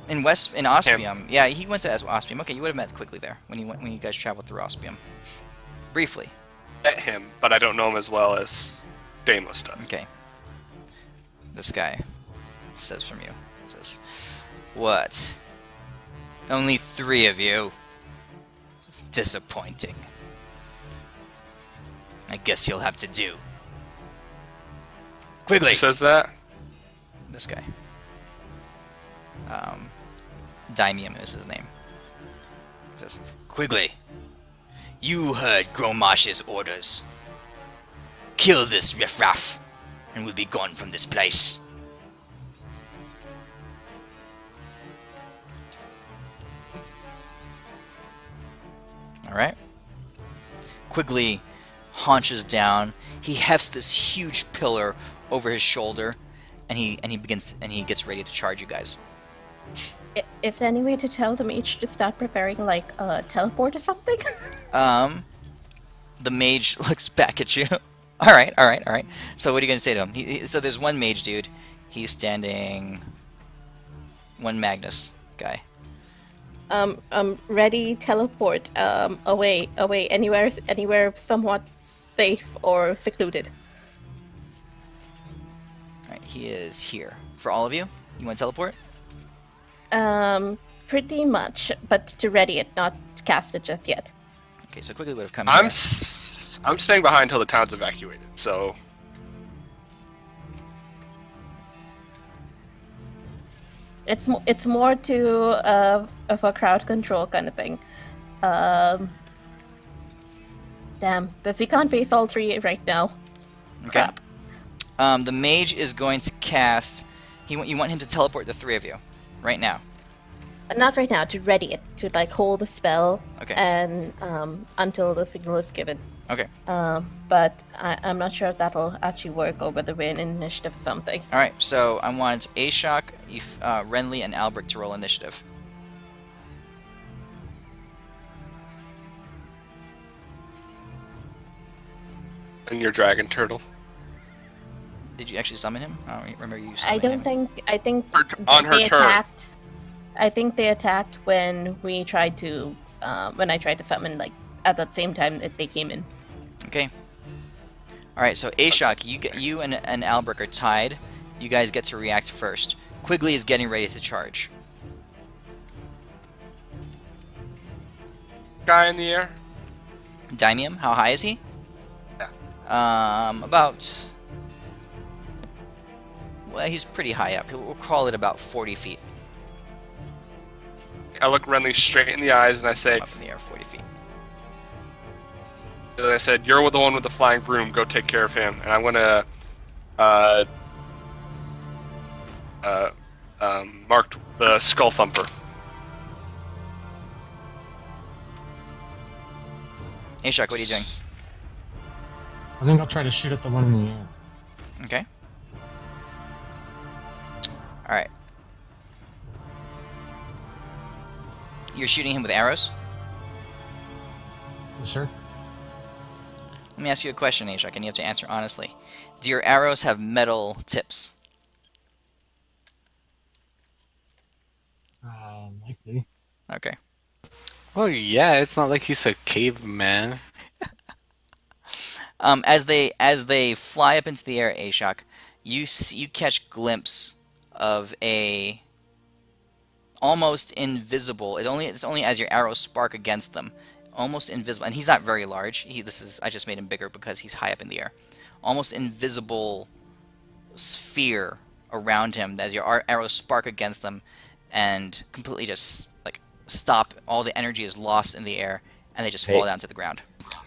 in Ospium. Yeah, he went to Ospium. Okay, you would have met Quigley there when you guys traveled through Ospium. Briefly. Met him, but I don't know him as well as Deimos does. Okay. This guy says from you. Says, "What? Only 3 of you? It's disappointing. I guess you'll have to do." Quigley! Who says that? This guy. Daimium is his name. He says, "Quigley, you heard Gromash's orders. Kill this riffraff, and we'll be gone from this place." Alright. Quigley haunches down. He hefts this huge pillar over his shoulder, and he gets ready to charge you guys. Is there any way to tell the mage to start preparing, like, a teleport or something? The mage looks back at you. All right. So what are you gonna say to him? So there's one mage dude. He's standing. One Magnus guy. Ready, teleport, away, anywhere somewhat safe or secluded. All right, he is here. For all of you, you want to teleport? Pretty much, but to ready it, not cast it just yet. Okay, so Quigley would have come I'm here. I'm staying behind until the town's evacuated. So It's more to of a crowd control kind of thing. Damn, but we can't face all 3 right now. Okay. Crap. The mage is going to cast. You want him to teleport the 3 of you, right now. Not right now. To ready it, to like hold the spell, Okay. and until the signal is given. Okay. But I'm not sure if that'll actually work, or whether we're in initiative or something. All right. So I want Ashok, Renly, and Albert to roll initiative. and your dragon turtle. Did you actually summon him? I don't remember you I summoning don't him. think. I think On her they turn. attacked. I think they attacked when we tried to. When I tried to summon, like at that same time that they came in. Okay. All right. So Ashok, you and Albert are tied. You guys get to react first. Quigley is getting ready to charge. guy in the air? Dymium, how high is he? Yeah. About... Well, he's pretty high up. We'll call it about 40 feet. I look Renly straight in the eyes and I say, Up in the air, 40 feet. as I said, you're the one with the flying broom. Go take care of him. And I'm gonna mark the skull thumper. Ashok, what are you doing? I think I'll try to shoot at the one in the air. Okay. Alright. You're shooting him with arrows? Yes, sir. Let me ask you a question, Ashok, and you have to answer honestly. Do your arrows have metal tips? Likely. Okay. Oh yeah, it's not like he's a caveman. As they fly up into the air, Ashok, you catch glimpse of a almost invisible. It's only as your arrows spark against them, almost invisible. And he's not very large. I just made him bigger because he's high up in the air. Almost invisible sphere around him as your arrows spark against them, and completely just like stop. All the energy is lost in the air, and they just fall down to the ground.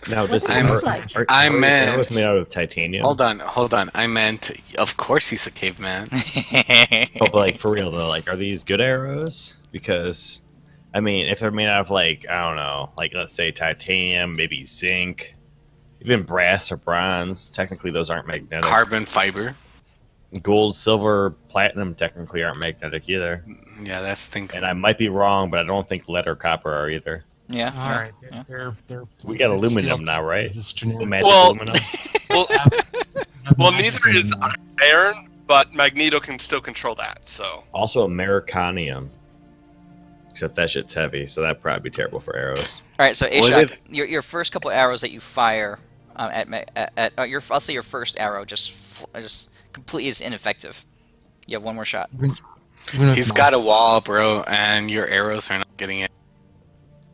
Now, does I'm- I are his meant- arrows made out of titanium? Hold on. I meant, of course he's a caveman. But like for real though, like are these good arrows? Because I mean, if they're made out of like I don't know, like let's say titanium, maybe zinc, even brass or bronze, technically those aren't magnetic. Carbon fiber. Gold, silver, platinum technically aren't magnetic either. Yeah, that's thinking. And I might be wrong, but I don't think lead or copper are either. Yeah. All right. Yeah. They're We got they're aluminum steel- now, right? Just generic. Magic Well- aluminum. Well, well, neither is iron, but Magneto can still control that. So Also Americanium. Except that shit's heavy, so that'd probably be terrible for arrows. All right. So What Ashok, if- your first couple arrows that you fire I'll say your first arrow just completely is ineffective. You have one more shot. Even with He's my- got a wall, bro, and your arrows are not getting it.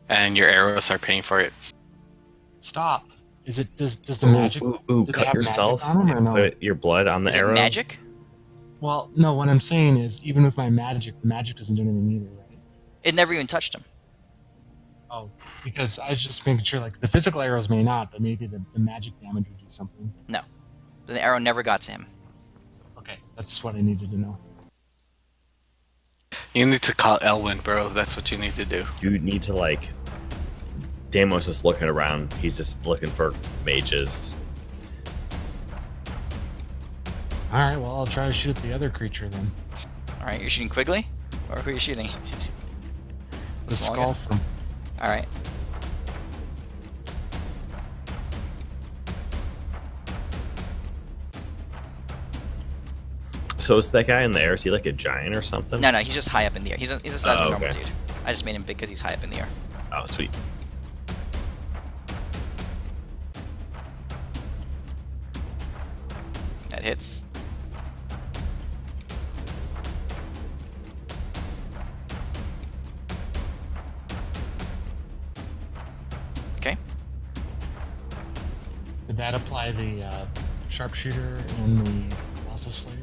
And your arrows are paying for it. Stop. Is it does the magic? Ooh, do they cut have yourself magic on 'em or and no? put your blood on the Is arrow. it magic? Well, no. What I'm saying is, even with my magic, the magic doesn't do anything either, right? It never even touched him. Oh, because I was just making sure, like the physical arrows may not, but maybe the magic damage would do something. The arrow never got to him. Okay, that's what I needed to know. You need to call Elwyn, bro. That's what you need to do. You need to like. Deimos is looking around. He's just looking for mages. All right, well, I'll try to shoot at the other creature then. All right. You're shooting Quigley, or who are you shooting? The small skull guy? from. All right. So is that guy in the air? Is he like a giant or something? No, he's just high up in the air. He's the size of a normal okay. dude. I just made him big because he's high up in the air. Oh, sweet. That hits. Okay. Did that apply the sharpshooter and the colossal slayer?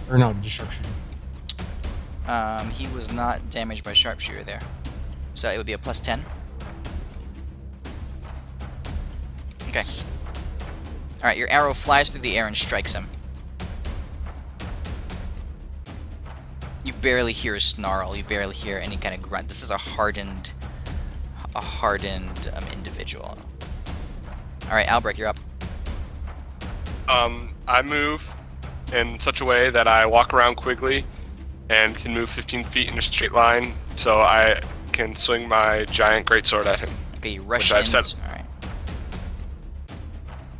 Or no, just sharpshooter. He was not damaged by sharpshooter there, so it would be a +10. Okay. All right. Your arrow flies through the air and strikes him. You barely hear a snarl. You barely hear any kind of grunt. This is a hardened individual. All right, Albrecht, you're up. I move in such a way that I walk around Quigley and can move 15 feet in a straight line, so I can swing my giant greatsword at him. Okay, you rush Which I've in. said- All right.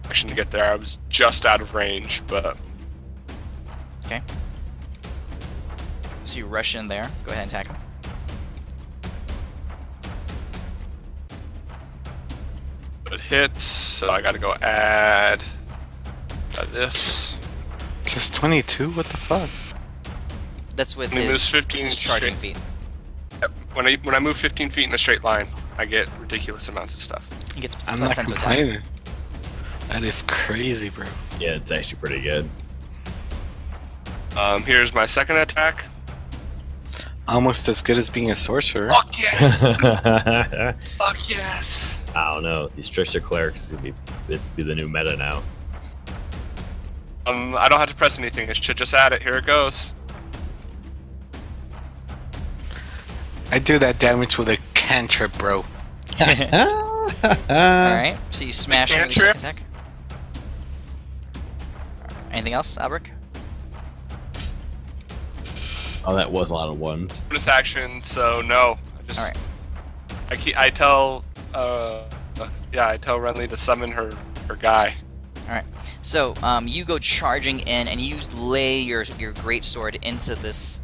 Action to get there. I was just out of range, but Okay. So you rush in there. Go ahead and attack him. it hits. So I got to go add this. Just 22? What the fuck? That's with When he moves his 15 charging straight- feet. Yep. When I move 15 feet in a straight line, I get ridiculous amounts of stuff. He gets I'm not placenta attack. complaining. That is crazy, bro. Yeah, it's actually pretty good. Here's my second attack. Almost as good as being a sorcerer. Fuck yes! I Fuck yes! don't know. These trickster clerics it's be the new meta now. I don't have to press anything. It should just add it. Here it goes. I do that damage with a cantrip, bro. Alright, so you smash him with your Cantrip. second attack. Anything else, Albrecht? Oh, that was a lot of ones. Bonus action, so no. Alright. I tell Renly to summon her guy. Alright. So, you go charging in and you lay your greatsword into this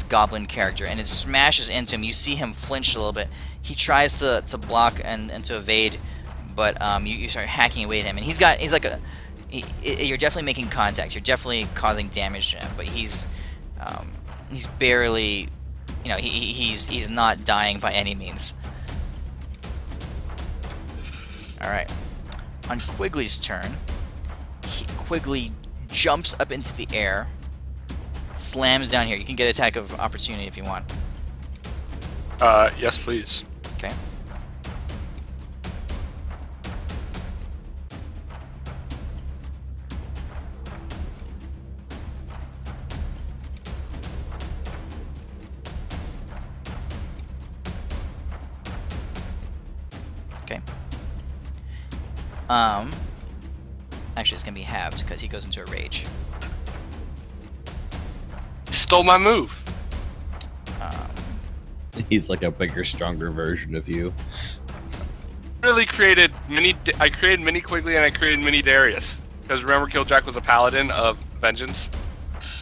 goblin character, and it smashes into him. You see him flinch a little bit. He tries to block and to evade, but you start hacking away at him, and he's like you're definitely making contact. You're definitely causing damage to him, but he's barely, he's not dying by any means. All right. On Quigley's turn, Quigley jumps up into the air, slams down here. You can get attack of opportunity if you want. Yes, please. Okay. Okay. Actually, it's gonna be halved because he goes into a rage. Stole my move. He's like a bigger, stronger version of you. Really created I created mini Quigley and I created mini Darius. Because remember, Killjack was a paladin of vengeance.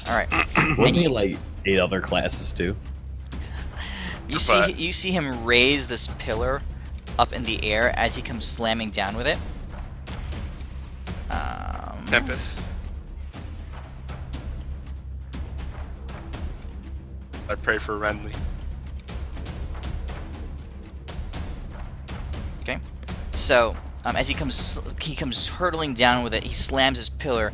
All right. Wasn't he like 8 other classes too? You see him raise this pillar up in the air as he comes slamming down with it. Tempest. I pray for Renly. Okay. So as he comes hurtling down with it, he slams his pillar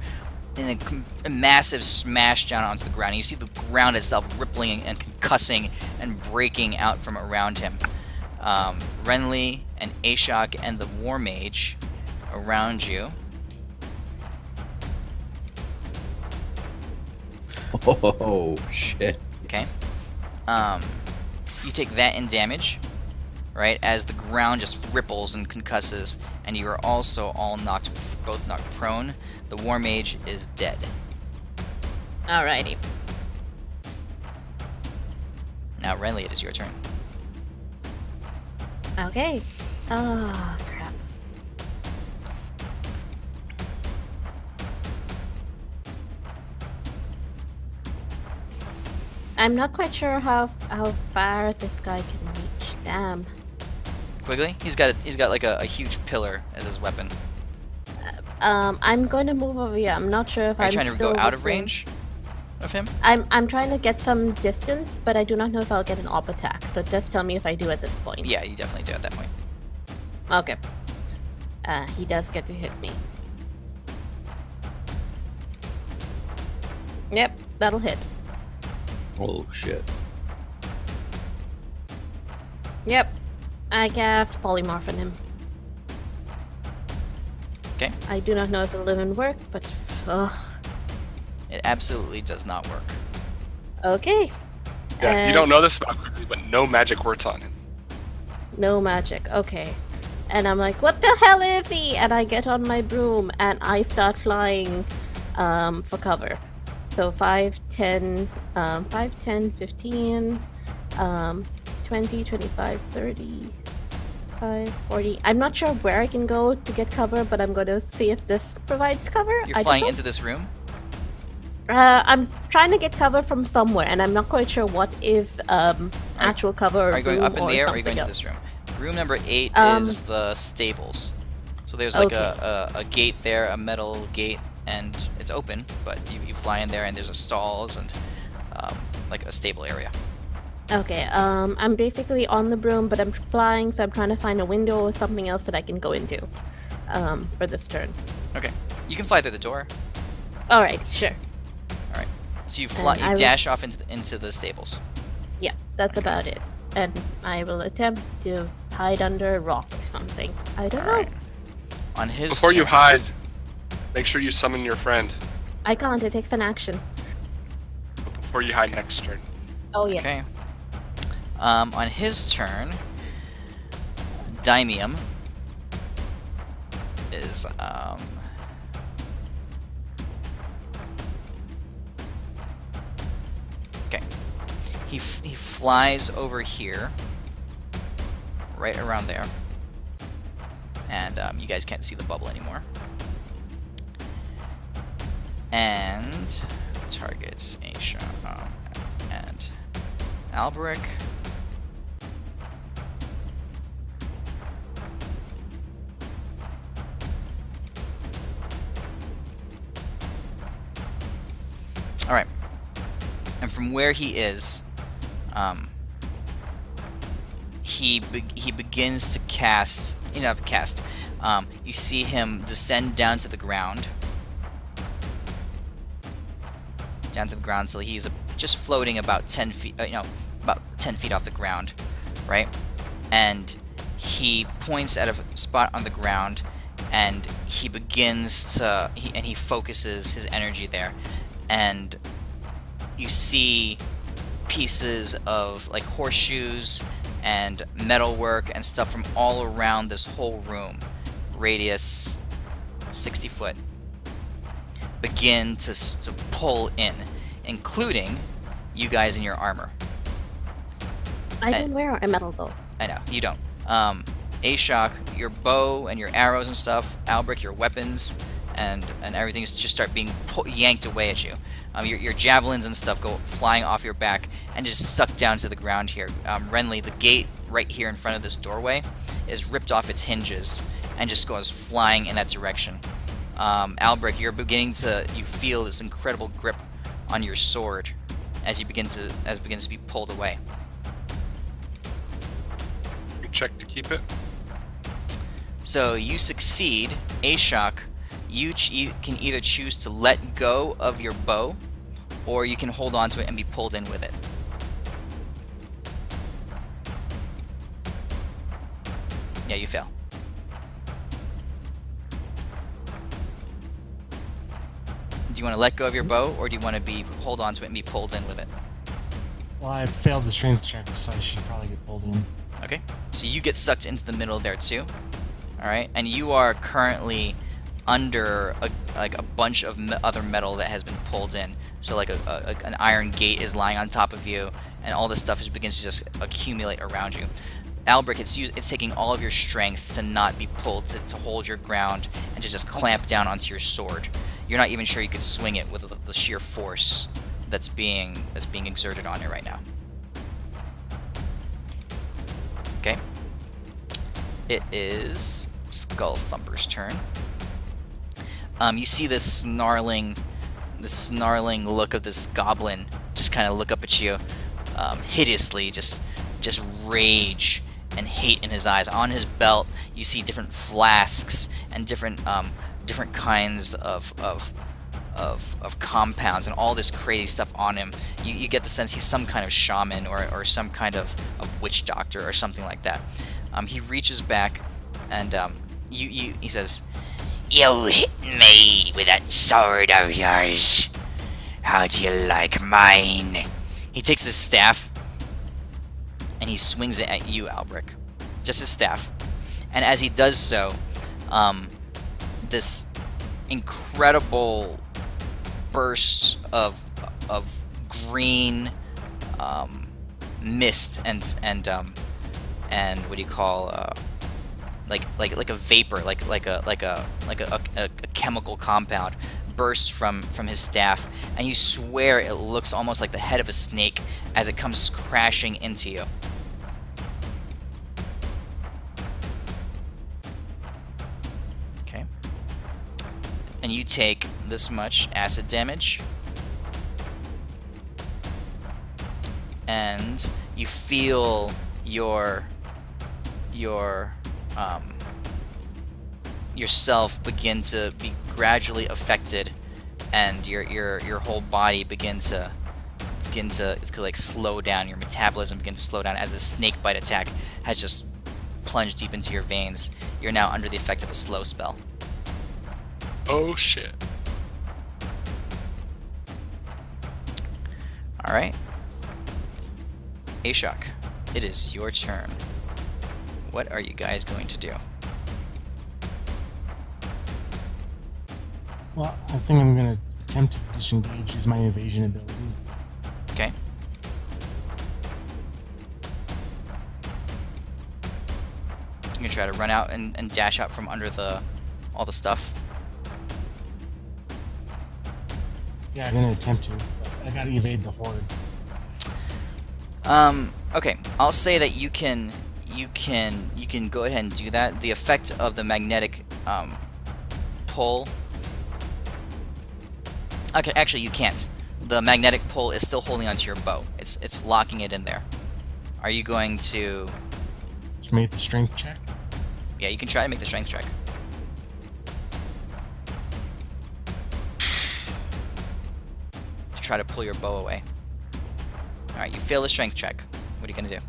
in a massive smash down onto the ground. And you see the ground itself rippling and concussing and breaking out from around him. Renly and Ashok and the War Mage around you. Oh shit! Okay. You take that in damage, right? As the ground just ripples and concusses, and you are also both knocked prone. The War Mage is dead. Alrighty. Now, Renly, it is your turn. Okay. Oh, crap. I'm not quite sure how far this guy can reach. Damn. Quigley, he's got like a huge pillar as his weapon. I'm going to move over here. I'm not sure if Are you I'm trying to still go out of within- range of him? I'm trying to get some distance, but I do not know if I'll get an op attack. So just tell me if I do at this point. Yeah, you definitely do at that point. Okay. He does get to hit me. Yep, that'll hit. Oh shit! Yep. I cast polymorph on him. Okay. I do not know if it'll even work, but ugh. It absolutely does not work. Okay. Yeah, you don't know this about Quigley, but no magic works on him. No magic. Okay. And I'm like, what the hell is he? And I get on my broom and I start flying for cover. So 5, 10, 15, 20, 25, 30, 40. I'm not sure where I can go to get cover, but I'm going to see if this provides cover. You're flying into this room? I'm trying to get cover from somewhere, and I'm not quite sure what is actual cover. Are you going up in the air, or are you going to else. this room? Room number 8 is the stables. So there's like a gate there, a metal gate, and it's open, but you fly in there, and there's a stalls and like a stable area. Okay, I'm basically on the broom, but I'm flying, so I'm trying to find a window or something else that I can go into, for this turn. Okay. You can fly through the door. Alright, sure. Alright. So you fly. And You I will- dash off into the stables. Yeah, that's about it. And I will attempt to hide under a rock or something. I don't Alright. know. On his Before you turn- hide, make sure you summon your friend. I can't. It takes an action. Before you hide next turn. Oh, yeah. Okay. On his turn, Daimium is okay. He flies over here, right around there, and you guys can't see the bubble anymore. And targets Aisha and Alberic. All right, and from where he is, he begins to cast. You see him descend down to the ground. So he's just floating about 10 feet, about 10 feet off the ground, right? And he points at a spot on the ground, and he begins to, he focuses his energy there, and you see pieces of like horseshoes and metalwork and stuff from all around this whole room, radius 60 foot, begin to pull in, including you guys in your armor. I don't wear a metal bow. I know, you don't. Ashok, your bow and your arrows and stuff, Albrecht, your weapons and everything just start being yanked away at you. Your javelins and stuff go flying off your back and just sucked down to the ground here. Renly, the gate right here in front of this doorway is ripped off its hinges and just goes flying in that direction. Albrecht, you feel this incredible grip on your sword as it begins to be pulled away. You check to keep it. So you succeed. Ashok, you can either choose to let go of your bow, or you can hold on to it and be pulled in with it. Yeah, you fail. Do you want to let go of your bow, or do you want to hold on to it and be pulled in with it? Well, I failed the strength check, so I should probably get pulled in. Okay, so you get sucked into the middle there too. All right, and you are currently under a bunch of other metal that has been pulled in. So like an iron gate is lying on top of you, and all this stuff begins to just accumulate around you. Albrecht, it's taking all of your strength to not be pulled, to hold your ground, and to just clamp down onto your sword. You're not even sure you could swing it with the sheer force that's being exerted on it right now. Okay. It is Skull Thumper's turn. You see this snarling look of this goblin just kind of look up at you, hideously, just rage and hate in his eyes. On his belt, you see different flasks and different kinds of compounds and all this crazy stuff on him. You get the sense he's some kind of shaman or some kind of witch doctor or something like that. He reaches back and he says, "You hit me with that sword of yours. How do you like mine?" He takes his staff and he swings it at you, Albrecht. Just his staff. And as he does so, this incredible burst of green mist and what do you call like a vapor, like a chemical compound bursts from his staff, and you swear it looks almost like the head of a snake as it comes crashing into you. Okay. And you take this much acid damage. And you feel yourself begin to be gradually affected, and your whole body begin to like slow down. Your metabolism begins to slow down as the snake bite attack has just plunged deep into your veins. You're now under the effect of a slow spell. Oh shit. Alright. Ashok, it is your turn. What are you guys going to do? Well, I think I'm going to attempt to disengage, use my evasion ability. Okay. You can try to run out and dash out from under all the stuff. Yeah, I'm going to attempt to, but I got to evade the horde. Okay. I'll say that you can go ahead and do that. The effect of the magnetic pull. Okay, actually you can't. The magnetic pull is still holding onto your bow. It's locking it in there. Are you going to? Just make the strength check. Yeah, you can try to make the strength check. To try to pull your bow away. All right, you fail the strength check. What are you gonna do?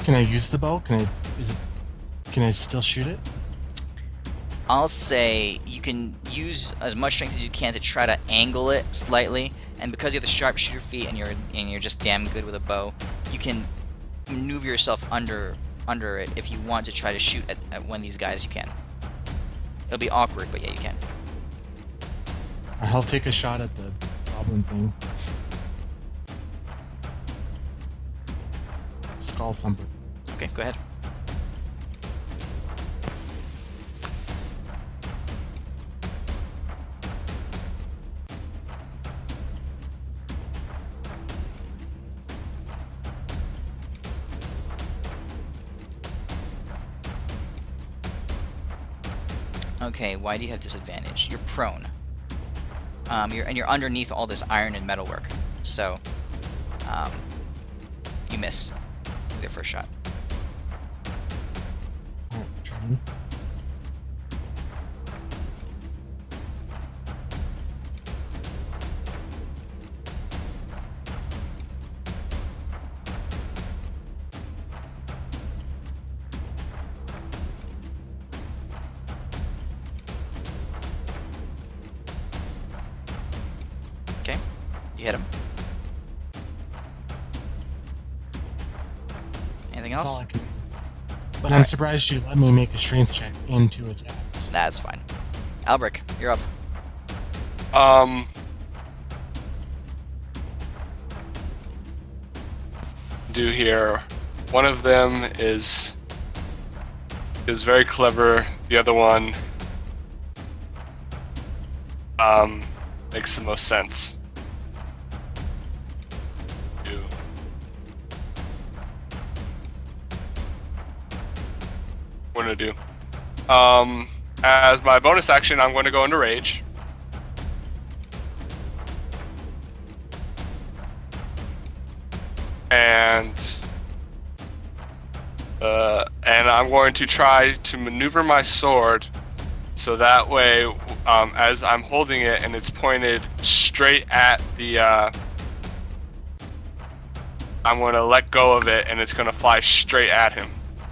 Can I use the bow? Can I still shoot it? I'll say you can use as much strength as you can to try to angle it slightly, and because you have the sharpshooter feat and you're just damn good with a bow, you can maneuver yourself under it if you want to try to shoot at one of these guys. You can. It'll be awkward, but yeah, you can. I'll take a shot at the goblin thing. Skull thumper. Okay, go ahead. Okay, why do you have disadvantage? You're prone. You're underneath all this iron and metalwork, so you miss with your first shot. Alright, try again. Okay, you hit him. Anything That's all else? I can do. But I'm surprised you let me make a strength check and 2 attacks. That's fine. Albric, you're up. Do here. One of them is very clever. The other one makes the most sense. What do I do? As my bonus action, I'm going to go into rage. And I'm going to try to maneuver my sword so that way, as I'm holding it and it's pointed straight at the, I'm going to let go of it and it's going to fly straight at him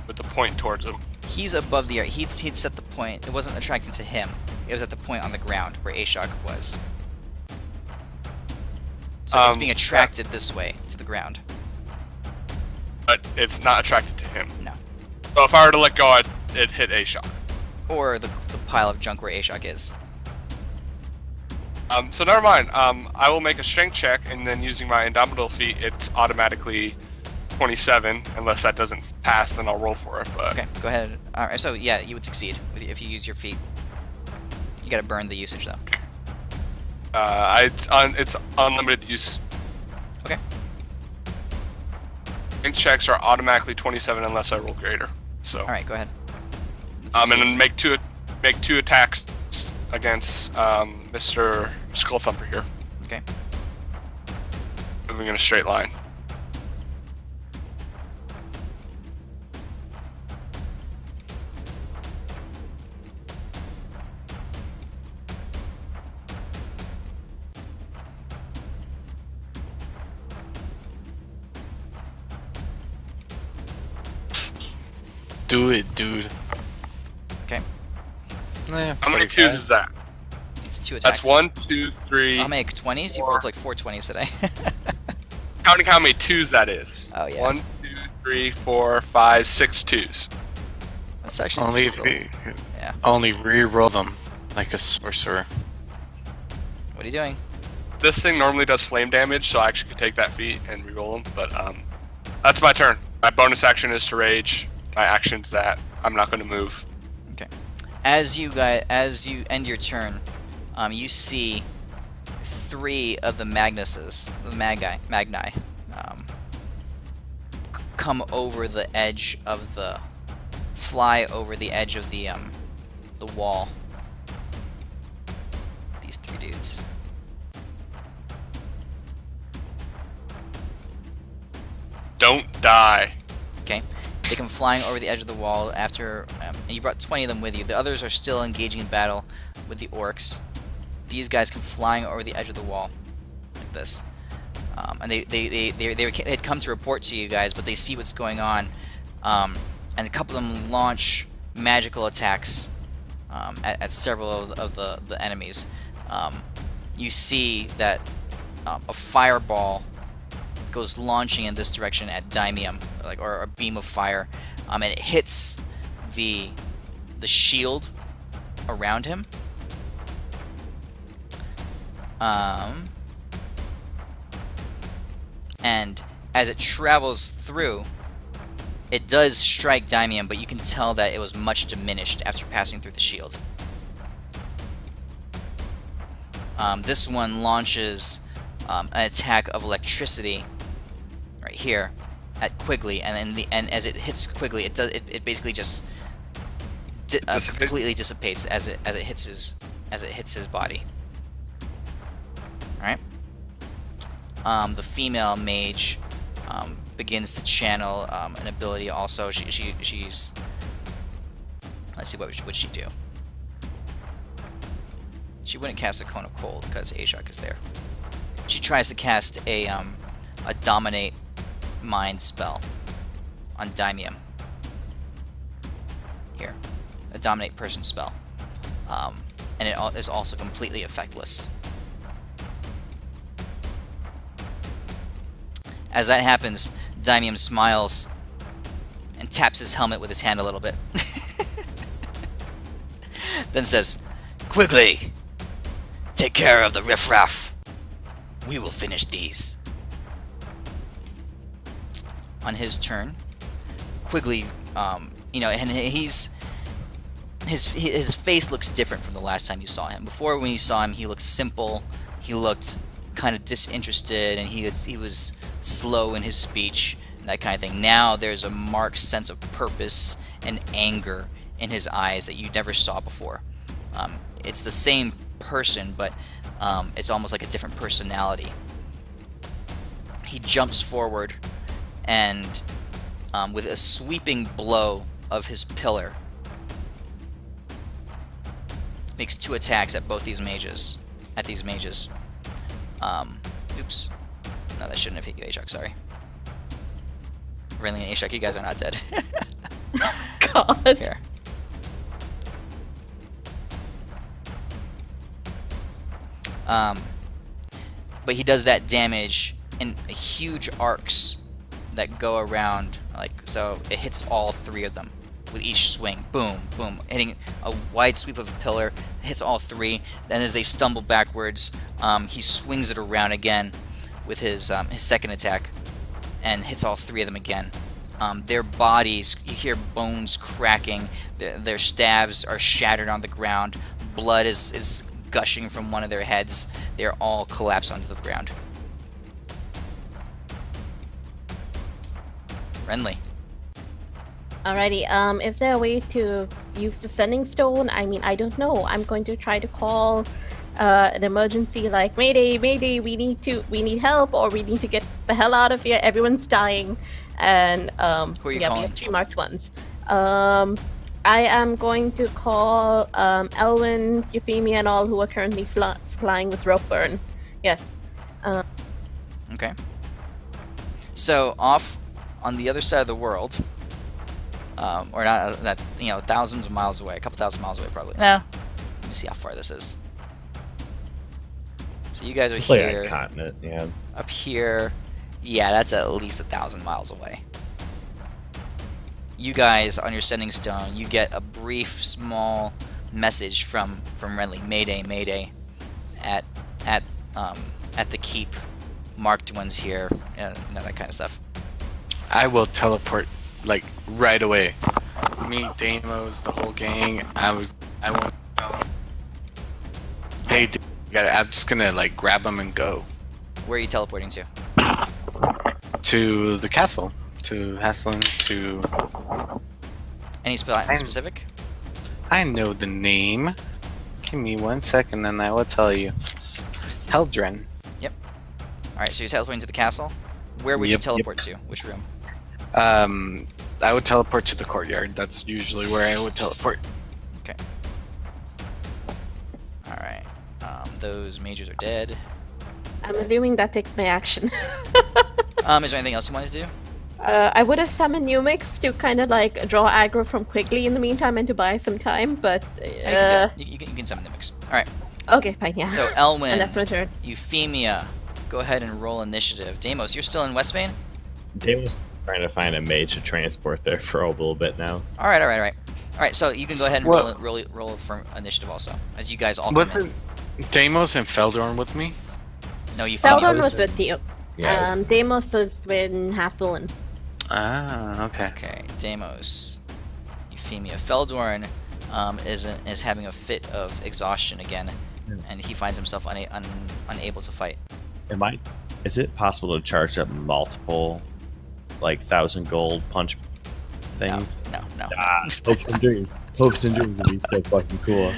with the point towards him. He's above the air. He'd set the point. It wasn't attracting to him. It was at the point on the ground where Ashok was. So it's being attracted this way to the ground. But it's not attracted to him. No. So if I were to let go, it'd hit Ashok. Or the pile of junk where Ashok is. So never mind. I will make a strength check, and then using my Indomitable feat, it's automatically 27. Unless that doesn't pass, then I'll roll for it. But Okay, go ahead. Alright, so yeah, you would succeed if you use your feat. You gotta burn the usage though. it's unlimited use. Okay. Strength checks are automatically 27 unless I roll greater. So. Alright, go ahead. And then make two attacks against Mr. Skull Thumper here. Okay. moving in a straight line. Do it, dude. Okay. Yeah, How many 45. twos is that? It's 2 attacks. That's 1, 2, 3. How many 20s? You've rolled like 4 20s today. Counting how many twos that is. Oh, yeah. 1, 2, 3, 4, 5, 6 twos. That's actually Only just if a we little- Yeah. only re-roll them like a sorcerer. What are you doing? This thing normally does flame damage, so I actually could take that feat and reroll them. But that's my turn. My bonus action is to rage. My action's that I'm not going to move. As you end your turn, you see 3 of the Magnuses, the Magni, come over the edge of the, fly over the edge of the wall. These 3 dudes. Don't die. Okay. They come flying over the edge of the wall after, and you brought 20 of them with you. The others are still engaging in battle with the orcs. These guys come flying over the edge of the wall, like this. And they had come to report to you guys, but they see what's going on, and a couple of them launch magical attacks at several of the enemies. You see that a fireball goes launching in this direction at Daimium, or a beam of fire, and it hits the shield around him. And as it travels through, it does strike Daimium, but you can tell that it was much diminished after passing through the shield. This one launches an attack of electricity right here at Quigley, and as it hits Quigley, it basically just completely dissipates as it hits his body. All right. The female mage begins to channel an ability. Also, she's let's see, what would she do? She wouldn't cast a Cone of Cold because Ashok is there. She tries to cast a Dominate Mind spell on Daimium. Here. A Dominate Person spell. And it is also completely effectless. As that happens, Daimium smiles and taps his helmet with his hand a little bit. Then says, "Quigley, take care of the riffraff. We will finish these." On his turn, Quigley, and his face looks different from the last time you saw him. Before, when you saw him, he looked simple. He looked kind of disinterested, and he was slow in his speech and that kind of thing. Now there's a marked sense of purpose and anger in his eyes that you never saw before. It's the same person, but it's almost like a different personality. He jumps forward and with a sweeping blow of his pillar, makes 2 attacks at both these mages. Oops. No, that shouldn't have hit you, Ashok, sorry. Renly and Ashok, you guys are not dead. God. Here. But he does that damage in huge arcs that go around, so it hits all 3 of them with each swing. Boom, boom, hitting a wide sweep of a pillar, hits all 3. Then as they stumble backwards, he swings it around again with his second attack and hits all 3 of them again. Their bodies, you hear bones cracking, their staves are shattered on the ground, blood is gushing from one of their heads. They're all collapsed onto the ground. Renly. Alrighty, is there a way to use the Sending Stone? I mean, I don't know. I'm going to try to call an emergency like Mayday, Mayday, we need help, or we need to get the hell out of here. Everyone's dying, and Who are you we calling? have 3 marked ones. I am going to call Elwyn, Euphemia, and all who are currently flying with rope burn. Yes. Okay. So off on the other side of the world, or not, thousands of miles away, a couple thousand miles away probably. Nah. Let me see how far this is. So you guys are It's like here. a continent, yeah. Up here, yeah, that's at least 1,000 miles away. You guys on your sending stone, you get a brief, small message from Renly. Mayday, Mayday, at the keep. Marked ones here, that kind of stuff. I will teleport like right away. Me, Deimos, the whole gang. I won't. Hey, dude, I'm just gonna like grab them and go Where are you teleporting to? to the castle, to Haslin, to. Any specific? I know the name. Give me 1 second, and I will tell you. Heldren. Alright, so you're teleporting to the castle? Where would you Yep, teleport to? Which room? I would teleport to the courtyard. That's usually where I would teleport. Okay. Alright. Those mages are dead. I'm assuming that takes my action. Is there anything else you want to do? I would have summoned Numix to kind of like draw aggro from Quigley in the meantime and to buy some time, but You can summon the mix. Alright. okay, fine, yeah. So And Elwyn, that's my turn. Euphemia, go ahead and roll initiative. Deimos, you're still in Westvane? Damon's trying to find a mage to transport there for a little bit now. Alright, so you can go ahead and What? roll for initiative also, as you guys all come Wasn't in. Deimos and Feldorn with me? No, Euphemia. Feldon was with you. Yeah, Deimos was with Hasselin. Ah, okay. Okay, Deimos, Euphemia. Feldorn is having a fit of exhaustion again, and he finds himself unable to fight. Is it possible to charge up multiple, like 1,000 gold punch things? No. Hopes and dreams. Hopes and dreams would be so fucking cool.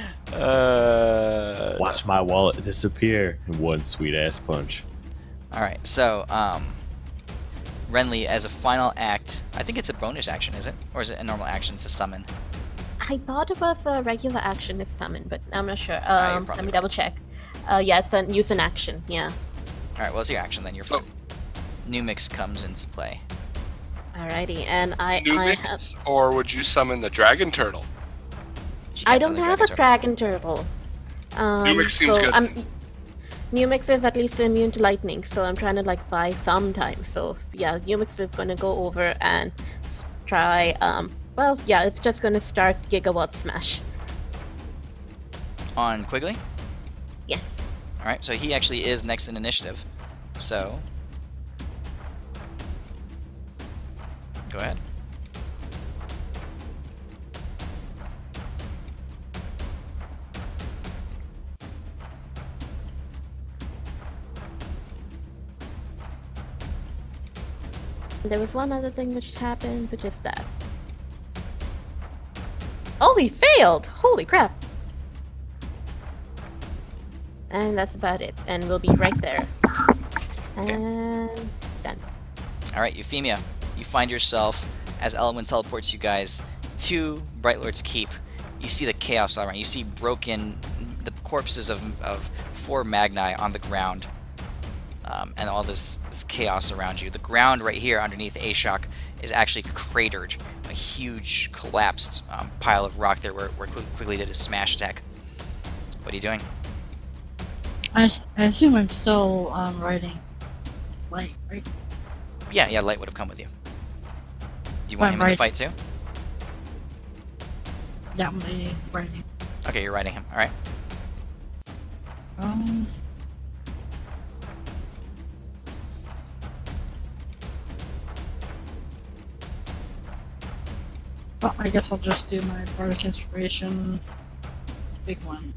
Watch my wallet disappear in one sweet ass punch. Alright, so, Renly, as a final act, I think it's a bonus action, is it? Or is it a normal action to summon? I thought it was a regular action is summon, but I'm not sure. you're Let probably me right. double check. Yeah, it's use an action, yeah. Alright, well, it's your action then, you're fine. New mix comes into play. Alrighty, and I have... Numix, or would you summon the dragon turtle? She I can't don't summon the have a dragon dragon turtle. Numix seems so good. Numix is at least immune to lightning, so I'm trying to like buy some time. So yeah, Numix is gonna go over and try. Well, yeah, it's just gonna start Gigawatt Smash. On Quigley? Yes. Alright, so he actually is next in initiative. So, go ahead. There was one other thing which happened, which is that. Oh, he failed! Holy crap! And that's about it. And we'll be right there. And done. Alright, Euphemia, you find yourself, as Elwyn teleports you guys to Brightlord's Keep. You see the chaos all around. You see the corpses of 4 Magni on the ground. And all this chaos around you. The ground right here underneath Ashok is actually cratered. A huge collapsed pile of rock there where Quigley did a smash attack. What are you doing? I assume I'm still riding light, right? Yeah, Light would have come with you. Do you want him in the right. fight too? Yeah, I'm riding. Okay, you're riding him. Alright. Well, I guess I'll just do my Bardic Inspiration. Big one.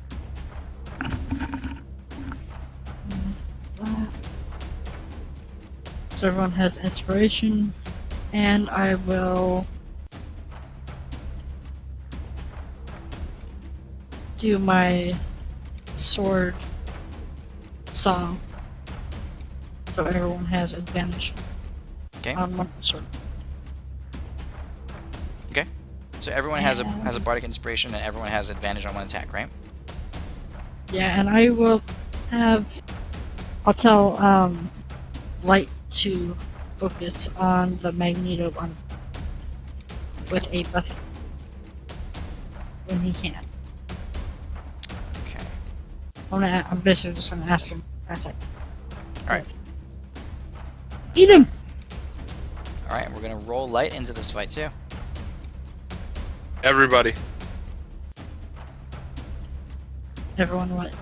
So everyone has Inspiration, and I will do my sword song, so everyone has advantage Okay. on one sword. So everyone has a bardic inspiration, and everyone has advantage on one attack, right? Yeah, and I will have. I'll tell Light to focus on the Magneto one with a buff when he can. Okay. I'm basically just gonna ask him. Okay. Alright. Eat him! Alright, we're gonna roll Light into this fight too. Everybody. Everyone, what?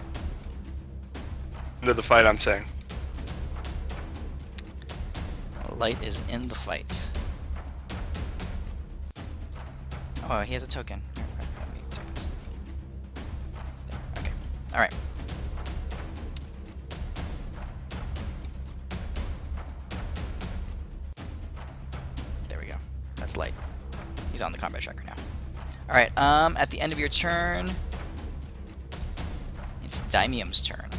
Into the fight, I'm saying. Light is in the fight. Oh, he has a token. Here, let me take this. There, okay. Alright. There we go. That's Light. He's on the combat tracker now. Alright, at the end of your turn, it's Daimium's turn.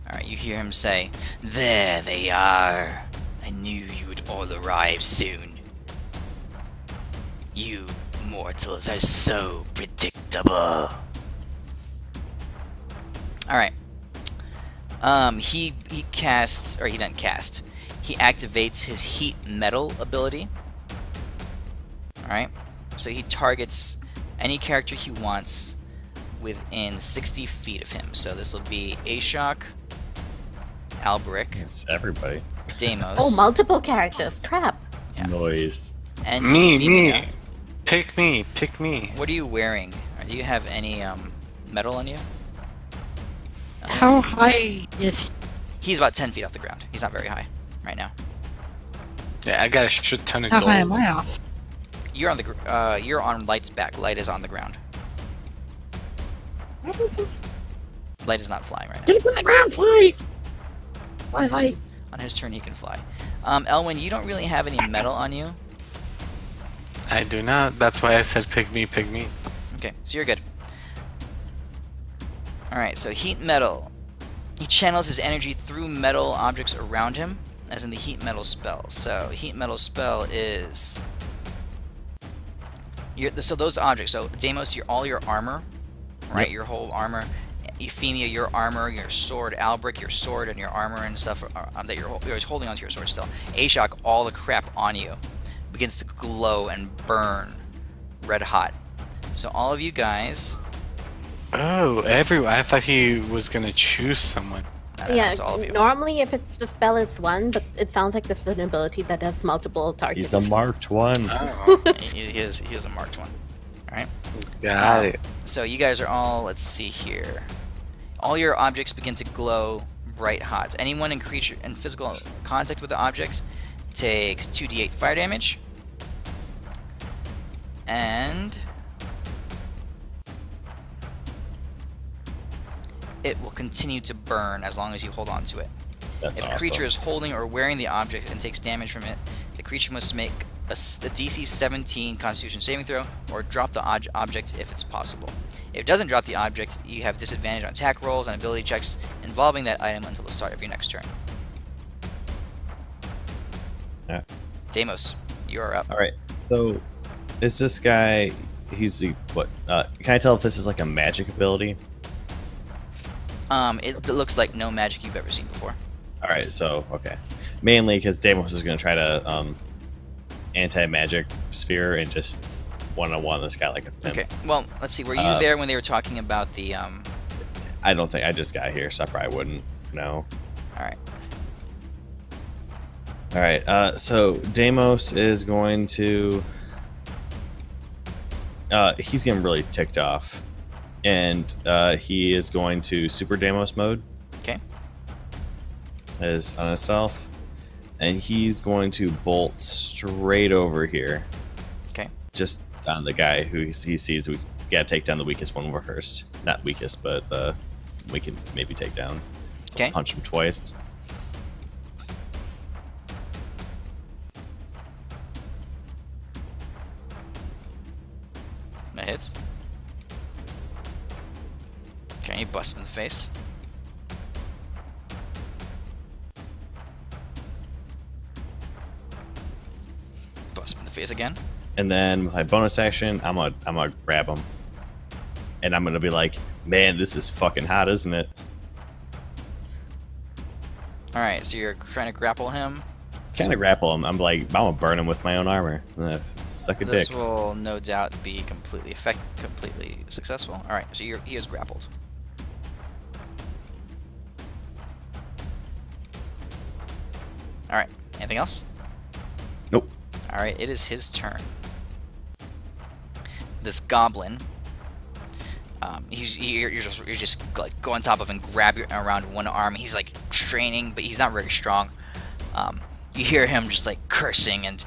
Alright, you hear him say, "There they are. I knew you would all arrive soon. You mortals are so predictable." Alright. He casts, or he doesn't cast. He activates his heat metal ability. Alright. So he targets any character he wants within 60 feet of him. So this will be Ashok, Alberic, It's everybody. Deimos. Oh, multiple characters. Crap. Yeah. Noise. And Me, Euphemia. me. Pick me, pick me. What are you wearing? Do you have any metal on you? How high is he? He's about 10 feet off the ground. He's not very high right now. Yeah, I got a shit ton of How gold. high am I off? You're on the you're on Light's back. Light is on the ground. Light is not flying right now. Get him on the ground, fly! Fly, Light. On his turn, he can fly. Elwyn, you don't really have any metal on you. I do not. That's why I said pick me, pick me. Okay, so you're good. Alright, so heat metal. He channels his energy through metal objects around him, as in the heat metal spell. So, heat metal spell is... so those objects, so Deimos, all your armor, right? Yep. Your whole armor. Euphemia, your armor, your sword. Alberic, your sword and your armor and stuff that you're holding onto your sword still. Ashok, all the crap on you begins to glow and burn red hot. So all of you guys... Oh, everyone. I thought he was gonna choose someone. Yeah, that's all of you. normally if it's the spell, it's one, but it sounds like this is an ability that has multiple targets. He's a marked one. Oh, He is a marked one. Alright. got it. So you guys are all, let's see here. All your objects begin to glow bright hot. Anyone in physical contact with the objects takes 2d8 fire damage. And it will continue to burn as long as you hold on to it. That's If a awesome. creature is holding or wearing the object and takes damage from it, the creature must make a DC 17 Constitution saving throw or drop the object if it's possible. If it doesn't drop the object, you have disadvantage on attack rolls and ability checks involving that item until the start of your next turn. Yeah. Deimos, you are up. All right. So, is this guy? He's the what? Can I tell if this is like a magic ability? It looks like no magic you've ever seen before. All right. So, okay. Mainly because Deimos is going to try to anti-magic sphere and just one-on-one this guy like a pimp. Okay. Well, let's see. Were you there when they were talking about the I don't think I just got here, so I probably wouldn't know. All right. All right. So Deimos is going to. He's getting really ticked off, and he is going to Super Deimos mode. Okay. Is on himself, and he's going to bolt straight over here. Okay. Just on the guy who he sees. We gotta take down the weakest one first. Not weakest, but we can maybe take down. Okay. Punch him twice. That hits. He busts him in the face. Bust him in the face again. And then with my bonus action, I'm gonna grab him, and I'm gonna be like, "Man, this is fucking hot, isn't it?" All right, so you're trying to grapple him. Kind of grapple him. I'm like, I'm gonna burn him with my own armor. Suck a This dick. will no doubt be completely successful. All right, so he is grappled. All right, anything else? Nope. All right, it is his turn. This goblin, you're just like go on top of and grab around one arm. He's like straining, but he's not very strong. You hear him just like cursing and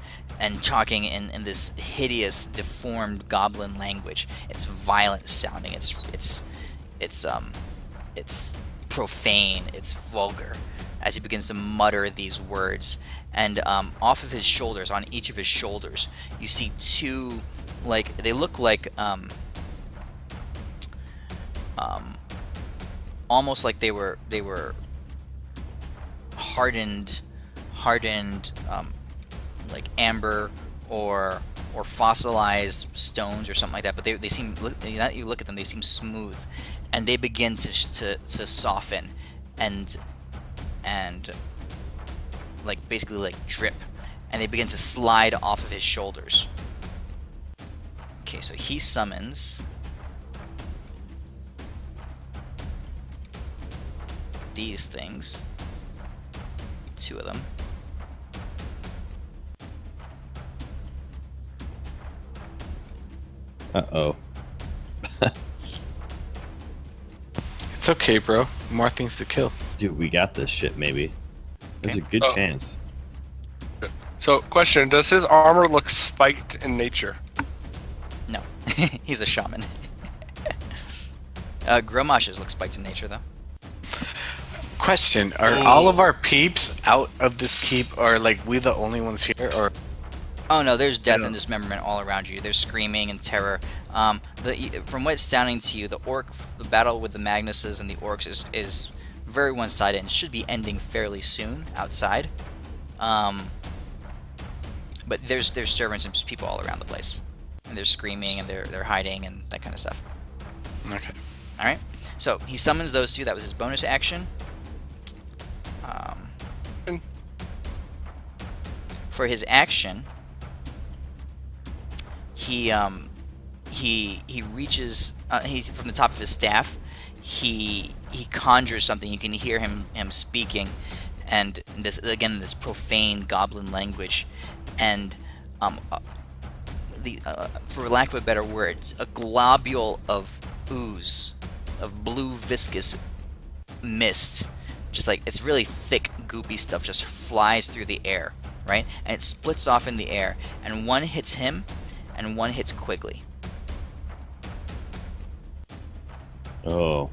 talking in this hideous, deformed goblin language. It's violent sounding. It's profane. It's vulgar. As he begins to mutter these words, and off of his shoulders, on each of his shoulders, you see two, like they look like almost like they were hardened like amber or fossilized stones or something like that. But they seem, you look at them, they seem smooth, and they begin to soften and like basically like drip, and they begin to slide off of his shoulders. Okay, so he summons these things, two of them. Uh-oh. It's okay, bro. More things to kill. Dude, we got this shit, maybe. There's a good Oh. chance. So, question: does his armor look spiked in nature? No, he's a shaman. Gromash's look spiked in nature, though. Question: are Oh. all of our peeps out of this keep, or like we the only ones here, or Oh no, there's death Yeah. and dismemberment all around you. There's screaming and terror. From what it's sounding to you, the battle with the Magnuses and the orcs is very one-sided and should be ending fairly soon outside. But there's servants and people all around the place, and they're screaming and they're hiding and that kind of stuff. okay? All right. So he summons those two. That was his bonus action. For his action, he reaches. He's from the top of his staff. He conjures something. You can hear him speaking, and this profane goblin language, and for lack of a better word, a globule of ooze, of blue viscous mist, just like it's really thick, goopy stuff, just flies through the air, right? And it splits off in the air, and one hits him, and one hits Quigley. Oh.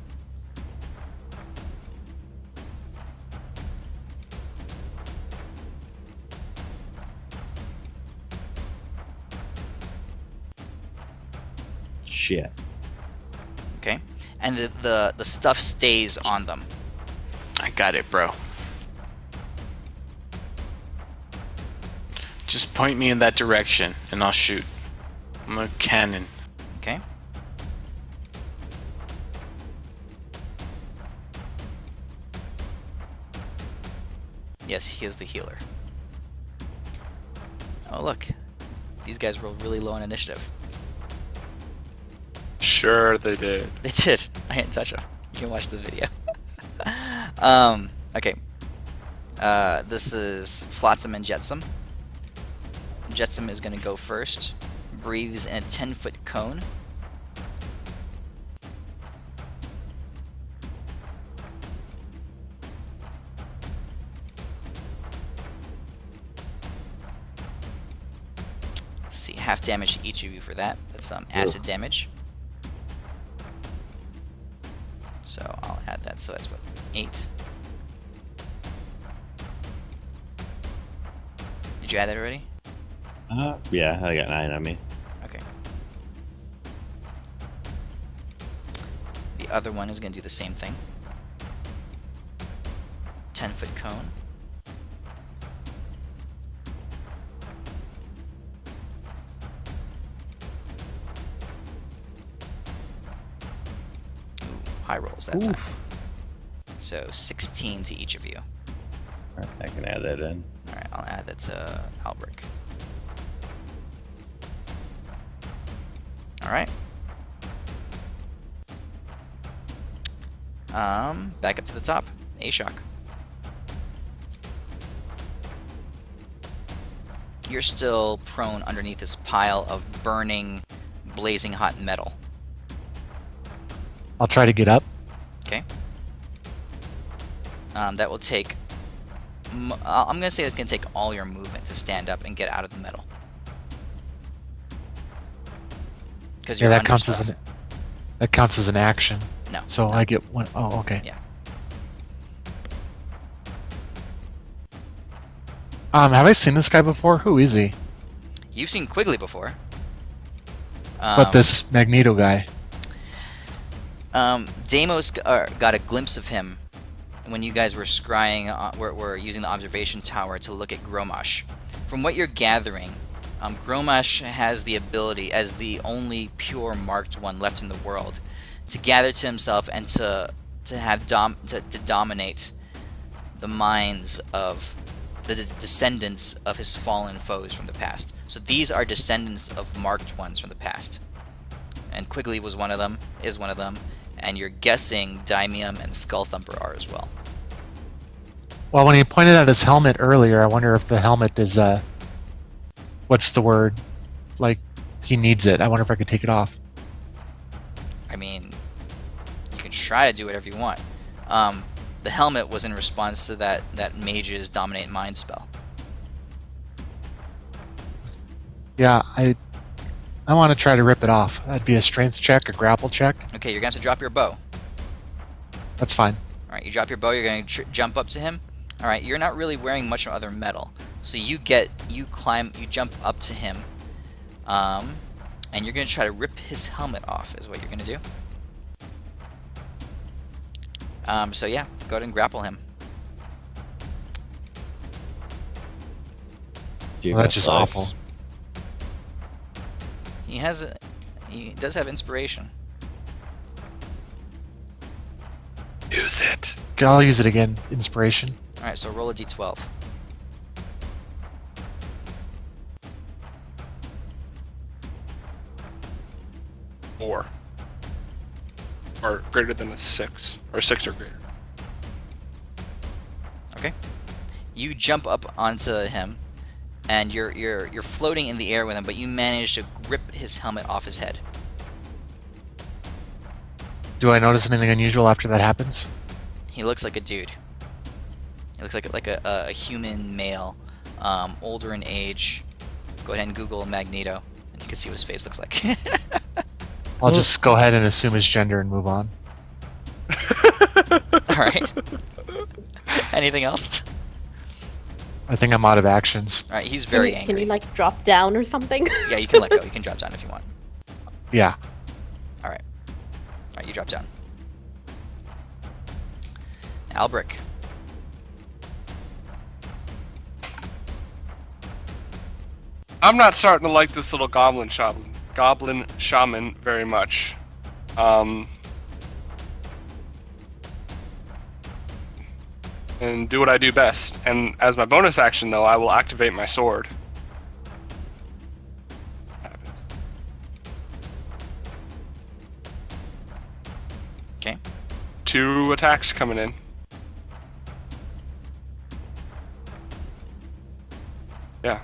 Shit. Okay, and the stuff stays on them. I got it, bro. Just point me in that direction, and I'll shoot. I'm a cannon. Okay. Yes, he is the healer. Oh look, these guys rolled really low on initiative. Sure, they did. They did. I didn't touch them. You can watch the video. Okay. This is Flotsam and Jetsam. Jetsam is going to go first. Breathes in a 10-foot cone. Let's see, half damage to each of you for that. That's acid damage. So I'll add that. So that's what, 8. Did you add that already? Yeah, I got 9 on me. Okay. The other one is going to do the same thing. 10-foot cone. Ooh, high rolls that time. So 16 to each of you. Alright, I can add that in. Alright, I'll add that to Albrecht. Alright. Back up to the top. Ashok. You're still prone underneath this pile of burning, blazing hot metal. I'll try to get up. Okay. That will take... I'm going to say it's going to take all your movement to stand up and get out of the metal. Because Yeah, you're that under counts stuff. that counts as an action. No. So no. I get one. Oh, okay. Yeah. Have I seen this guy before? Who is he? You've seen Quigley before. But this Magneto guy. Deimos got a glimpse of him when you guys were scrying, were using the observation tower to look at Gromash. From what you're gathering, Gromash has the ability, as the only pure marked one left in the world, to gather to himself and to dominate the minds of the descendants of his fallen foes from the past. So these are descendants of marked ones from the past. And Quigley was one of them, is one of them, and you're guessing Daimium and Skullthumper are as well. Well, when he pointed at his helmet earlier, I wonder if the helmet is what's the word? Like he needs it. I wonder if I could take it off. I mean, you can try to do whatever you want. The helmet was in response to that mage's Dominate Mind spell. Yeah, I want to try to rip it off. That'd be a strength check, a grapple check. Okay, you're going to have to drop your bow. That's fine. Alright, you drop your bow, you're going to jump up to him. Alright, you're not really wearing much other metal. So you jump up to him. And you're going to try to rip his helmet off, is what you're going to do. So yeah, go ahead and grapple him. Well, that's just awful. He does have inspiration. Use it. Okay, I'll use it again. Inspiration. Alright, so roll a d12. Four. Or greater than a 6. Or 6 or greater. Okay. You jump up onto him, and you're floating in the air with him, but you manage to rip his helmet off his head. Do I notice anything unusual after that happens? He looks like a dude. He looks like a human male, older in age. Go ahead and Google Magneto, and you can see what his face looks like. I'll just go ahead and assume his gender and move on. Alright. Anything else? I think I'm out of actions. Alright, he's very angry. Can you like drop down or something? Yeah, you can let go. You can drop down if you want. Yeah. Alright, you drop down. Albrecht. I'm not starting to like this little goblin shaman very much. And do what I do best. And as my bonus action, though, I will activate my sword. Okay. 2 attacks coming in. Yeah.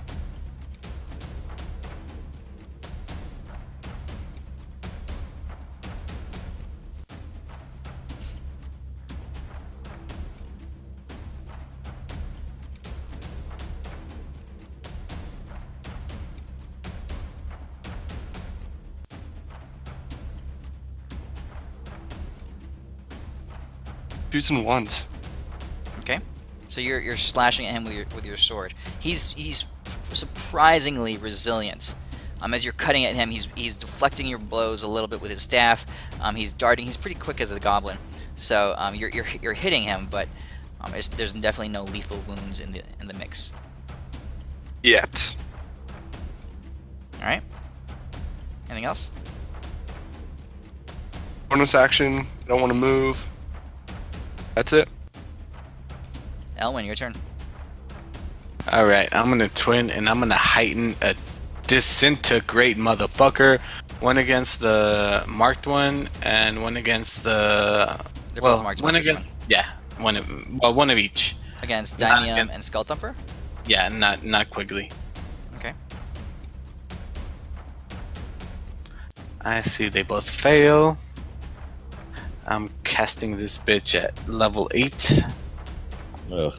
Twos and ones. Okay. So you're slashing at him with your sword. He's surprisingly resilient. As you're cutting at him, he's deflecting your blows a little bit with his staff. He's darting. He's pretty quick as a goblin, so you're hitting him, but there's definitely no lethal wounds in the mix. Yet. All right. Anything else? Bonus action. Don't want to move. That's it. Elwyn, your turn. All right, I'm gonna twin and I'm gonna heighten a disintegrate motherfucker. One against the marked one and one against the. They're well, both marked. one Which against one of each. against Daimium and Skull Thumper. Yeah, not Quigley. Okay. I see they both fail. I'm casting this bitch at level 8. Ugh.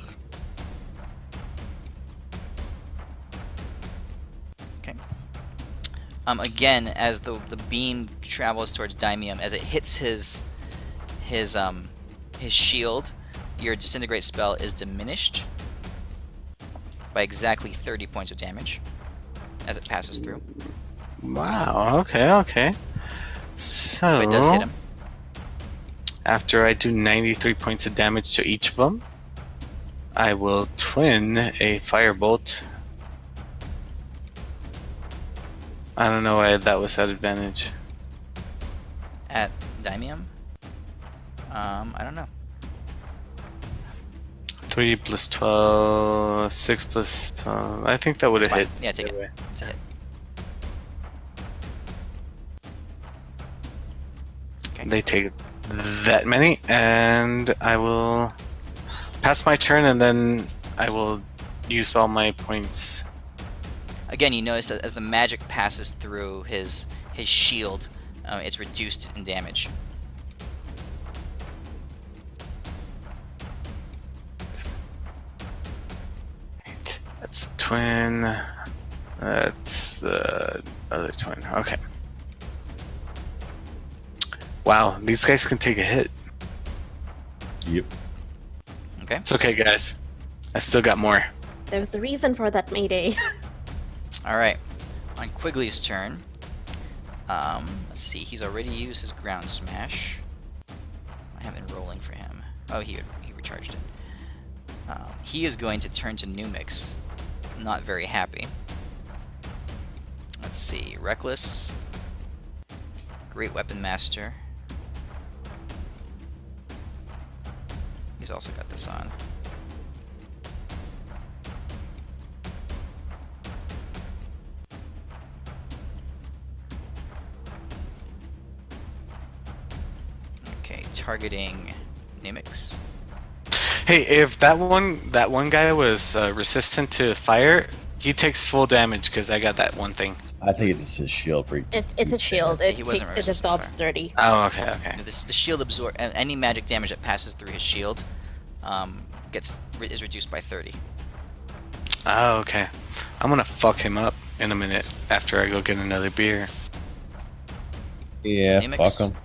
Again, as the beam travels towards Daimium, as it hits his shield, your disintegrate spell is diminished by exactly 30 points of damage as it passes through. Wow. Okay. So But it does hit him. after I do 93 points of damage to each of them, I will twin a firebolt. I don't know why that was at advantage. At Daimium? I don't know. 3 plus 12, 6 plus 12. I think that would have It's hit. fine. Yeah, take it. It's a hit. Okay. They take that many, and I will pass my turn, and then I will use all my points. Again, you notice that as the magic passes through his shield, it's reduced in damage. That's the twin. That's the other twin. Okay. Wow, these guys can take a hit. Yep. Okay. It's okay, guys. I still got more. There's a reason for that mayday. All right. On Quigley's turn, let's see. He's already used his ground smash. I have been rolling for him. Oh, he recharged it. He is going to turn to Numix. Not very happy. Let's see. Reckless. Great Weapon Master. He's also got this on. Okay, targeting Numix. Hey, if that one guy was resistant to fire, he takes full damage because I got that one thing. I think it's just his shield. It's a shield. It, He wasn't it resistant to absorbs fire. 30. Oh, okay. The shield absorb any magic damage that passes through his shield is reduced by 30. Oh, okay. I'm gonna fuck him up in a minute after I go get another beer. Yeah, Numix. fuck him.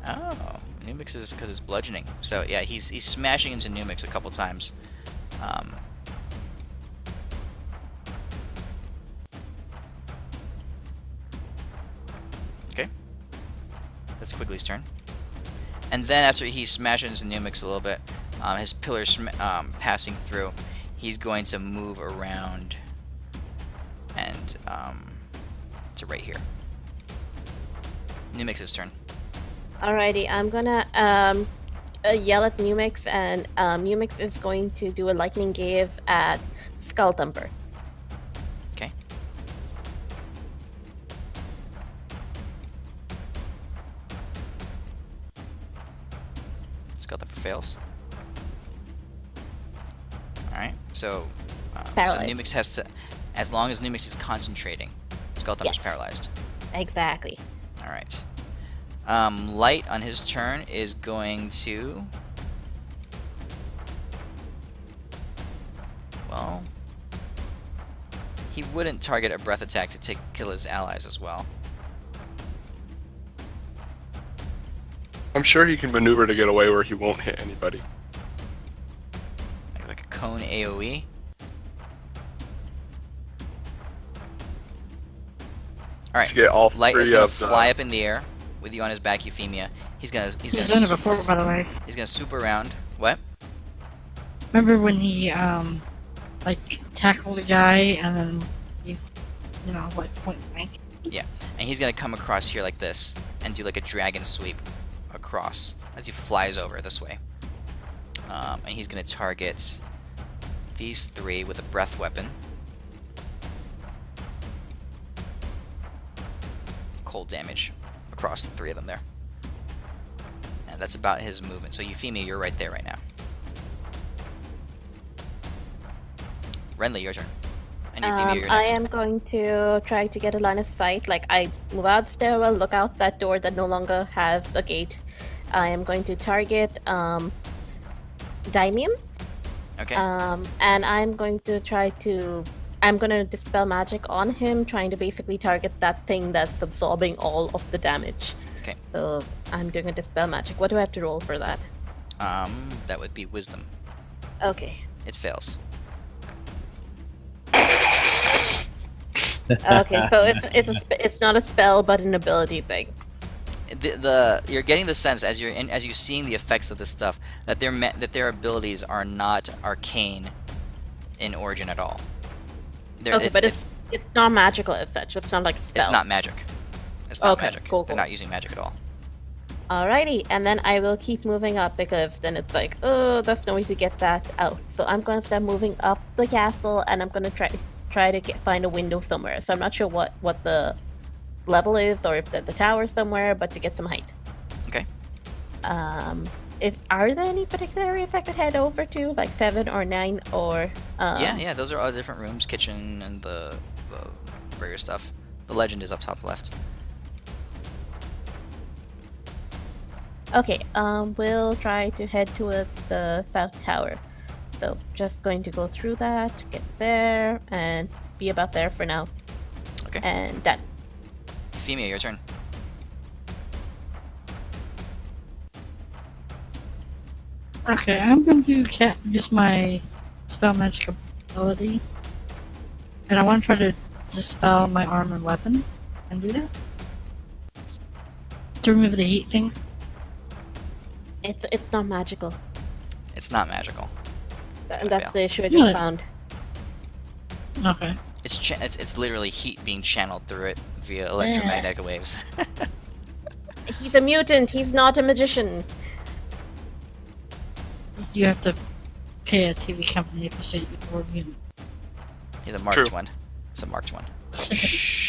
Oh, Numix is because it's bludgeoning. So yeah, he's smashing into Numix a couple times. Okay, that's Quigley's turn. And then after he smashes into Numix a little bit, his pillars passing through, he's going to move around and to right here. Numix's turn. Alrighty, I'm gonna yell at Numix, and Numix is going to do a lightning gaze at Skull Thumper. Okay. Skull Thumper fails. Alright, so Paralyzed. Numix has to, as long as Numix is concentrating, Skull Thumper's Yes. paralyzed. Exactly. Alright. Light on his turn is going to... Well... He wouldn't target a breath attack to kill his allies as well. I'm sure he can maneuver to get away where he won't hit anybody. Like a cone AoE. All right. To get all Light is three gonna of the. fly up in the air with you on his back, Euphemia. He's gonna He's done it before, by the way. he's gonna swoop around. What? Remember when he like tackled a guy and then he, like point blank. And he's gonna come across here like this and do like a dragon sweep across as he flies over this way. And he's gonna target these three with a breath weapon. Cold damage across the three of them there. And that's about his movement. So Euphemia, you're right there right now. Renly, your turn. And Euphemia, you're I next. am going to try to get a line of sight. Like, I move out the stairwell, look out that door that no longer has a gate. I am going to target Daimium. Okay. And I'm going to I'm going to dispel magic on him, trying to basically target that thing that's absorbing all of the damage. Okay. So I'm doing a dispel magic. What do I have to roll for that? That would be wisdom. Okay. It fails. Okay, so it's not a spell, but an ability thing. You're getting the sense as you're seeing the effects of this stuff that their abilities are not arcane in origin at all. Okay, but it's not magical as such. It's not like a spell. It's not magic. It's not Okay, magic. cool. They're not using magic at all. Alrighty, and then I will keep moving up because then it's like, oh, there's no way to get that out. So I'm going to start moving up the castle, and I'm going to try to find a window somewhere. So I'm not sure what the level is, or if there's a tower somewhere, but to get some height. Okay. Are there any particular areas I could head over to, like 7 or 9, or? Yeah. Those are all different rooms, kitchen, and the various stuff. The legend is up top left. Okay. We'll try to head towards the south tower. So just going to go through that, get there, and be about there for now. Okay. And done. Euphemia, your turn. Okay, I'm going to use my spell magic ability, and I want to try to dispel my arm and weapon. Can I do that? To remove the heat thing. It's not magical. It's not magical. It's gonna That's fail. the issue I just Really? found. Okay. It's literally heat being channeled through it via electromagnetic waves. He's a mutant. He's not a magician. You have to pay a TV company if you say you're mutant. He's a marked True. one. It's a marked one.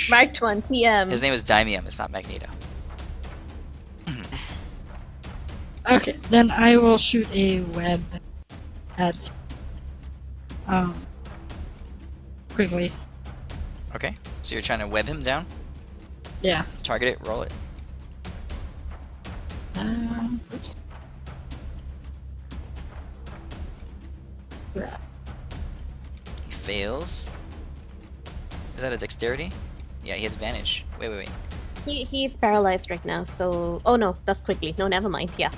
Marked one, TM. His name is Daimium. It's not Magneto. Okay, then I will shoot a web at quickly. Okay. So you're trying to web him down? Yeah. Target it. Roll it. Oops. He fails. Is that a dexterity? Yeah, he has advantage. Wait. He's paralyzed right now, so... Oh no, that's quickly. No, never mind. Yeah.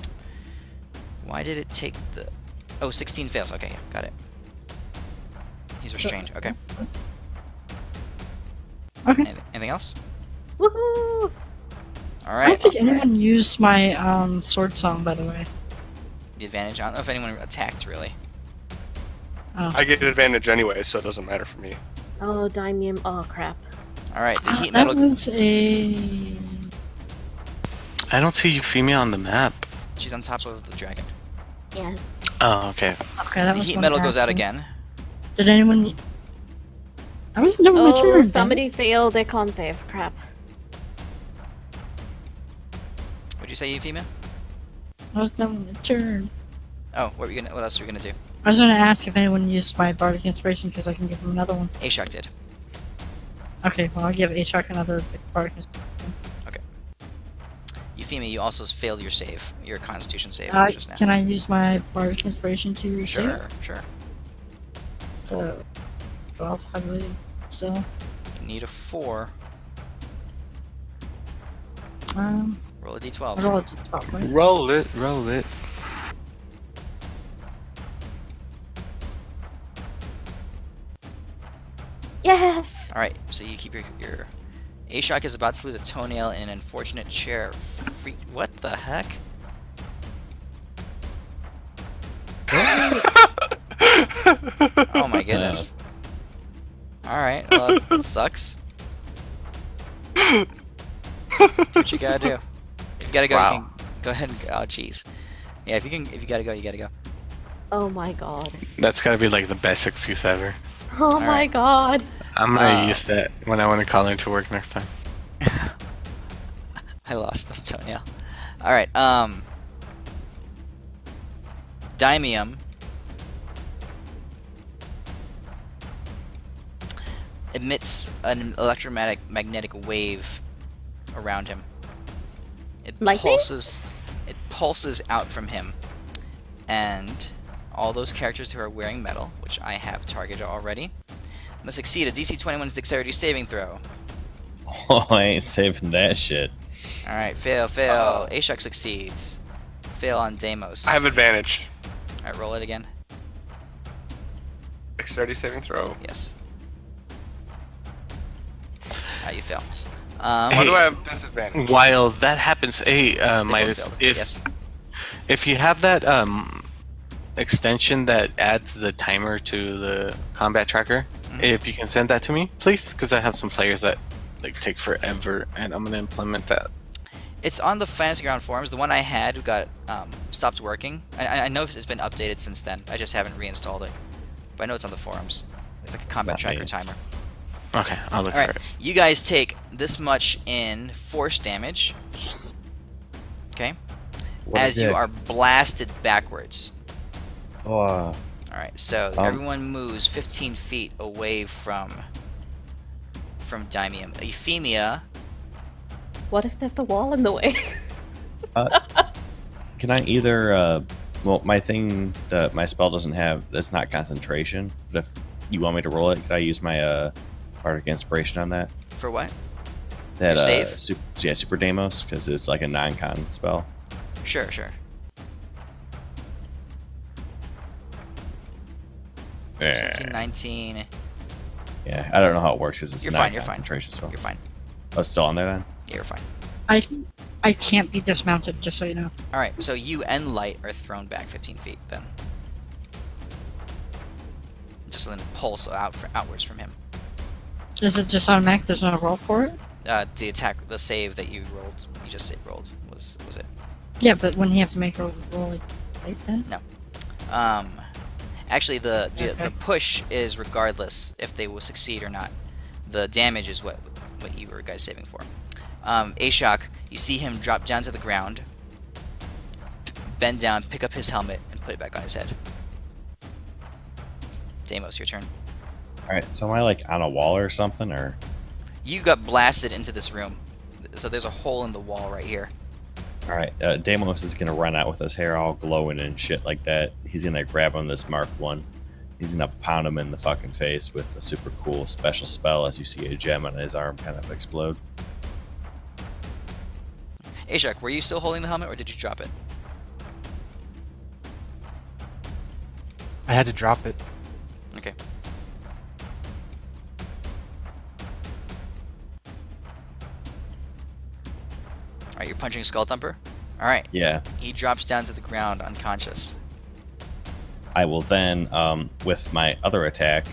Why did it take the... Oh, 16 fails. Okay, yeah, got it. He's restrained. Okay. Okay. Anything else? Woohoo! I Alright. don't think anyone used my sword song, by the way. The advantage. I don't know if anyone attacked, really. Oh. I get advantage anyway, so it doesn't matter for me. Oh, Daimium. Oh, crap. Alright, the heat That metal... was a... I don't see Euphemia on the map. She's on top of the dragon. Yeah. Oh, okay. Okay, that The was heat one metal goes out action. again. Did anyone... I was never my Oh, turn. damn it. somebody failed their con save. Crap. What'd you say, Euphemia? I was never my turn. Oh, what else were you gonna do? I was gonna ask if anyone used my bardic inspiration because I can give them another one. Ashok did. Okay, well I'll give Ashok another bardic inspiration. Euphemia, you also failed your save. Your constitution save just now. Can I use my bardic inspiration to save? Sure. So, 12, I believe. So, You need a 4. Roll a I d12. roll it to the top, right? Roll it. Yes! Alright, so you keep your Ashok is about to lose a toenail in an unfortunate chair. What the heck? Oh my goodness. Alright, well, that sucks. Do what you gotta do. If you gotta go, Wow. you can go ahead and go. Oh, jeez. Yeah, if you gotta go, you gotta go. Oh my god. That's gotta be like the best excuse ever. Oh my right. god. I'm gonna use that when I want to call into work next time. I lost a toenail. Alright, Daimium emits an electromagnetic wave around him. It Lightning? pulses out from him, and all those characters who are wearing metal, which I have targeted already, must succeed a DC 21's dexterity saving throw. Oh, I ain't saving that shit. Alright, fail. Ashok succeeds. Fail on Deimos. I have advantage. Alright, roll it again. Dexterity saving throw. Yes. Alright, you fail. Why do I have disadvantage? While that happens, hey, they both Midas, failed. if Yes. if you have that extension that adds the timer to the combat tracker, if you can send that to me, please, because I have some players that like take forever, and I'm gonna implement that. It's on the Fantasy Ground forums. The one I had who got stopped working. I know it's been updated since then. I just haven't reinstalled it. But I know it's on the forums. It's like a combat Not tracker me. timer. Okay, I'll look Alright, for it. you guys take this much in force damage. Okay? What As a you dick. are blasted backwards. Oh, Alright, so everyone moves 15 feet away from Daimium. Euphemia, What if there's a wall in the way? can I either? Well, my thing that my spell doesn't have. It's not concentration. But if you want me to roll it, could I use my bardic inspiration on that? for what? That Your save? Super Deimos, because it's like a non-con spell. Sure. 17, 19. Yeah, I don't know how it works because it's You're a fine, non-concentration spell. You're fine. Oh, it's still on there then? Yeah, you're fine. I can't be dismounted, just so you know. Alright, so you and Light are thrown back 15 feet then. Just then pulse outwards from him. Is it just automatic? There's no roll for it? The save that you rolled, you just rolled, was it? Yeah, but wouldn't he have to make a roll like then? Actually, the Okay. push is regardless if they will succeed or not. The damage is what you were guys saving for. Ashok, you see him drop down to the ground, bend down, pick up his helmet, and put it back on his head. Deimos, your turn. Alright, so am I like on a wall or something, or? You got blasted into this room, so there's a hole in the wall right here. Alright, Deimos is gonna run out with his hair all glowing and shit like that. He's gonna grab him this Mark 1. He's gonna pound him in the fucking face with a super cool special spell as you see a gem on his arm kind of explode. Ashok, were you still holding the helmet, or did you drop it? I had to drop it. Okay. Alright, you're punching Skull Thumper? Alright, Yeah, he drops down to the ground unconscious. I will then, with my other attack,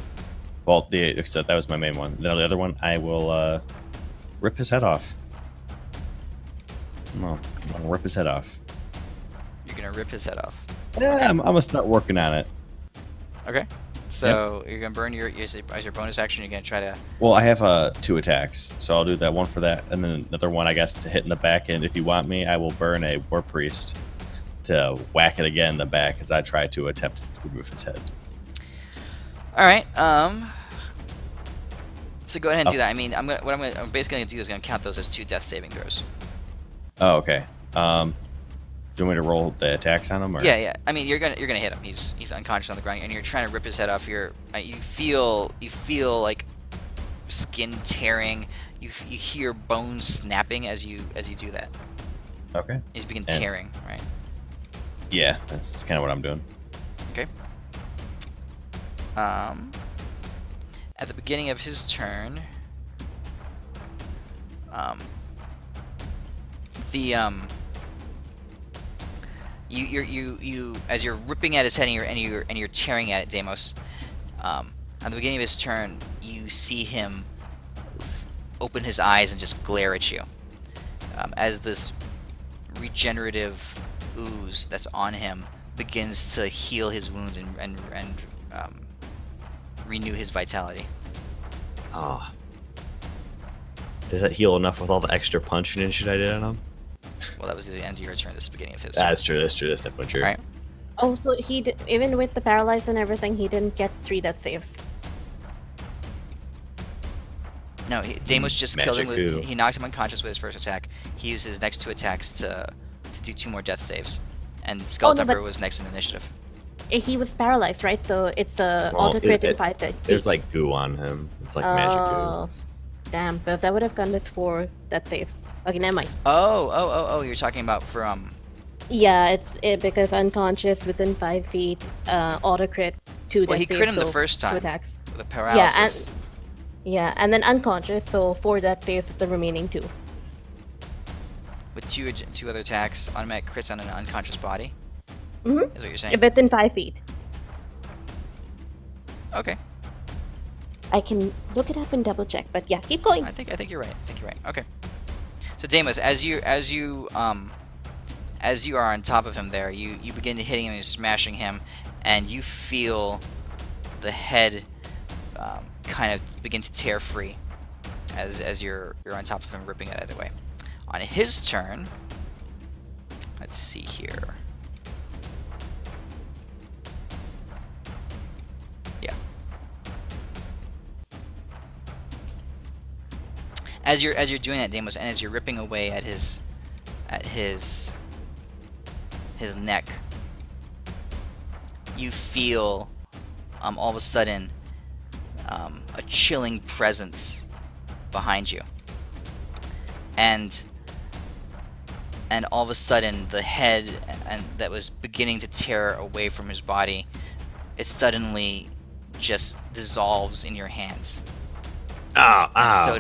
well, except that was my main one. The other one, I will rip his head off. No, I'm gonna rip his head off. You're gonna rip his head off. Yeah, I'm gonna start working on it. Okay. So you're gonna burn as your bonus action. You're gonna try to. Well, I have 2 attacks, so I'll do that one for that, and then another one, I guess, to hit in the back. And if you want me, I will burn a War Priest to whack it again in the back as I try to attempt to remove his head. All right. So go ahead and do that. I mean, I'm basically gonna do is gonna count those as 2 death saving throws. Oh, okay. Do you want me to roll the attacks on him? Or? Yeah. I mean, you're gonna hit him. He's unconscious on the ground, and you're trying to rip his head off. You feel like skin tearing. You hear bones snapping as you do that. Okay. He's begin And- tearing, right? Yeah, that's kind of what I'm doing. Okay. At the beginning of his turn, The you as you're ripping at his head and you're tearing at it, Deimos. At the beginning of his turn, you see him open his eyes and just glare at you. As this regenerative ooze that's on him begins to heal his wounds and renew his vitality. Ah. Does that heal enough with all the extra punching and shit I did on him? Well, that was the end of your turn. This is the beginning of his. That's true. That's definitely true. All right. Also, even with the paralyzed and everything, he didn't get 3 death saves. No, Deimos just killed him. Magic He knocked him unconscious with his first attack. He used his next 2 attacks to do 2 more death saves, and Skeleton Emperor was next in initiative. He was paralyzed, right? So it's a auto crit in 5 feet. There's like goo on him. It's like magic goo. Damn, but that would have gone this 4 death saves. Okay, never mind. Oh! You're talking about from. Yeah, it's because unconscious within 5 feet, auto crit 2 death saves. Well, he crit him the first 2 time. attacks. With a paralysis. Yeah, and then unconscious, so 4 death saves with the remaining 2. With 2 other attacks, automatic crits on an unconscious body. Mm-hmm. Is what you're saying? Within 5 feet. Okay. I can look it up and double check, but yeah, keep going. I think you're right. Okay. So Deimos, as you are on top of him there, you begin to hitting him and smashing him, and you feel the head kind of begin to tear free as you're on top of him, ripping it away. On his turn, let's see here. Yeah. As you're doing that, Deimos, and as you're ripping away at his neck, you feel all of a sudden a chilling presence behind you, and all of a sudden the head that was beginning to tear away from his body, it suddenly just dissolves in your hands. And so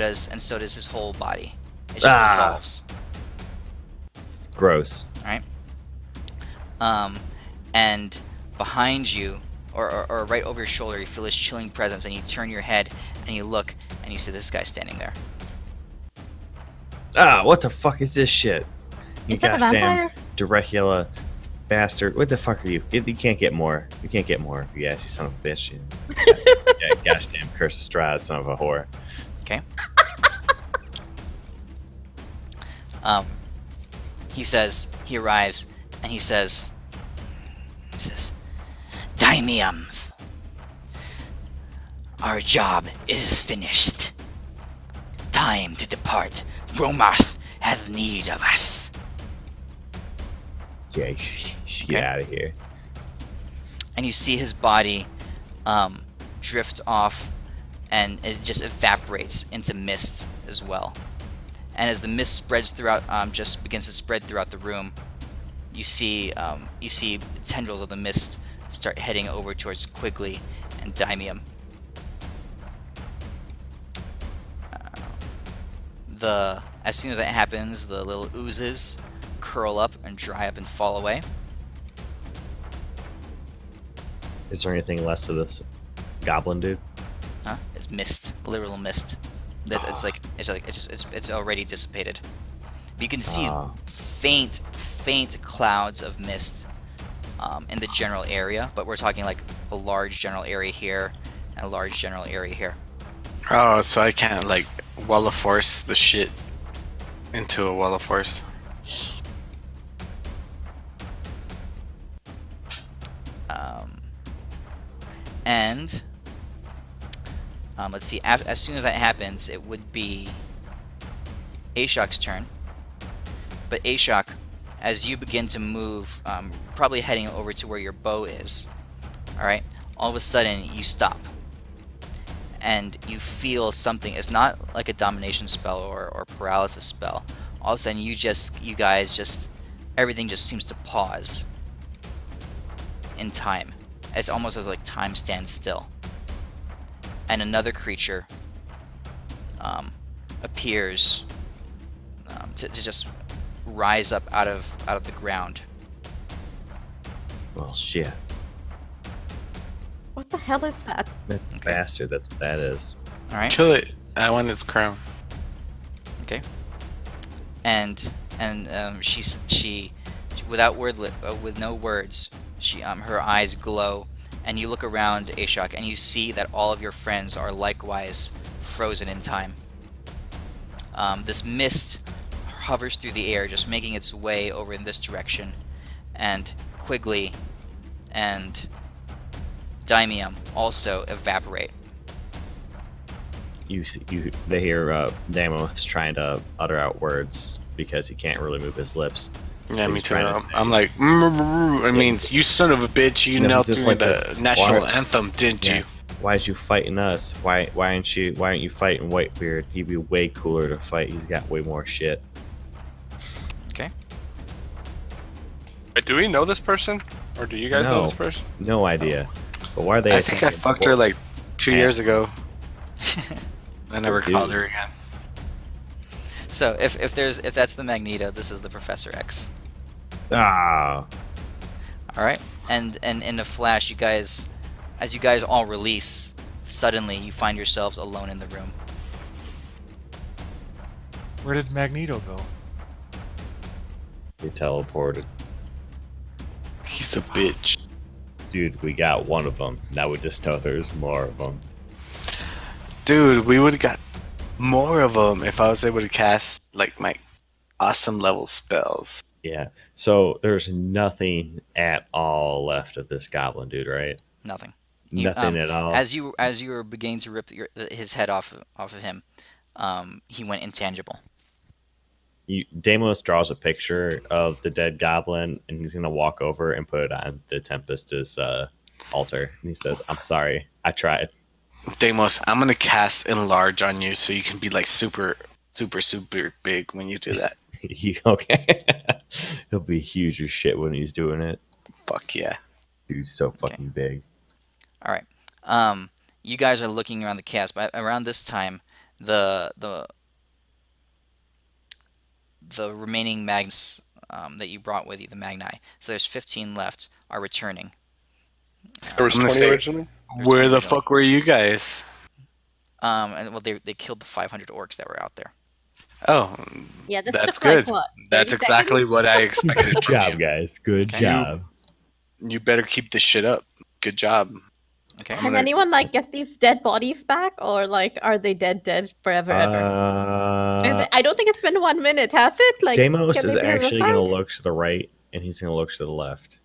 does his whole body. It just dissolves. Gross. All right. And behind you, or right over your shoulder, you feel this chilling presence, and you turn your head and you look, and you see this guy standing there. What the fuck is this shit? You Is that a goddamn vampire? Dracula bastard. What the fuck are you? You can't get more. You can't get more if you ask, you son of a bitch. Goddamn curse of Strahd, son of a whore. Okay. He arrives, and he says, Daimium, our job is finished. Time to depart. Romarth has need of us. Yeah, get out of here. And you see his body drift off, and it just evaporates into mist as well. And as the mist spreads throughout, just begins to spread throughout the room, you see tendrils of the mist start heading over towards Quigley and Daimium. As soon as that happens, the little oozes curl up and dry up and fall away. Is there anything less of this goblin dude? Huh? It's mist, literal mist. It's already dissipated. But you can see faint clouds of mist in the general area, but we're talking like a large general area here and a large general area here. Oh, so I can't like wall of force the shit into a wall of force. And let's see. As soon as that happens, it would be Ashok's turn. But Ashok, as you begin to move, probably heading over to where your bow is, all right. All of a sudden, you stop, and you feel something. It's not like a domination spell or paralysis spell. All of a sudden, you guys everything just seems to pause in time. It's almost as like time stands still. And another creature appears to just rise up out of the ground. Well, shit. What the hell is that? That's a Okay. bastard. That's what that is. All right. Kill it. I want its crown. Okay. And she without with no words, she her eyes glow, and you look around, Ashok, and you see that all of your friends are likewise frozen in time. This mist hovers through the air, just making its way over in this direction, and Quigley and Daimium also evaporate. They hear Deimos trying to utter out words because he can't really move his lips. Yeah, me He's too. trying to I'm like, it means you son of a bitch. You No, knelt he's just during like the this. national Why- anthem, didn't Yeah. you? Why'd you fighting us? Why aren't you fighting Whitebeard? He'd be way cooler to fight. He's got way more shit. Okay. Wait, do we know this person, or do you guys know No. this person? No idea. But why are they? I think I fucked her like 2 years ago. I never Dude. called her again. So if that's the Magneto, this is the Professor X. Ah. All right. And in a flash, as you guys all release, suddenly you find yourselves alone in the room. Where did Magneto go? They teleported. He's a bitch. Dude, we got one of them. Now we just know there's more of them. Dude, we would have got more of them if I was able to cast like my awesome level spells. Yeah. So there's nothing at all left of this goblin dude, right? Nothing. Nothing at all. As you were beginning to rip his head off of him, he went intangible. Deimos draws a picture of the dead goblin, and he's gonna walk over and put it on the Tempest's altar. And he says, "I'm sorry, I tried." Deimos, I'm gonna cast enlarge on you so you can be like super, super, super big when you do that. Okay? He'll be huge as shit when he's doing it. Fuck yeah. Dude's so fucking big. All right. You guys are looking around the cast, but around this time, the remaining magnets that you brought with you, the Magni, so there's 15 left, are returning. There was I'm gonna 20 say- originally. Where the fuck were you guys? And well, they killed the 500 orcs that were out there. Oh, Yeah, this that's took like good. what? That's 30 exactly seconds? what I expected. Good from job, you. guys. Good Okay. job. You better keep this shit up. Good job. Okay. I'm Can gonna- anyone like get these dead bodies back, or like are they dead forever ever? I don't think it's been 1 minute, has it? Like Deimos can is they be actually going to revivified? look to the right, and he's going to look to the left.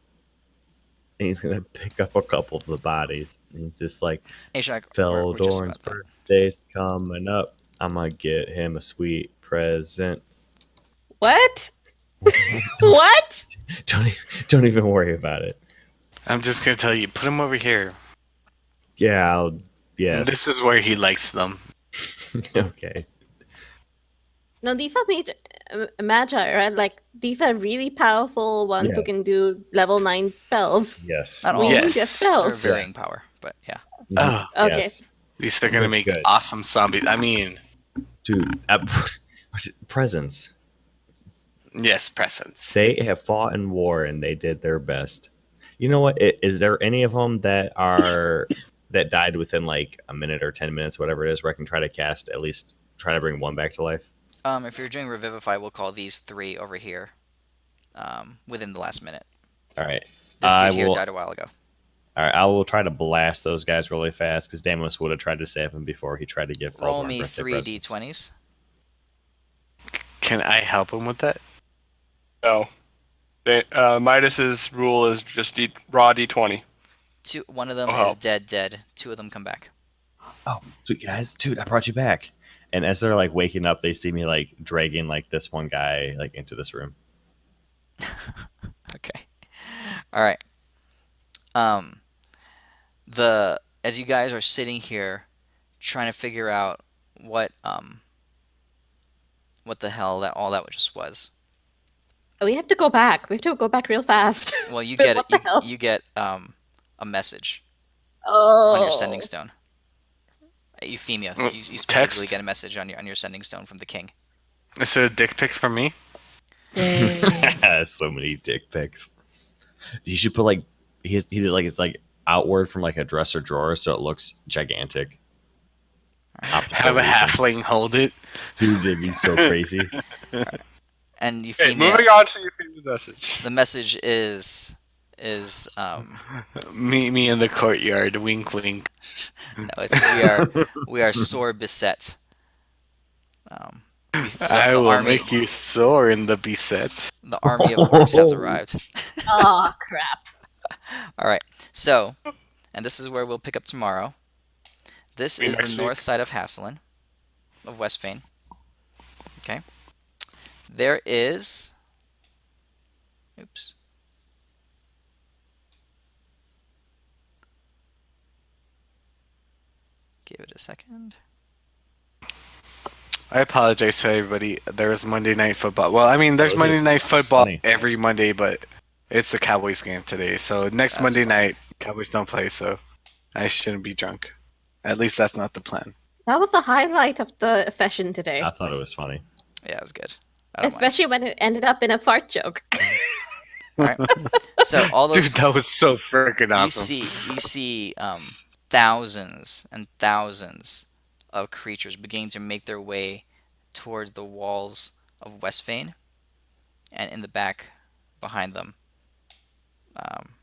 And he's going to pick up a couple of the bodies. And he's just like, Ashok, we're just Feldorn's about done. birthday's coming up. I'm going to get him a sweet present. What? What? Don't even worry about it. I'm just gonna tell you, put him over here. Yeah, yes. This is where he likes them. Okay. No, these are magi, right? Like these are really powerful ones Yeah. who can do level 9 spells. Yes. Not all. We of need them. Yes. your spells. They're varying Yes. power, but yeah. Oh, Okay. Yes. these are gonna Look make good. awesome zombies. I mean, Dude, presents. yes, presents. They have fought in war and they did their best. You know what? Is there any of them that are that died within like a minute or 10 minutes, whatever it is, where I can try to cast at least try to bring one back to life? If you're doing Revivify, we'll call these 3 over here within the last minute. All right. This I dude here will- died a while ago. All right. I will try to blast those guys really fast because Deimos would have tried to save him before he tried to give. Roll Feldorn me birthday 3 presents. d20s. Can I help him with that? No. Midas's rule is just raw d20. One of them Oh. is dead. 2 of them come back. Oh, sweet guys, dude, I brought you back. And as they're like waking up, they see me like dragging like this one guy like into this room. Okay. All right. As you guys are sitting here trying to figure out what the hell that just was. We have to go back. We have to go back real fast. Well, you get What the hell? you get a message Oh. on your sending stone. Euphemia. You specifically Text? get a message on your sending stone from the king. Is it a dick pic from me? Yay. So many dick pics. You should put like he did like it's like outward from like a dresser drawer, so it looks gigantic. Have a halfling hold it. Dude, it'd be so crazy. And Okay, Euphemia, moving on to your favorite message. the message is Meet me in the courtyard. Wink, wink. no, it's we are sore beset. I the will army, make you sore in the beset. the army of orcs has arrived. Oh crap! All right, so, and this is where we'll pick up tomorrow. This See you is the next north week. side of Hasselin, of Westfane. Okay. There is. Oops. Give it a second. I apologize to everybody. There was Monday Night Football. Well, I mean, there's Oh, it Monday is. Night Football Funny. every Monday, but it's the Cowboys game today. So next That's Monday funny. night, Cowboys don't play, so I shouldn't be drunk. At least that's not the plan. That was the highlight of the session today, I thought it was funny. Yeah, it was good. I don't mind. especially when it ended up in a fart joke. All right. So all Dude, those that was so freaking awesome. you see thousands and thousands of creatures beginning to make their way towards the walls of Westfane, and in the back behind them.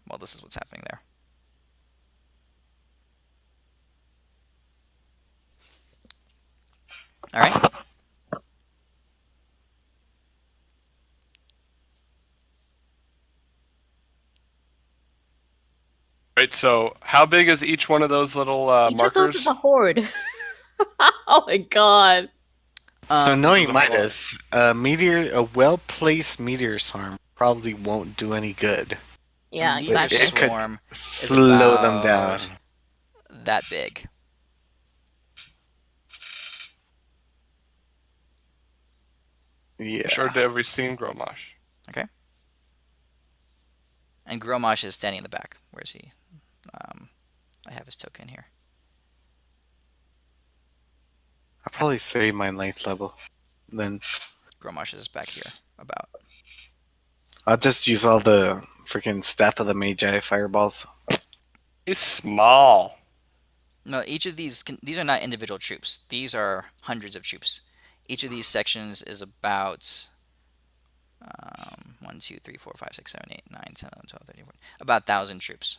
Well, this is what's happening there. All right. Right. So, how big is each one of those little Each of those markers? is a horde. Oh my god! So knowing the Midas, a well-placed meteor swarm probably won't do any good. Yeah, Meteor exactly. It could swarm slow them down. about that big. Yeah. Sure, did we seen Gromash? And Gromash is standing in the back. Where is he? I have his token here. I'll probably save my 9th level. Then Gromash is back here. About. I'll just use all the freaking Staff of the Magi fireballs. He's small. No, each of these these are not individual troops. These are hundreds of troops. Each of these sections is about 1, 2, 3, 4, 5, 6, 7, 8, 9, 10, 11, 12, 13, 14. About 1,000 troops.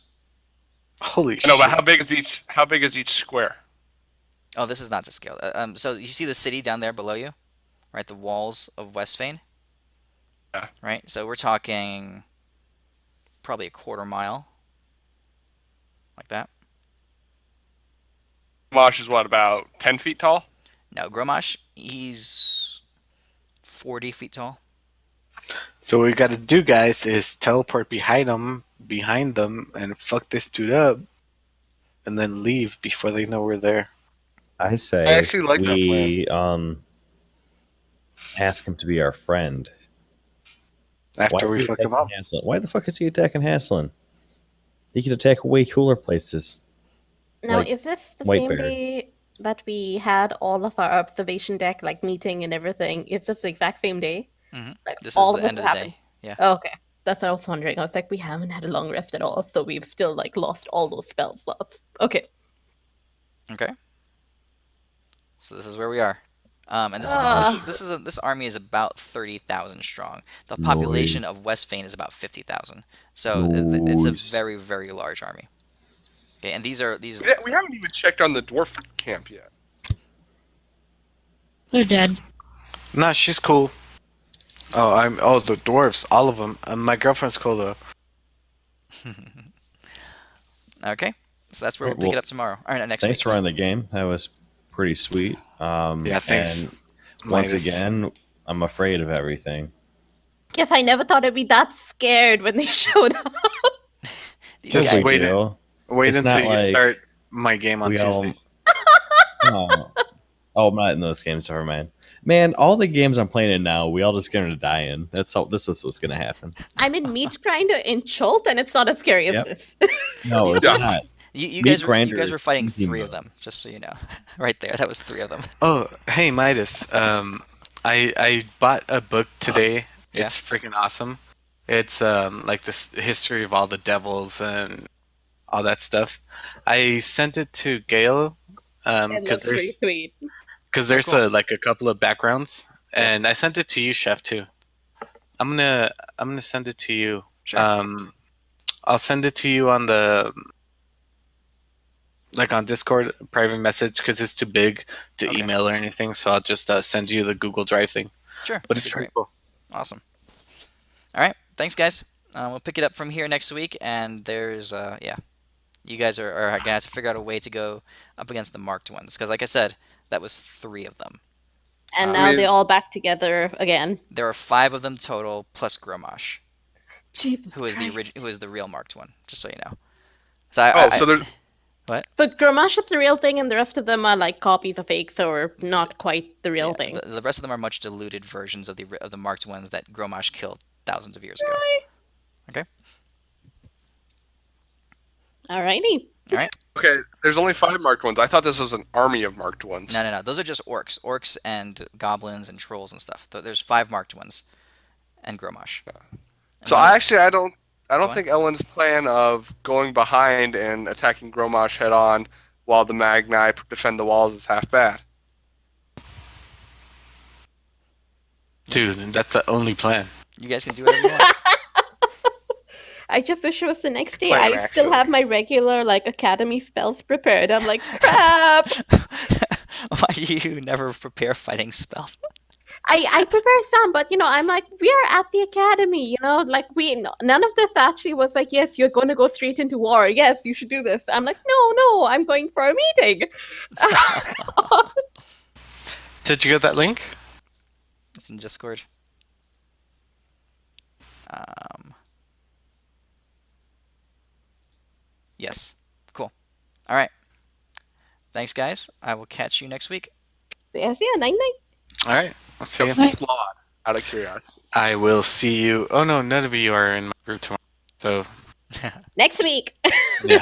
Holy No, but shit. how big is each? How big is each square? Oh, this is not to scale. So you see the city down there below you, right? The walls of Westfane. Yeah. Right. So we're talking probably a quarter mile, like that. Gromash is what, about 10 feet tall? No, Gromash, he's 40 feet tall. So what we gotta do, guys, is teleport behind them, and fuck this dude up, and then leave before they know we're there. I say I actually like that we ask him to be our friend. After Why we is he fuck him attacking up. Haslin? Why the fuck is he attacking Haslin? He could attack way cooler places. Now, Like, is this the White same Bear. day that we had all of our observation deck, like meeting and everything? Is this the exact same day? Mhm. Like This all is of the this end of the happened? day. Yeah. Oh, okay, that's what I was wondering. I was like, we haven't had a long rest at all, so we've still like lost all those spell slots. Okay. Okay. So this is where we are. And this army is about 30,000 strong. The population of Westfane is about 50,000. So it's a Nice. very, very large army. Okay, and these. Yeah, we haven't even checked on the dwarf camp yet. They're dead. No, she's cool. Oh, the dwarves, all of them. My girlfriend's cool though. Okay, so that's where we'll Alright, pick well, it up tomorrow. All right, next Thanks week. for running the game. That was pretty sweet. Yeah, thanks. And once Midas. again, I'm afraid of everything. Yes, I never thought I'd be that scared when they showed up. These Just guys- Big wait. deal. Wait It's until not you like start my game on we all- Tuesdays. Oh. I'm not in those games, never mind. Man, all the games I'm playing in now, we all just going to die in. That's all. This was what's going to happen. I'm in Meat Grinder in Chult, and it's not as scary as Yep. this. No, it's Yes. not. You Meat guys Grinder were is fighting easy 3 of mode. them, just so you know. Right there, that was 3 of them. Oh, hey Midas. I bought a book today. Yeah. It's freaking awesome. It's like this history of all the devils and all that stuff. I sent it to Gail It because looks pretty there's sweet. Cool. like a couple of backgrounds, and I sent it to you, Chef, too. I'm gonna send it to you. Sure. I'll send it to you on the on Discord private message because it's too big to Okay. email or anything. So I'll just send you the Google Drive thing. Sure. But it's that'd be pretty great. cool. Awesome. All right. Thanks, guys. We'll pick it up from here next week, and there's you guys are gonna have to figure out a way to go up against the marked ones because, like I said, that was 3 of them. And I now mean- they're all back together again. There are 5 of them total plus Gromash, Jesus who is Christ. who is the real marked one. Just so you know. So So there's But Gramash is the real thing, and the rest of them are like copies of fakes or not quite the real thing. The rest of them are much diluted versions of the marked ones that Gromash killed thousands of years ago. Okay. Alrighty. All right. okay. There's only 5 marked ones. I thought this was an army of marked ones. No. Those are just orcs and goblins and trolls and stuff. There's 5 marked ones, and Gromash. So And I don't Go on. think Ellen's plan of going behind and attacking Gromash head on while the Magni defend the walls is half bad. Dude, that's the only plan. you guys can do whatever you want. I just wish it was the next day. Plan, I still actually. have my regular academy spells prepared. I'm like, crap. Why do you never prepare fighting spells? I prepare some, but I'm like, we are at the academy, none of this actually was like, yes, you're going to go straight into war. Yes, you should do this. I'm like, no, I'm going for a meeting. Did you get that link? It's in Discord. Yes. Cool. All right. Thanks, guys. I will catch you next week. So yes, yeah, night. All right. I'll see you. Flawed, out of curiosity. I will see you. Oh no, none of you are in my group tomorrow. So Next week. yeah.